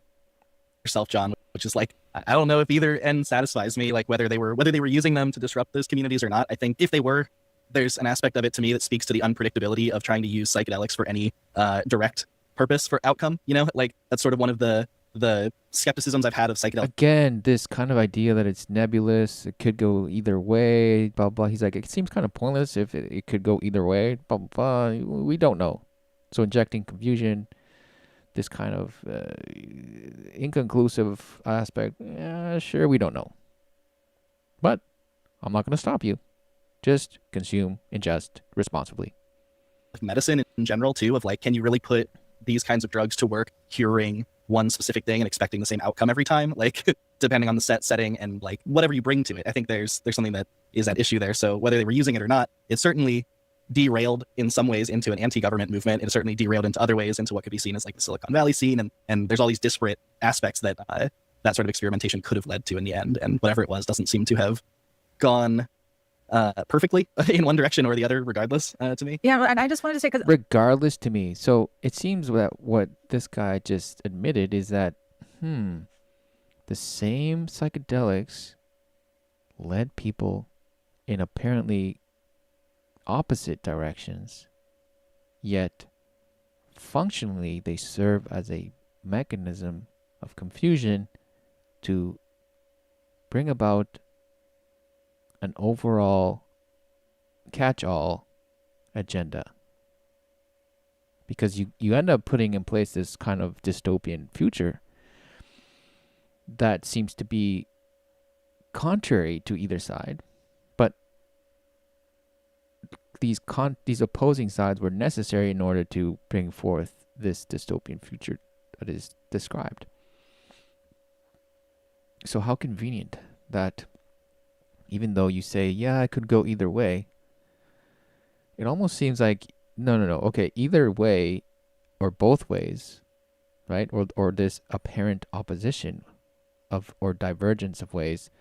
Yourself, John, which is like, I don't know if either end satisfies me, like whether they were using them to disrupt those communities or not. I think if they were, there's an aspect of it to me that speaks to the unpredictability of trying to use psychedelics for any direct purpose for outcome. Like that's sort of one of the skepticisms I've had of psychedelics. Again, this kind of idea that it's nebulous, it could go either way, blah, blah. He's like, it seems kind of pointless if it could go either way, blah, blah, blah. We don't know. So injecting confusion, this kind of inconclusive aspect, sure, we don't know. But I'm not going to stop you. Just consume, ingest responsibly. Medicine in general, too, of like, can you really put these kinds of drugs to work curing one specific thing and expecting the same outcome every time? Like, depending on the setting and like whatever you bring to it. I think there's something that is at issue there. So whether they were using it or not, it certainly derailed in some ways into an anti-government movement. It certainly derailed into other ways into what could be seen as like the Silicon Valley scene. And there's all these disparate aspects that that sort of experimentation could have led to in the end. And whatever it was doesn't seem to have gone perfectly in one direction or the other, regardless to me. Yeah, and I just wanted to say, because regardless to me. So it seems that what this guy just admitted is that, the same psychedelics led people in apparently opposite directions, yet functionally they serve as a mechanism of confusion to bring about an overall catch-all agenda. Because you end up putting in place this kind of dystopian future that seems to be contrary to either side, but these opposing sides were necessary in order to bring forth this dystopian future that is described. So how convenient that even though you say, yeah, I could go either way, it almost seems like, no, okay, either way or both ways, right? Or this apparent opposition of or divergence of ways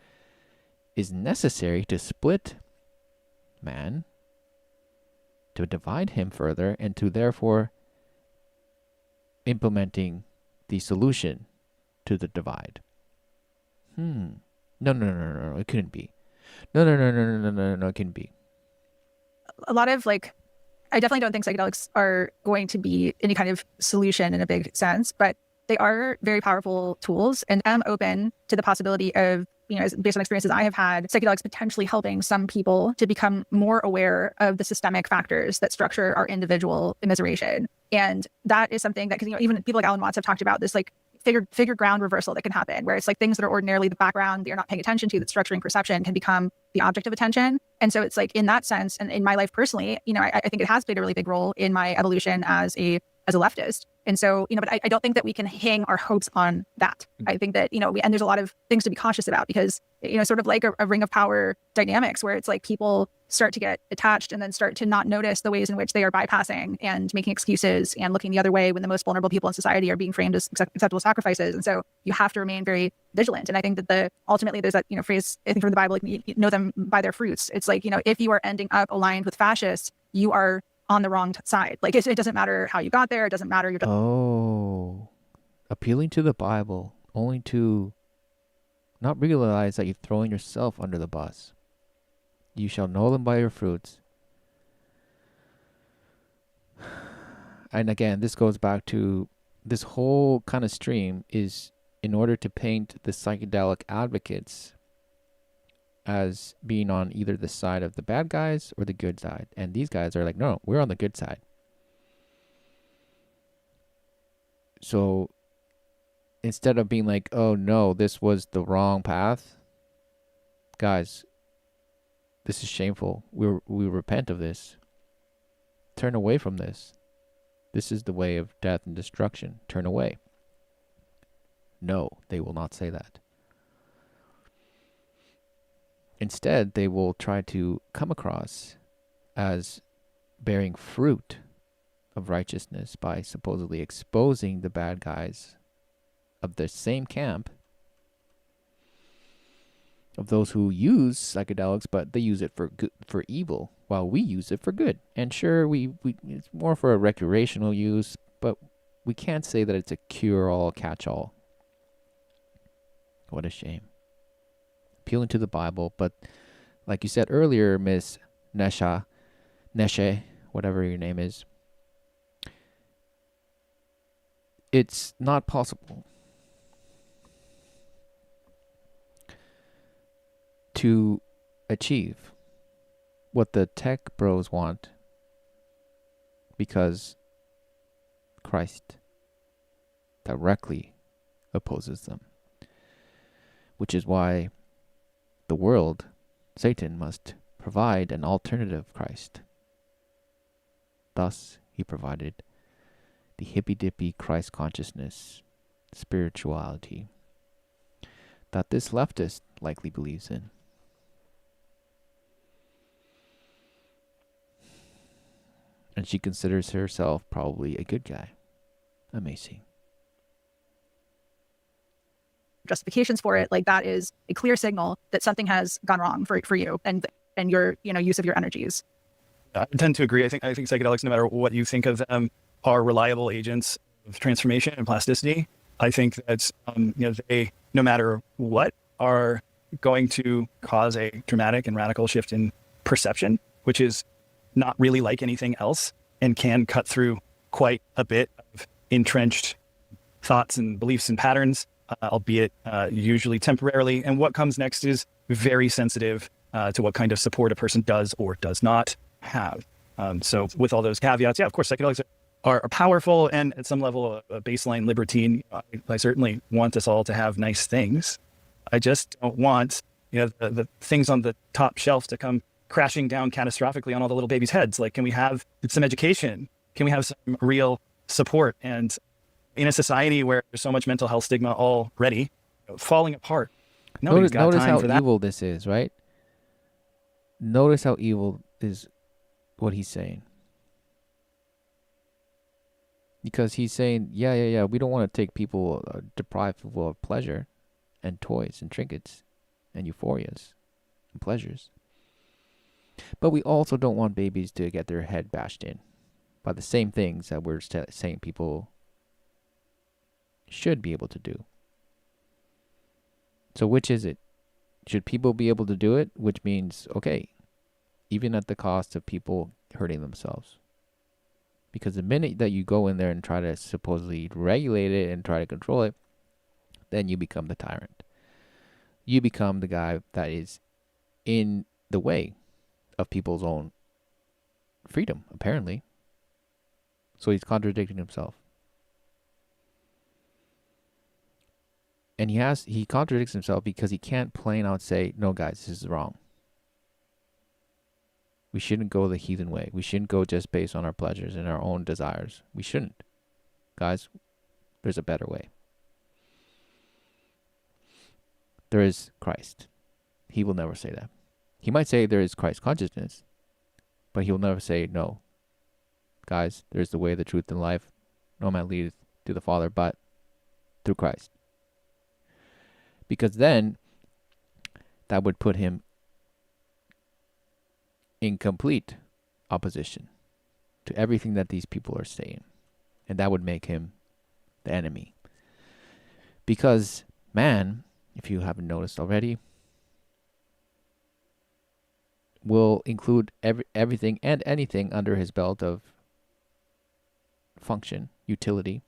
is necessary to split man, to divide him further, and to therefore implementing the solution to the divide. No, it couldn't be. No, it couldn't be. a lot of like, I definitely don't think psychedelics are going to be any kind of solution in a big sense, but they are very powerful tools, and I'm open to the possibility of, based on experiences I have had, psychedelics potentially helping some people to become more aware of the systemic factors that structure our individual immiseration. And that is something that, because even people like Alan Watts have talked about this, like figure ground reversal that can happen, where it's like things that are ordinarily the background that you're not paying attention to, that structuring perception, can become the object of attention. And so it's like, in that sense, and in my life personally, I think it has played a really big role in my evolution as a leftist. And so, but I don't think that we can hang our hopes on that. I think that, and there's a lot of things to be cautious about, because, sort of like a ring of power dynamics, where it's like people start to get attached and then start to not notice the ways in which they are bypassing and making excuses and looking the other way when the most vulnerable people in society are being framed as acceptable sacrifices. And so you have to remain very vigilant. And I think that ultimately there's that, phrase, I think from the Bible, like, you know them by their fruits. It's like, if you are ending up aligned with fascists, you are on the wrong side. Like, it doesn't matter how you got there. It doesn't matter. Appealing to the Bible only to not realize that you're throwing yourself under the bus. You shall know them by your fruits. And again, this goes back to this whole kind of stream is in order to paint the psychedelic advocates as being on either the side of the bad guys or the good side. And these guys are like, no, we're on the good side. So instead of being like, oh no, this was the wrong path, guys, this is shameful. We repent of this. Turn away from this. This is the way of death and destruction. Turn away. No, they will not say that. Instead, they will try to come across as bearing fruit of righteousness by supposedly exposing the bad guys of the same camp, of those who use psychedelics, but they use it for good, for evil, while we use it for good. And sure, we it's more for a recreational use, but we can't say that it's a cure-all, catch-all. What a shame. Appealing to the Bible, but like you said earlier, Miss Neshe, whatever your name is, it's not possible to achieve what the tech bros want, because Christ directly opposes them, which is why the world, Satan, must provide an alternative Christ. Thus, he provided the hippy-dippy Christ consciousness spirituality that this leftist likely believes in. And she considers herself probably a good guy. Amazing. Justifications for it, like that is a clear signal that something has gone wrong for you and your use of your energies. I tend to agree. I think psychedelics, no matter what you think of them, are reliable agents of transformation and plasticity. I think that they, no matter what, are going to cause a dramatic and radical shift in perception, which is not really like anything else and can cut through quite a bit of entrenched thoughts and beliefs and patterns, albeit usually temporarily. And what comes next is very sensitive to what kind of support a person does or does not have. So with all those caveats, yeah, of course, psychedelics are powerful and at some level a baseline libertine. I certainly want us all to have nice things. I just don't want the things on the top shelf to come crashing down catastrophically on all the little babies' heads. Like, can we have some education? Can we have some real support? And in a society where there's so much mental health stigma already falling apart, nobody's got notice time how for that. evil this is, right? Notice how evil is what he's saying. Because he's saying, yeah, we don't want to take people, deprive people of pleasure and toys and trinkets and euphorias and pleasures. But we also don't want babies to get their head bashed in by the same things that we're saying people should be able to do. So which is it? Should people be able to do it? Which means, okay, even at the cost of people hurting themselves. Because the minute that you go in there and try to supposedly regulate it and try to control it, then you become the tyrant. You become the guy that is in the way of people's own freedom, apparently. So he's contradicting himself. And he contradicts himself because he can't plain out say, no guys, this is wrong. We shouldn't go the heathen way. We shouldn't go just based on our pleasures and our own desires. We shouldn't. Guys, there's a better way. There is Christ. He will never say that. He might say there is Christ consciousness, but he will never say, no. Guys, there's the way, the truth, and life. No man leadeth to the Father but through Christ. Because then that would put him in complete opposition to everything that these people are saying. And that would make him the enemy. Because man, if you haven't noticed already, will include everything and anything under his belt of function, utility,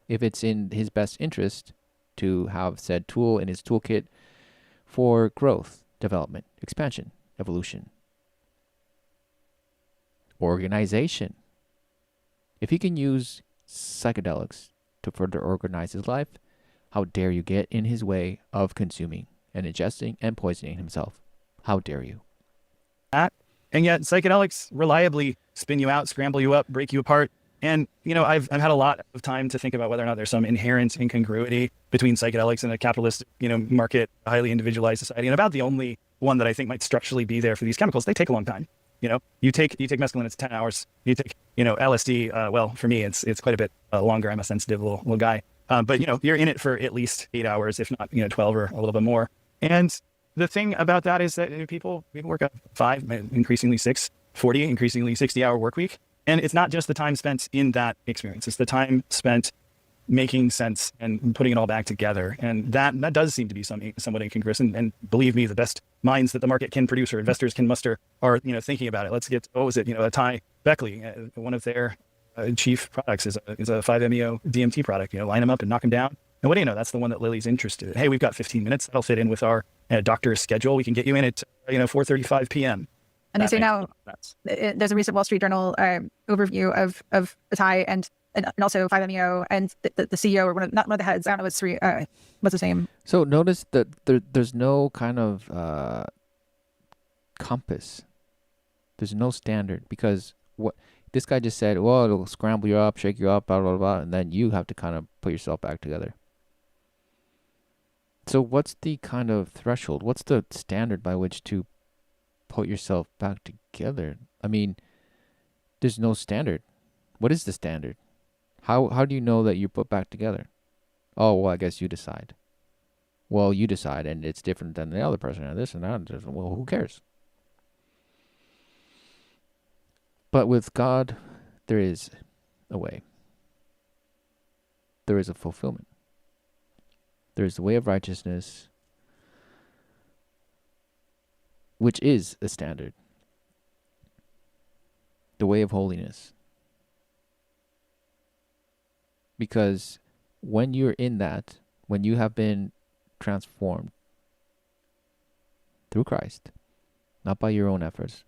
if it's in his best interest to have said tool in his toolkit for growth, development, expansion, evolution, organization. If he can use psychedelics to further organize his life, how dare you get in his way of consuming and ingesting and poisoning himself? How dare you? And yet psychedelics reliably spin you out, scramble you up, break you apart. And, I've had a lot of time to think about whether or not there's some inherent incongruity between psychedelics and a capitalist, market, highly individualized society. And about the only one that I think might structurally be there for these chemicals, they take a long time. You take mescaline, it's 10 hours. You take, LSD. Well, for me, it's quite a bit longer. I'm a sensitive little guy. But you're in it for at least 8 hours, if not, 12 or a little bit more. And the thing about that is that people work a 5, increasingly 6, 40, increasingly 60-hour work week. And it's not just the time spent in that experience. It's the time spent making sense and putting it all back together. And that does seem to be somewhat incongruous. And believe me, the best minds that the market can produce or investors can muster are, thinking about it. Let's get, a Ty Beckley, one of their chief products is a 5-MeO DMT product, line them up and knock them down. And what do you know? That's the one that Lily's interested in. Hey, we've got 15 minutes. That'll fit in with our doctor's schedule. We can get you in at, 4:35 p.m. And they say now, there's a recent Wall Street Journal overview of Atai and also 5-MeO and the CEO or not one of the heads. I don't know what's his name. So notice that there's no kind of compass. There's no standard because what this guy just said, well, it'll scramble you up, shake you up, blah, blah, blah, and then you have to kind of put yourself back together. So what's the kind of threshold? What's the standard by which to put yourself back together? I mean, There's no standard. What is the standard? How do you know that you're put back together? Oh, well, I guess you decide. Well, you decide, and it's different than the other person, and this and that. Well, who cares? But with God, there is a way. There is a fulfillment. There is the way of righteousness, which is a standard. The way of holiness. Because when you're in that, when you have been transformed through Christ, not by your own efforts,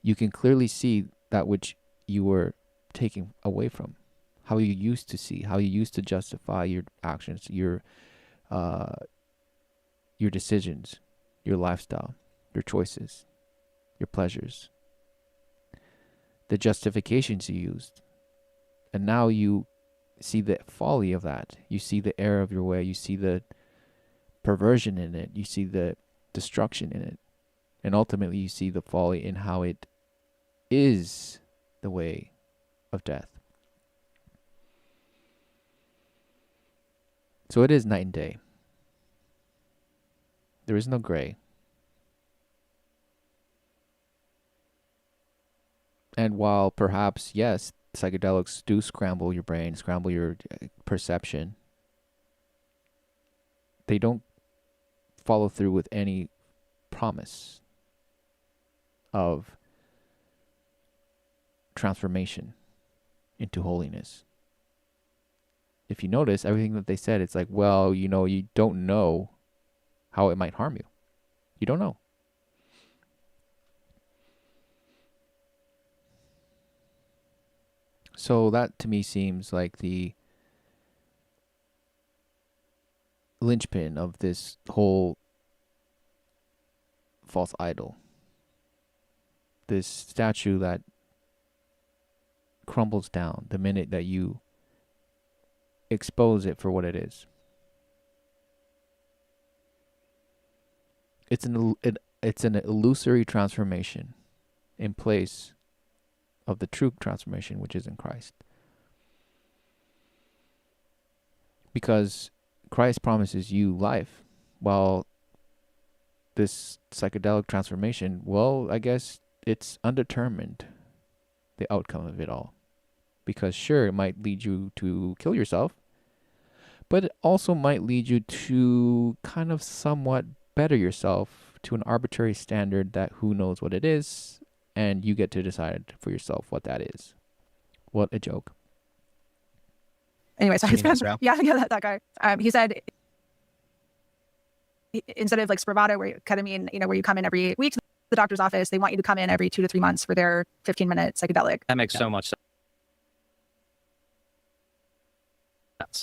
you can clearly see that which you were taking away from, how you used to see, how you used to justify your actions, your decisions, your lifestyle, your choices, your pleasures, the justifications you used. And now you see the folly of that. You see the error of your way. You see the perversion in it. You see the destruction in it. And ultimately you see the folly in how it is the way of death. So it is night and day. There is no gray. And while perhaps, yes, psychedelics do scramble your brain, scramble your perception, they don't follow through with any promise of transformation into holiness. If you notice, everything that they said, it's like, well, you know, you don't know how it might harm you. You don't know. So that to me seems like the linchpin of this whole false idol. This statue that crumbles down the minute that you expose it for what it is. It's an illusory transformation in place of the true transformation, which is in Christ. Because Christ promises you life, while this psychedelic transformation, well, I guess it's undetermined, the outcome of it all. Because sure, it might lead you to kill yourself, but it also might lead you to kind of somewhat better yourself to an arbitrary standard that who knows what it is, and you get to decide for yourself what that is. What a joke. Anyway, so that guy. He said instead of like Spravato, where ketamine, where you come in every week to the doctor's office, they want you to come in every 2 to 3 months for their 15-minute psychedelic. That makes so much sense.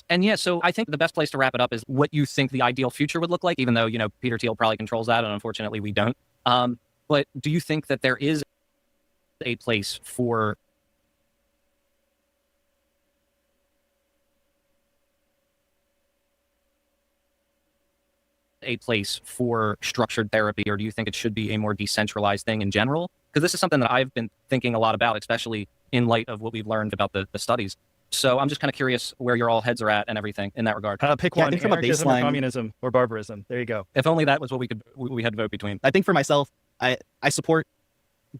And yeah, so I think the best place to wrap it up is what you think the ideal future would look like, even though, Peter Thiel probably controls that, and unfortunately we don't. But do you think that there is a place for structured therapy, or do you think it should be a more decentralized thing in general? Because this is something that I've been thinking a lot about, especially in light of what we've learned about the studies. So I'm just kind of curious where your all heads are at and everything in that regard. Pick one, from anarchism or communism or barbarism. There you go. If only that was what we had to vote between. I think for myself, I support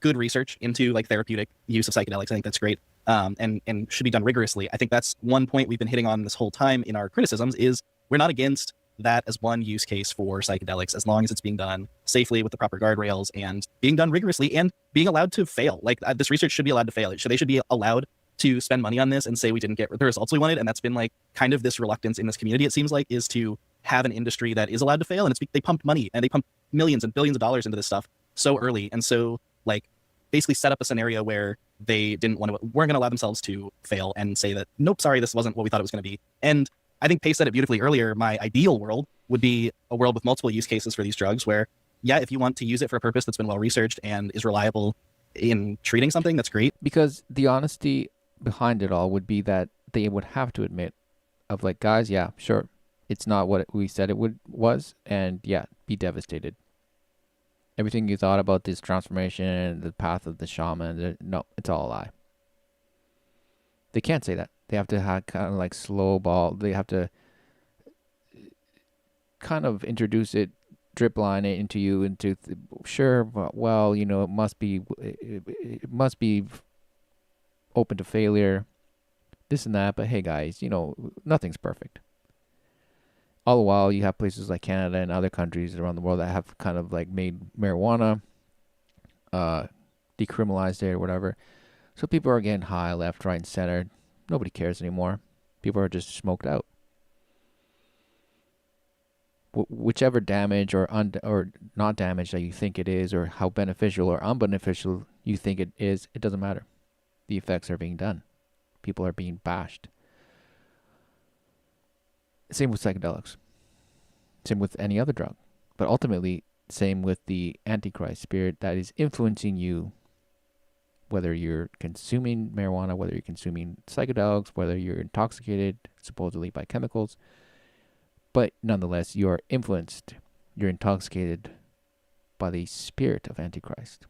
good research into like therapeutic use of psychedelics. I think that's great, and should be done rigorously. I think that's one point we've been hitting on this whole time in our criticisms is we're not against that as one use case for psychedelics, as long as it's being done safely with the proper guardrails and being done rigorously and being allowed to fail. Like this research should be allowed to fail. They should be allowed to spend money on this and say we didn't get the results we wanted. And that's been like kind of this reluctance in this community, it seems like, is to have an industry that is allowed to fail. And they pumped money and they pumped millions and billions of dollars into this stuff so early. And so like basically set up a scenario where they weren't going to allow themselves to fail and say that, nope, sorry, this wasn't what we thought it was going to be. And I think Pace said it beautifully earlier. My ideal world would be a world with multiple use cases for these drugs where, yeah, if you want to use it for a purpose that's been well-researched and is reliable in treating something, that's great. Because the honesty behind it all would be that they would have to admit of like, guys, yeah, sure, it's not what we said it was, and yeah, be devastated. Everything you thought about this transformation, the path of the shaman, no, it's all a lie. They can't say that. They have to have kind of like slow ball. They have to kind of introduce it, drip line it into you, sure, well, you know, it must be open to failure, this and that. But hey, guys, you know, nothing's perfect. All the while, you have places like Canada and other countries around the world that have kind of like made marijuana, decriminalized it or whatever. So people are getting high left, right, and center. Nobody cares anymore. People are just smoked out. Whichever damage or not damage that you think it is, or how beneficial or unbeneficial you think it is, it doesn't matter. The effects are being done. People are being bashed. Same with psychedelics. Same with any other drug. But ultimately, same with the Antichrist spirit that is influencing you, whether you're consuming marijuana, whether you're consuming psychedelics, whether you're intoxicated, supposedly by chemicals. But nonetheless, you are influenced. You're intoxicated by the spirit of Antichrist.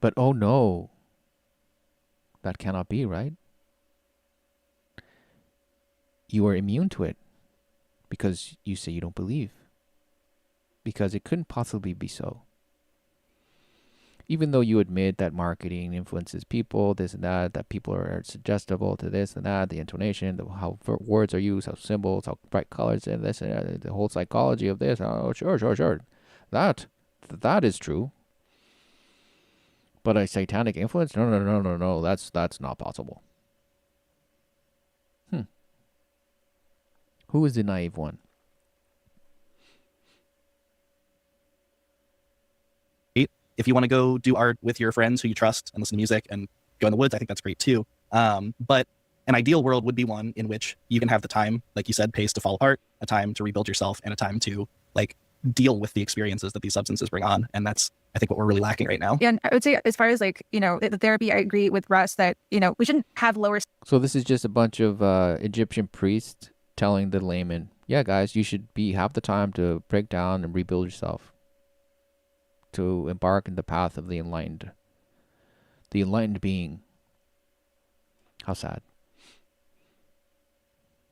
But oh no, that cannot be, right? You are immune to it because you say you don't believe. Because it couldn't possibly be so. Even though you admit that marketing influences people, this and that people are suggestible to this and that, the intonation, how words are used, how symbols, how bright colors, and this and that, the whole psychology of this. Oh, sure. That is true. But a satanic influence? No. That's not possible. Who is the naive one? If you want to go do art with your friends who you trust and listen to music and go in the woods, I think that's great too. But an ideal world would be one in which you can have the time, like you said, pace to fall apart, a time to rebuild yourself, and a time to like deal with the experiences that these substances bring on. And that's, I think, what we're really lacking right now. Yeah, and I would say, as far as like, you know, the therapy, I agree with Russ that, you know, we shouldn't have lower. So this is just a bunch of Egyptian priests telling the layman, yeah, guys, you should have the time to break down and rebuild yourself, to embark in the path of the enlightened being. How sad.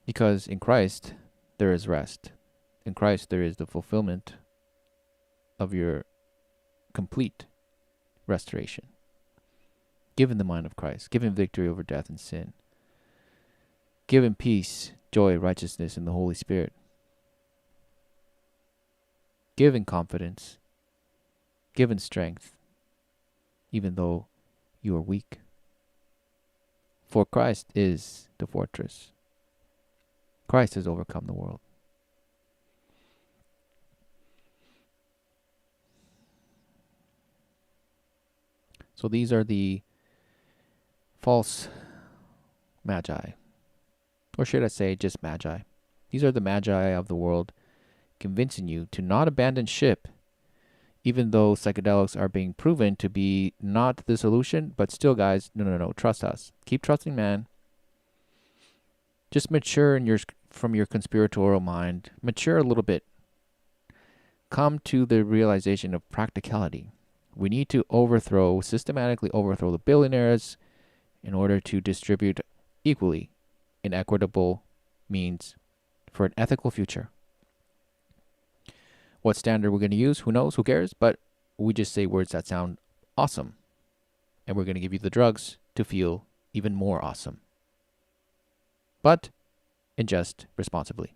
Because in Christ, there is rest. In Christ, there is the fulfillment of your complete restoration. Given the mind of Christ, given victory over death and sin, given peace, joy, righteousness in the Holy Spirit, given confidence, given strength, even though you are weak. For Christ is the fortress. Christ has overcome the world. So these are the false magi. Or should I say just magi? These are the magi of the world, convincing you to not abandon ship, even though psychedelics are being proven to be not the solution. But still, guys, no, trust us. Keep trusting man. Just mature from your conspiratorial mind. Mature a little bit. Come to the realization of practicality. We need to systematically overthrow the billionaires in order to distribute equally in equitable means for an ethical future. What standard we're going to use, who knows, who cares? But we just say words that sound awesome. And we're going to give you the drugs to feel even more awesome. But ingest responsibly.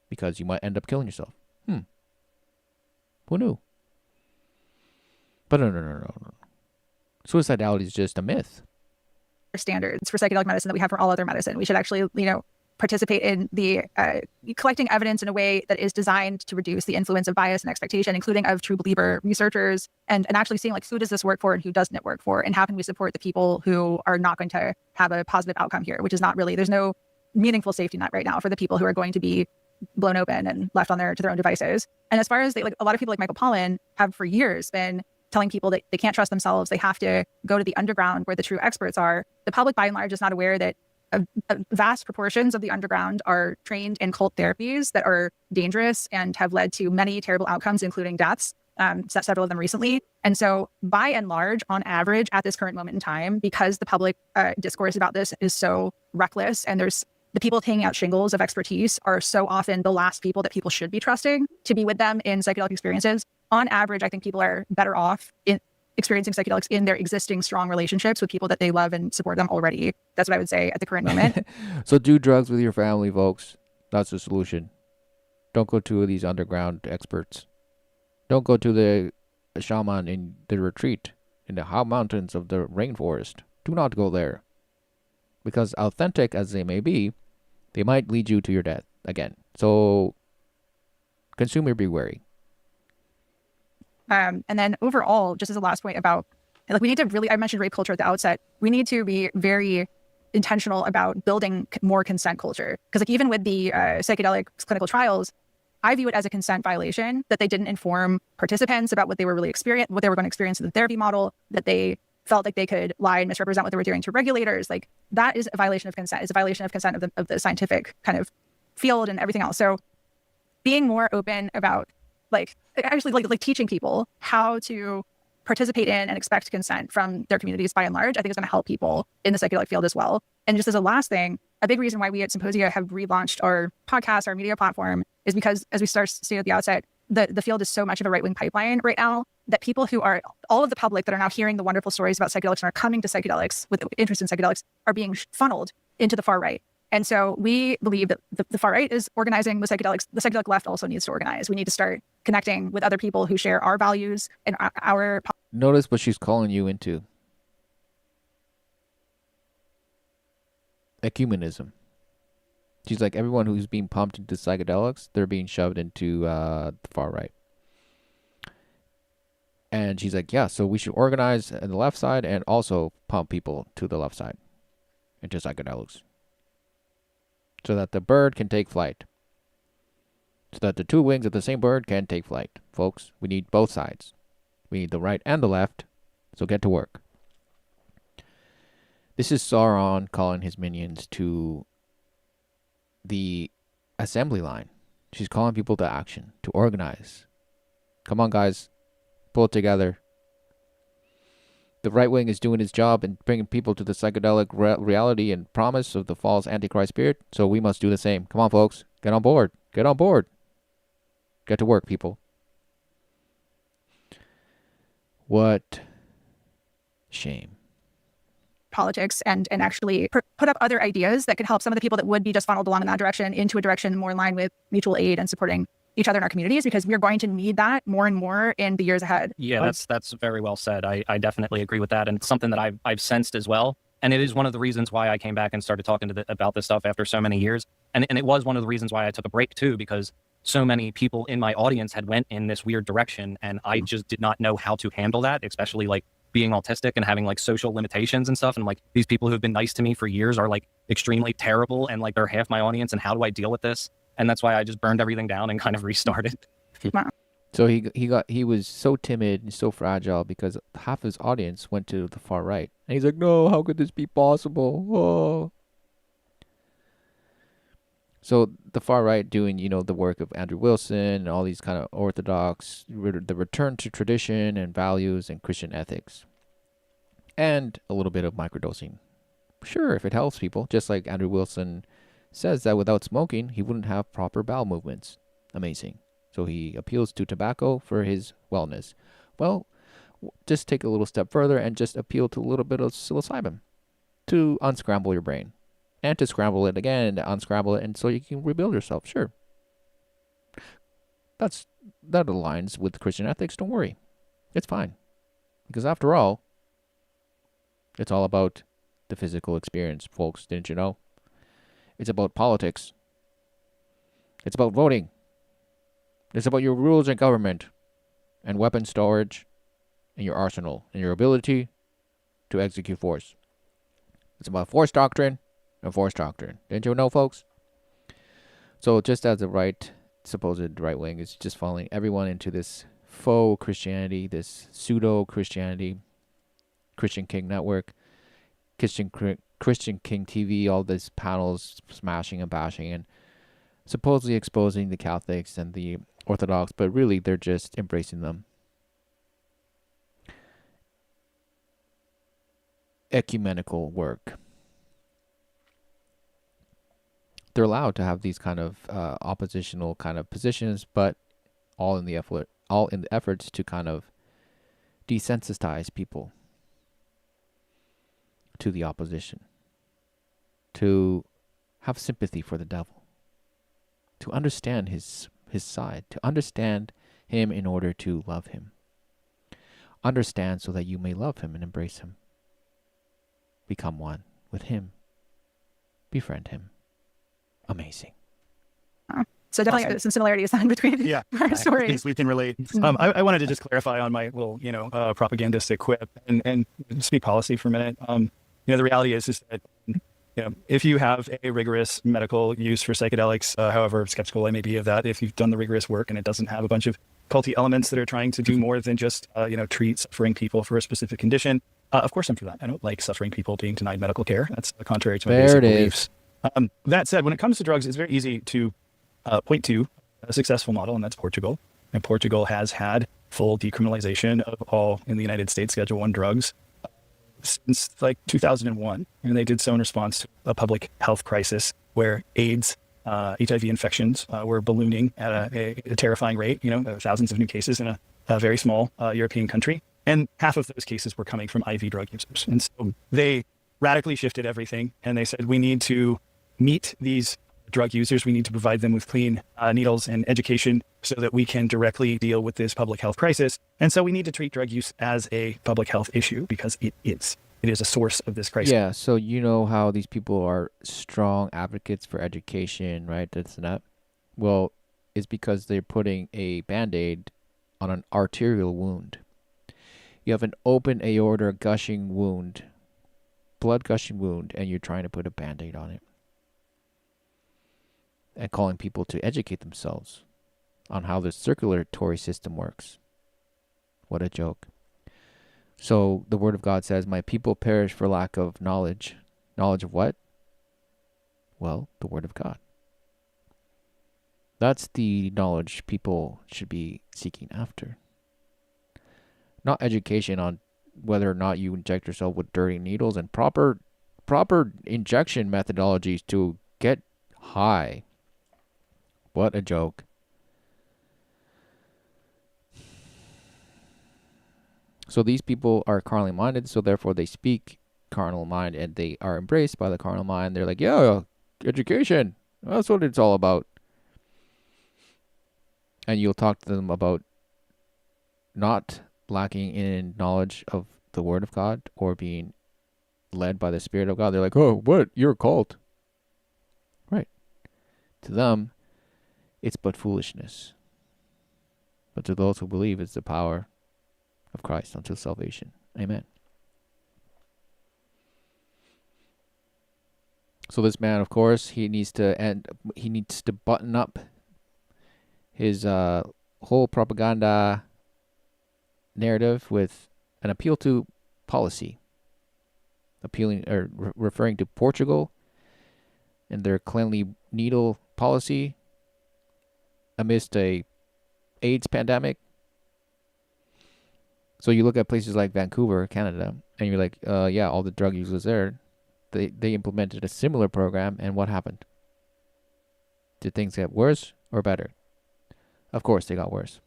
Because you might end up killing yourself. Who knew? But no. Suicidality is just a myth. Standards for psychedelic medicine that we have for all other medicine. We should actually, participate in the collecting evidence in a way that is designed to reduce the influence of bias and expectation, including of true believer researchers, and actually seeing like who does this work for and who doesn't it work for, and how can we support the people who are not going to have a positive outcome here, which is not really, there's no meaningful safety net right now for the people who are going to be blown open and left to their own devices. And as far as a lot of people like Michael Pollan have for years been telling people that they can't trust themselves, they have to go to the underground where the true experts are. The public by and large is not aware that vast proportions of the underground are trained in cult therapies that are dangerous and have led to many terrible outcomes, including deaths, several of them recently. And so by and large, on average, at this current moment in time, because the public discourse about this is so reckless, and there's the people hanging out shingles of expertise are so often the last people that people should be trusting to be with them in psychedelic experiences. On average, I think people are better off in experiencing psychedelics in their existing strong relationships with people that they love and support them already. That's what I would say at the current moment. So do drugs with your family, folks. That's the solution. Don't go to these underground experts. Don't go to the shaman in the retreat in the high mountains of the rainforest. Do not go there. Because authentic as they may be, they might lead you to your death again. So consumer be wary. And then overall, just as a last point about, like, we need to really, I mentioned rape culture at the outset. We need to be very intentional about building more consent culture. Because like even with the psychedelic clinical trials, I view it as a consent violation that they didn't inform participants about what they were really what they were going to experience in the therapy model, that they felt like they could lie and misrepresent what they were doing to regulators. Like that is a violation of consent. It's a violation of consent of the scientific kind of field and everything else. So being more open about like teaching people how to participate in and expect consent from their communities by and large, I think is going to help people in the psychedelic field as well. And just as a last thing, a big reason why we at Symposia have relaunched our podcast, our media platform, is because, as we stated at the outset, the field is so much of a right-wing pipeline right now that people who are, all of the public that are now hearing the wonderful stories about psychedelics and are coming to psychedelics with interest in psychedelics are being funneled into the far right. And so we believe that the far right is organizing with psychedelics. The psychedelic left also needs to organize. We need to start connecting with other people who share our values and our... Notice what she's calling you into. Ecumenism. She's like, everyone who's being pumped into psychedelics, they're being shoved into the far right. And she's like, yeah, so we should organize on the left side and also pump people to the left side into psychedelics, so that the bird can take flight. So that the two wings of the same bird can take flight. Folks, we need both sides. We need the right and the left, so get to work. This is Sauron calling his minions to the assembly line. She's calling people to action, to organize. Come on, guys. Pull it together. The right wing is doing its job in bringing people to the psychedelic reality and promise of the false Antichrist spirit, so we must do the same. Come on, folks. Get on board. Get on board. Get to work, people. What shame. Politics and actually put up other ideas that could help some of the people that would be just funneled along in that direction into a direction more in line with mutual aid and supporting each other in our communities, because we're going to need that more and more in the years ahead. Yeah, that's very well said. I definitely agree with that. And it's something that I've sensed as well. And it is one of the reasons why I came back and started talking about this stuff after so many years. And it was one of the reasons why I took a break too, because so many people in my audience had went in this weird direction. And I just did not know how to handle that, especially like being autistic and having like social limitations and stuff. And like these people who've been nice to me for years are like extremely terrible. And like they're half my audience. And how do I deal with this? And that's why I just burned everything down and kind of restarted. So he was so timid and so fragile because half his audience went to the far right. And he's like, no, how could this be possible? Oh. So the far right doing, the work of Andrew Wilson and all these kind of orthodox, the return to tradition and values and Christian ethics. And a little bit of microdosing. Sure, if it helps people, just like Andrew Wilson says that without smoking, he wouldn't have proper bowel movements. Amazing. So he appeals to tobacco for his wellness. Well, just take a little step further and just appeal to a little bit of psilocybin to unscramble your brain. And to scramble it again and to unscramble it, and so you can rebuild yourself. Sure. That aligns with Christian ethics. Don't worry. It's fine. Because after all, it's all about the physical experience, folks. Didn't you know? It's about politics. It's about voting. It's about your rules and government and weapon storage and your arsenal and your ability to execute force. It's about force doctrine and force doctrine. Didn't you know, folks? So just as the supposed right wing is just following everyone into this faux Christianity, this pseudo Christianity, Christian King Network, Christian King TV, all these panels smashing and bashing and supposedly exposing the Catholics and the Orthodox, but really they're just embracing them. Ecumenical work. They're allowed to have these kind of oppositional kind of positions, but all in the efforts to kind of desensitize people to the opposition, to have sympathy for the devil, to understand his side, to understand him in order to love him. Understand so that you may love him and embrace him. Become one with him. Befriend him. Amazing. So definitely Awesome. some similarities then between our stories. We can relate. I wanted to just clarify on my little, propagandistic quip and speak policy for a minute. The reality is that, if you have a rigorous medical use for psychedelics, however skeptical I may be of that, if you've done the rigorous work and it doesn't have a bunch of culty elements that are trying to do more than just, treat suffering people for a specific condition, of course I'm for that. I don't like suffering people being denied medical care. That's contrary to my basic beliefs. That said, when it comes to drugs, it's very easy to point to a successful model, and that's Portugal. And Portugal has had full decriminalization of all in the United States Schedule I drugs since like 2001. And they did so in response to a public health crisis where AIDS, HIV infections were ballooning at a terrifying rate, thousands of new cases in a very small European country. And half of those cases were coming from IV drug users. And so they radically shifted everything. And they said, we need to meet these drug users. We need to provide them with clean needles and education so that we can directly deal with this public health crisis. And so we need to treat drug use as a public health issue because it is. It is a source of this crisis. Yeah, so you know how these people are strong advocates for education, right? This and that. Well, it's because they're putting a Band-Aid on an arterial wound. You have an open aorta gushing wound, blood gushing wound, and you're trying to put a Band-Aid on it. And calling people to educate themselves on how the circulatory system works. What a joke. So the Word of God says, my people perish for lack of knowledge. Knowledge of what? Well, the Word of God. That's the knowledge people should be seeking after. Not education on whether or not you inject yourself with dirty needles and proper injection methodologies to get high. What a joke. So these people are carnally minded, so therefore they speak carnal mind and they are embraced by the carnal mind. They're like, yeah, education. That's what it's all about. And you'll talk to them about not lacking in knowledge of the Word of God or being led by the Spirit of God. They're like, oh, what? You're a cult. Right. To them, it's but foolishness. But to those who believe, it's the power of Christ unto salvation. Amen. So this man, of course, he needs to button up his whole propaganda narrative with an appeal to policy, referring to Portugal and their cleanly needle policy amidst a AIDS pandemic. So you look at places like Vancouver, Canada, and you're like, yeah, all the drug users there, they implemented a similar program, and what happened? Did things get worse or better? Of course, they got worse.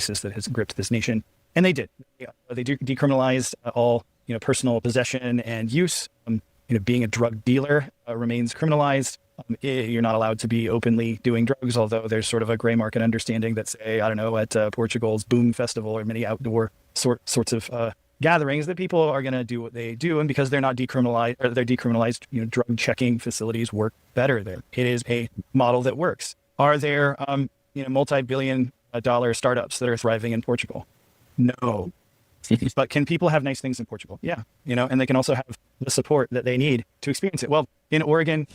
That has gripped this nation, and they did. They decriminalized all personal possession and use. Being a drug dealer remains criminalized. You're not allowed to be openly doing drugs, although there's sort of a gray market understanding that, say, I don't know, at Portugal's Boom Festival or many outdoor sorts of gatherings, that people are going to do what they do, and because they're not decriminalized, or they're decriminalized, drug checking facilities work better there. It is a model that works. Are there multi-billion dollar startups that are thriving in Portugal? No. But can people have nice things in Portugal? Yeah. And they can also have the support that they need to experience it. Well, in Oregon,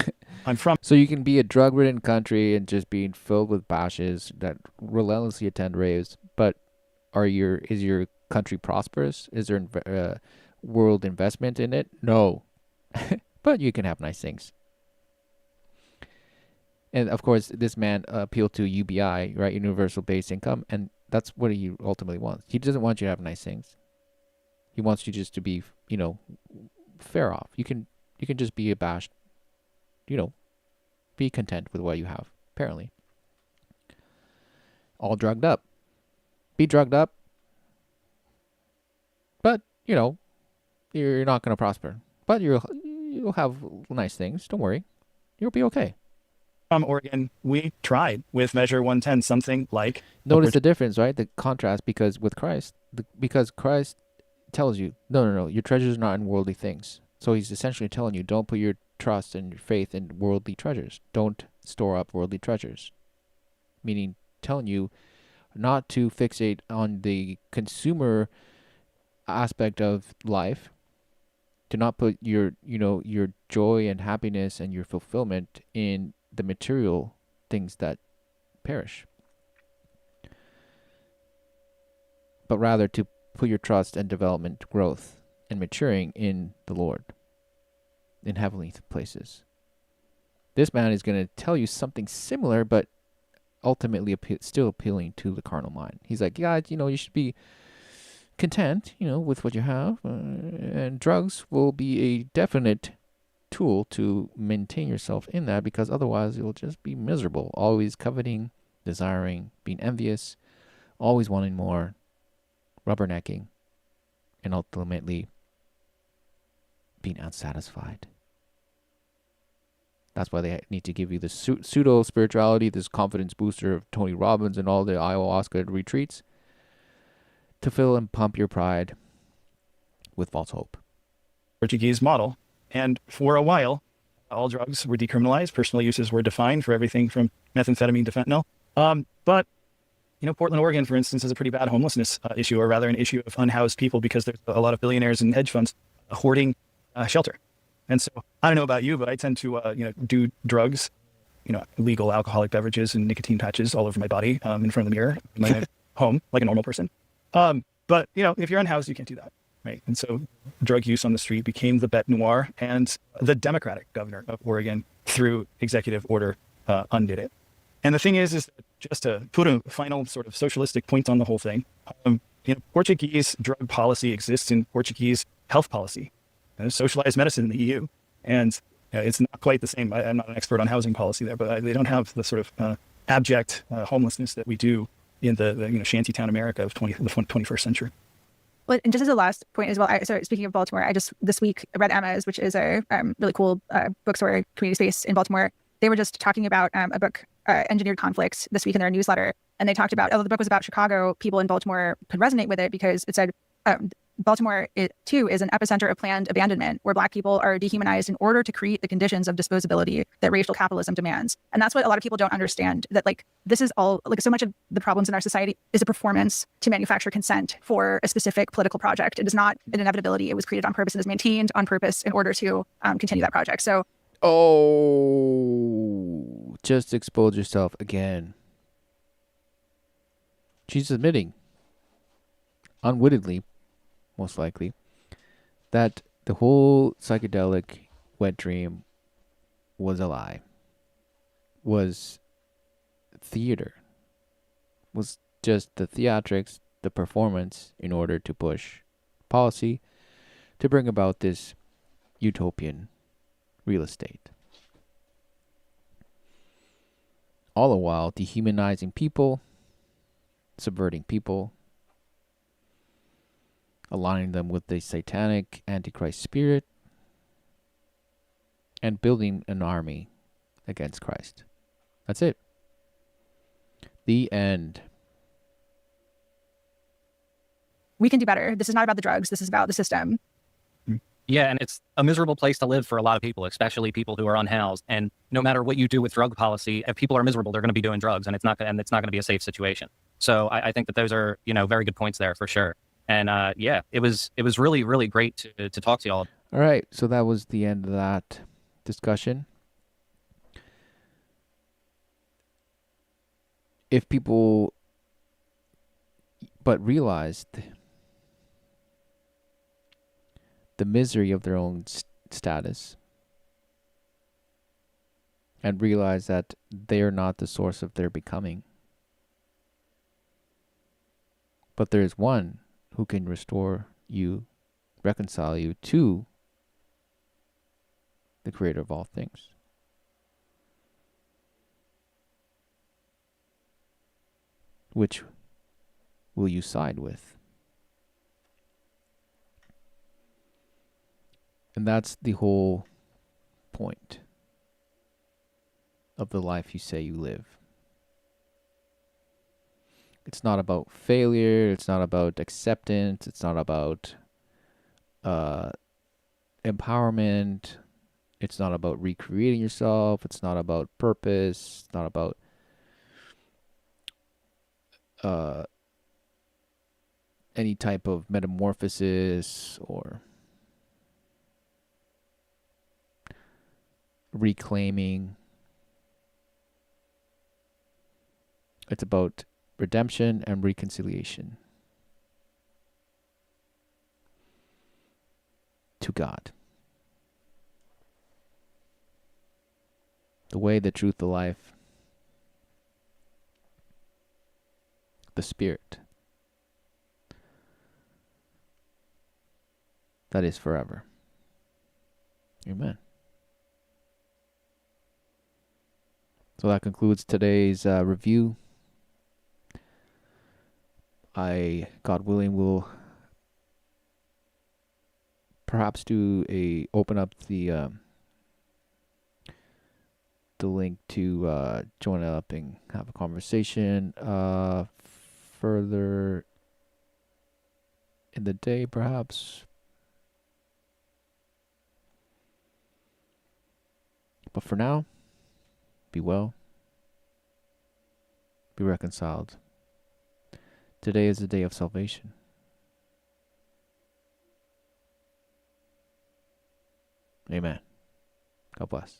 I'm from. So you can be a drug-ridden country and just being filled with bashes that relentlessly attend raves, but is your country prosperous? Is there world investment in it? No. but you can have nice things. And of course, this man appealed to UBI, right, universal basic income, and that's what he ultimately wants. He doesn't want you to have nice things. He wants you just to be, fair off. You can just be abashed, be content with what you have. Apparently, all drugged up. Be drugged up, but you're not going to prosper. But you'll have nice things. Don't worry, you'll be okay. Oregon, we tried with Measure 110 something like. Notice the difference, right? The contrast, because with Christ, because Christ tells you, no, your treasures are not in worldly things. So he's essentially telling you, don't put your trust and your faith in worldly treasures. Don't store up worldly treasures. Meaning, telling you not to fixate on the consumer aspect of life. To not put your joy and happiness and your fulfillment in the material things that perish, but rather to put your trust and development, growth, and maturing in the Lord, in heavenly places. This man is going to tell you something similar, but ultimately still appealing to the carnal mind. He's like, yeah, you should be content, with what you have, and drugs will be a definite tool to maintain yourself in that, because otherwise you'll just be miserable, always coveting, desiring, being envious, always wanting more, rubbernecking, and ultimately being unsatisfied. That's why they need to give you the pseudo spirituality, this confidence booster of Tony Robbins and all the ayahuasca retreats, to fill and pump your pride with false hope. Portuguese model. And for a while, all drugs were decriminalized. Personal uses were defined for everything from methamphetamine to fentanyl. But Portland, Oregon, for instance, has a pretty bad homelessness issue, or rather an issue of unhoused people, because there's a lot of billionaires and hedge funds hoarding shelter. And so I don't know about you, but I tend to, do drugs, illegal alcoholic beverages and nicotine patches all over my body in front of the mirror in my home, like a normal person. But, if you're unhoused, you can't do that. Right. And so drug use on the street became the bête noire, and the Democratic governor of Oregon, through executive order, undid it. And the thing is that just to put a final sort of socialistic point on the whole thing, Portuguese drug policy exists in Portuguese health policy, socialized medicine in the EU. And it's not quite the same. I'm not an expert on housing policy there, but they don't have the sort of abject homelessness that we do in the shantytown America of the 21st century. Well, and just as a last point as well, so speaking of Baltimore, I just this week read Emma's, which is a really cool bookstore community space in Baltimore. They were just talking about a book, Engineered Conflicts, this week in their newsletter. And they talked about, although the book was about Chicago, people in Baltimore could resonate with it because it said, Baltimore, too, is an epicenter of planned abandonment, where Black people are dehumanized in order to create the conditions of disposability that racial capitalism demands. And that's what a lot of people don't understand, that this is all, so much of the problems in our society is a performance to manufacture consent for a specific political project. It is not an inevitability. It was created on purpose and is maintained on purpose in order to continue that project. So, just expose yourself again. She's admitting, unwittingly, most likely, that the whole psychedelic wet dream was a lie, was theater, was just the theatrics, the performance in order to push policy to bring about this utopian real estate. All the while dehumanizing people, subverting people, aligning them with the satanic antichrist spirit, and building an army against Christ. That's it. The end. we can do better. This is not about the drugs. This is about the system. Yeah, and it's a miserable place to live for a lot of people, especially people who are unhoused. And no matter what you do with drug policy, if people are miserable, they're going to be doing drugs, and it's not going to be a safe situation. So I think that those are, very good points there for sure. And yeah, it was really, really great to talk to y'all. All right, so that was the end of that discussion. If people but realized the misery of their own light status and realize that they are not the source of their becoming. But there is one who can restore you, reconcile you to the creator of all things. Which will you side with? And that's the whole point of the life you say you live. It's not about failure. It's not about acceptance. It's not about empowerment. It's not about recreating yourself. It's not about purpose. It's not about any type of metamorphosis or reclaiming. It's about redemption and reconciliation to God. The way, the truth, the life, the Spirit. That is forever. Amen. So that concludes today's review. God willing, will perhaps open up the link to join up and have a conversation further in the day, perhaps. But for now, be well, be reconciled. Today is the day of salvation. Amen. God bless.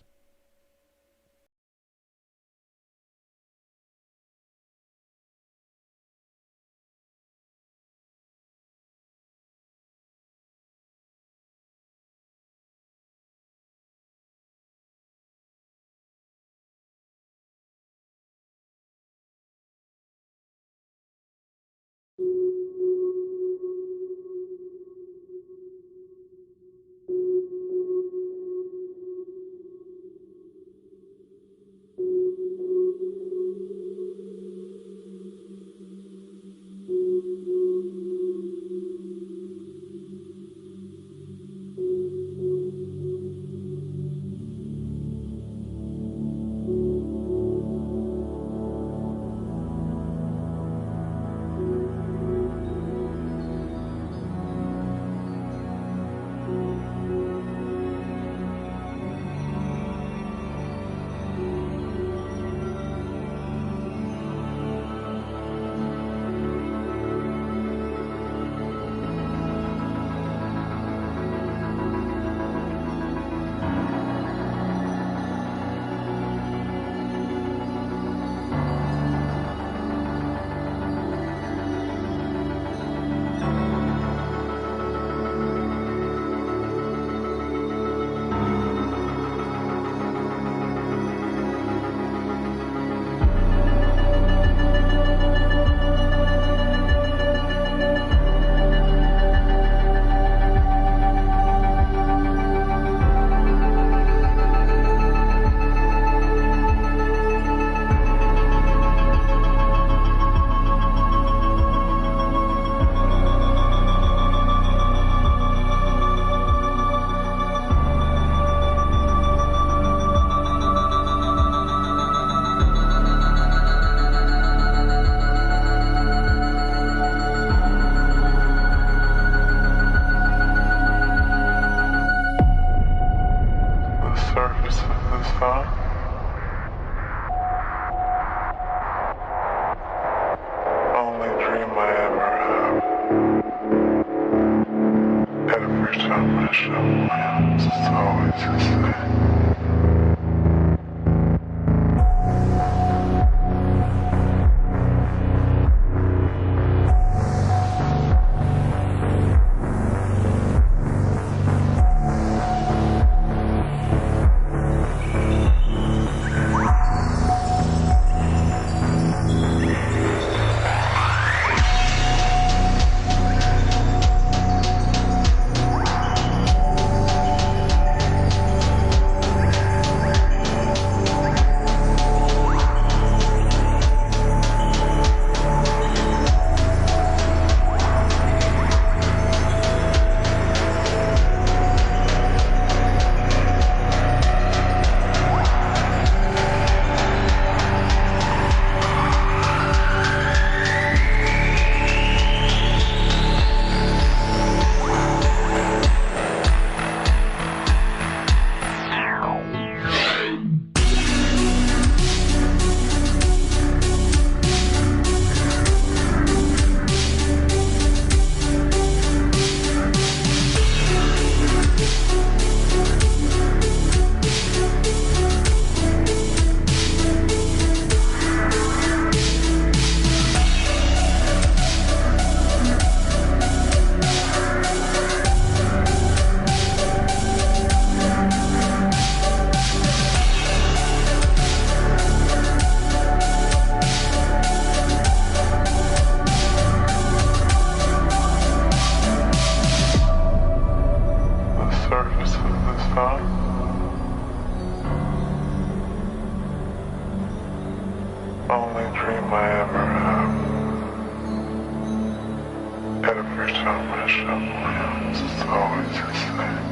every time I shut my eyes, it's always the same.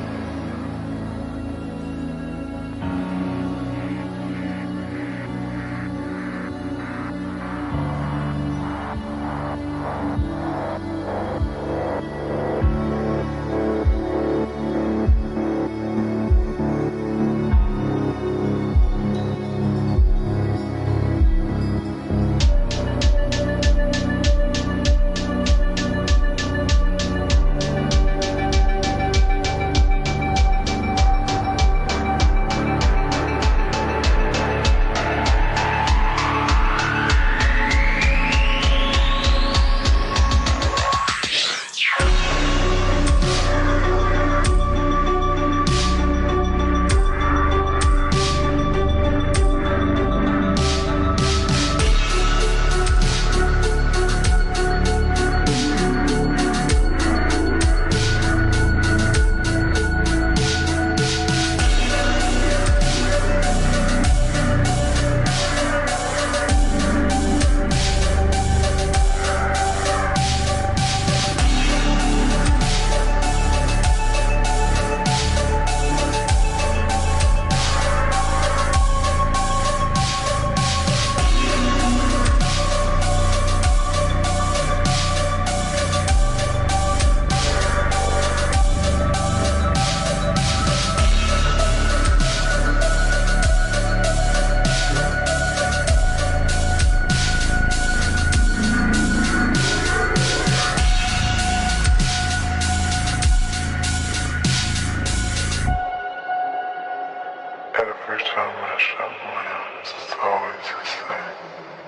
Every time I shut my eyes, it's always the same.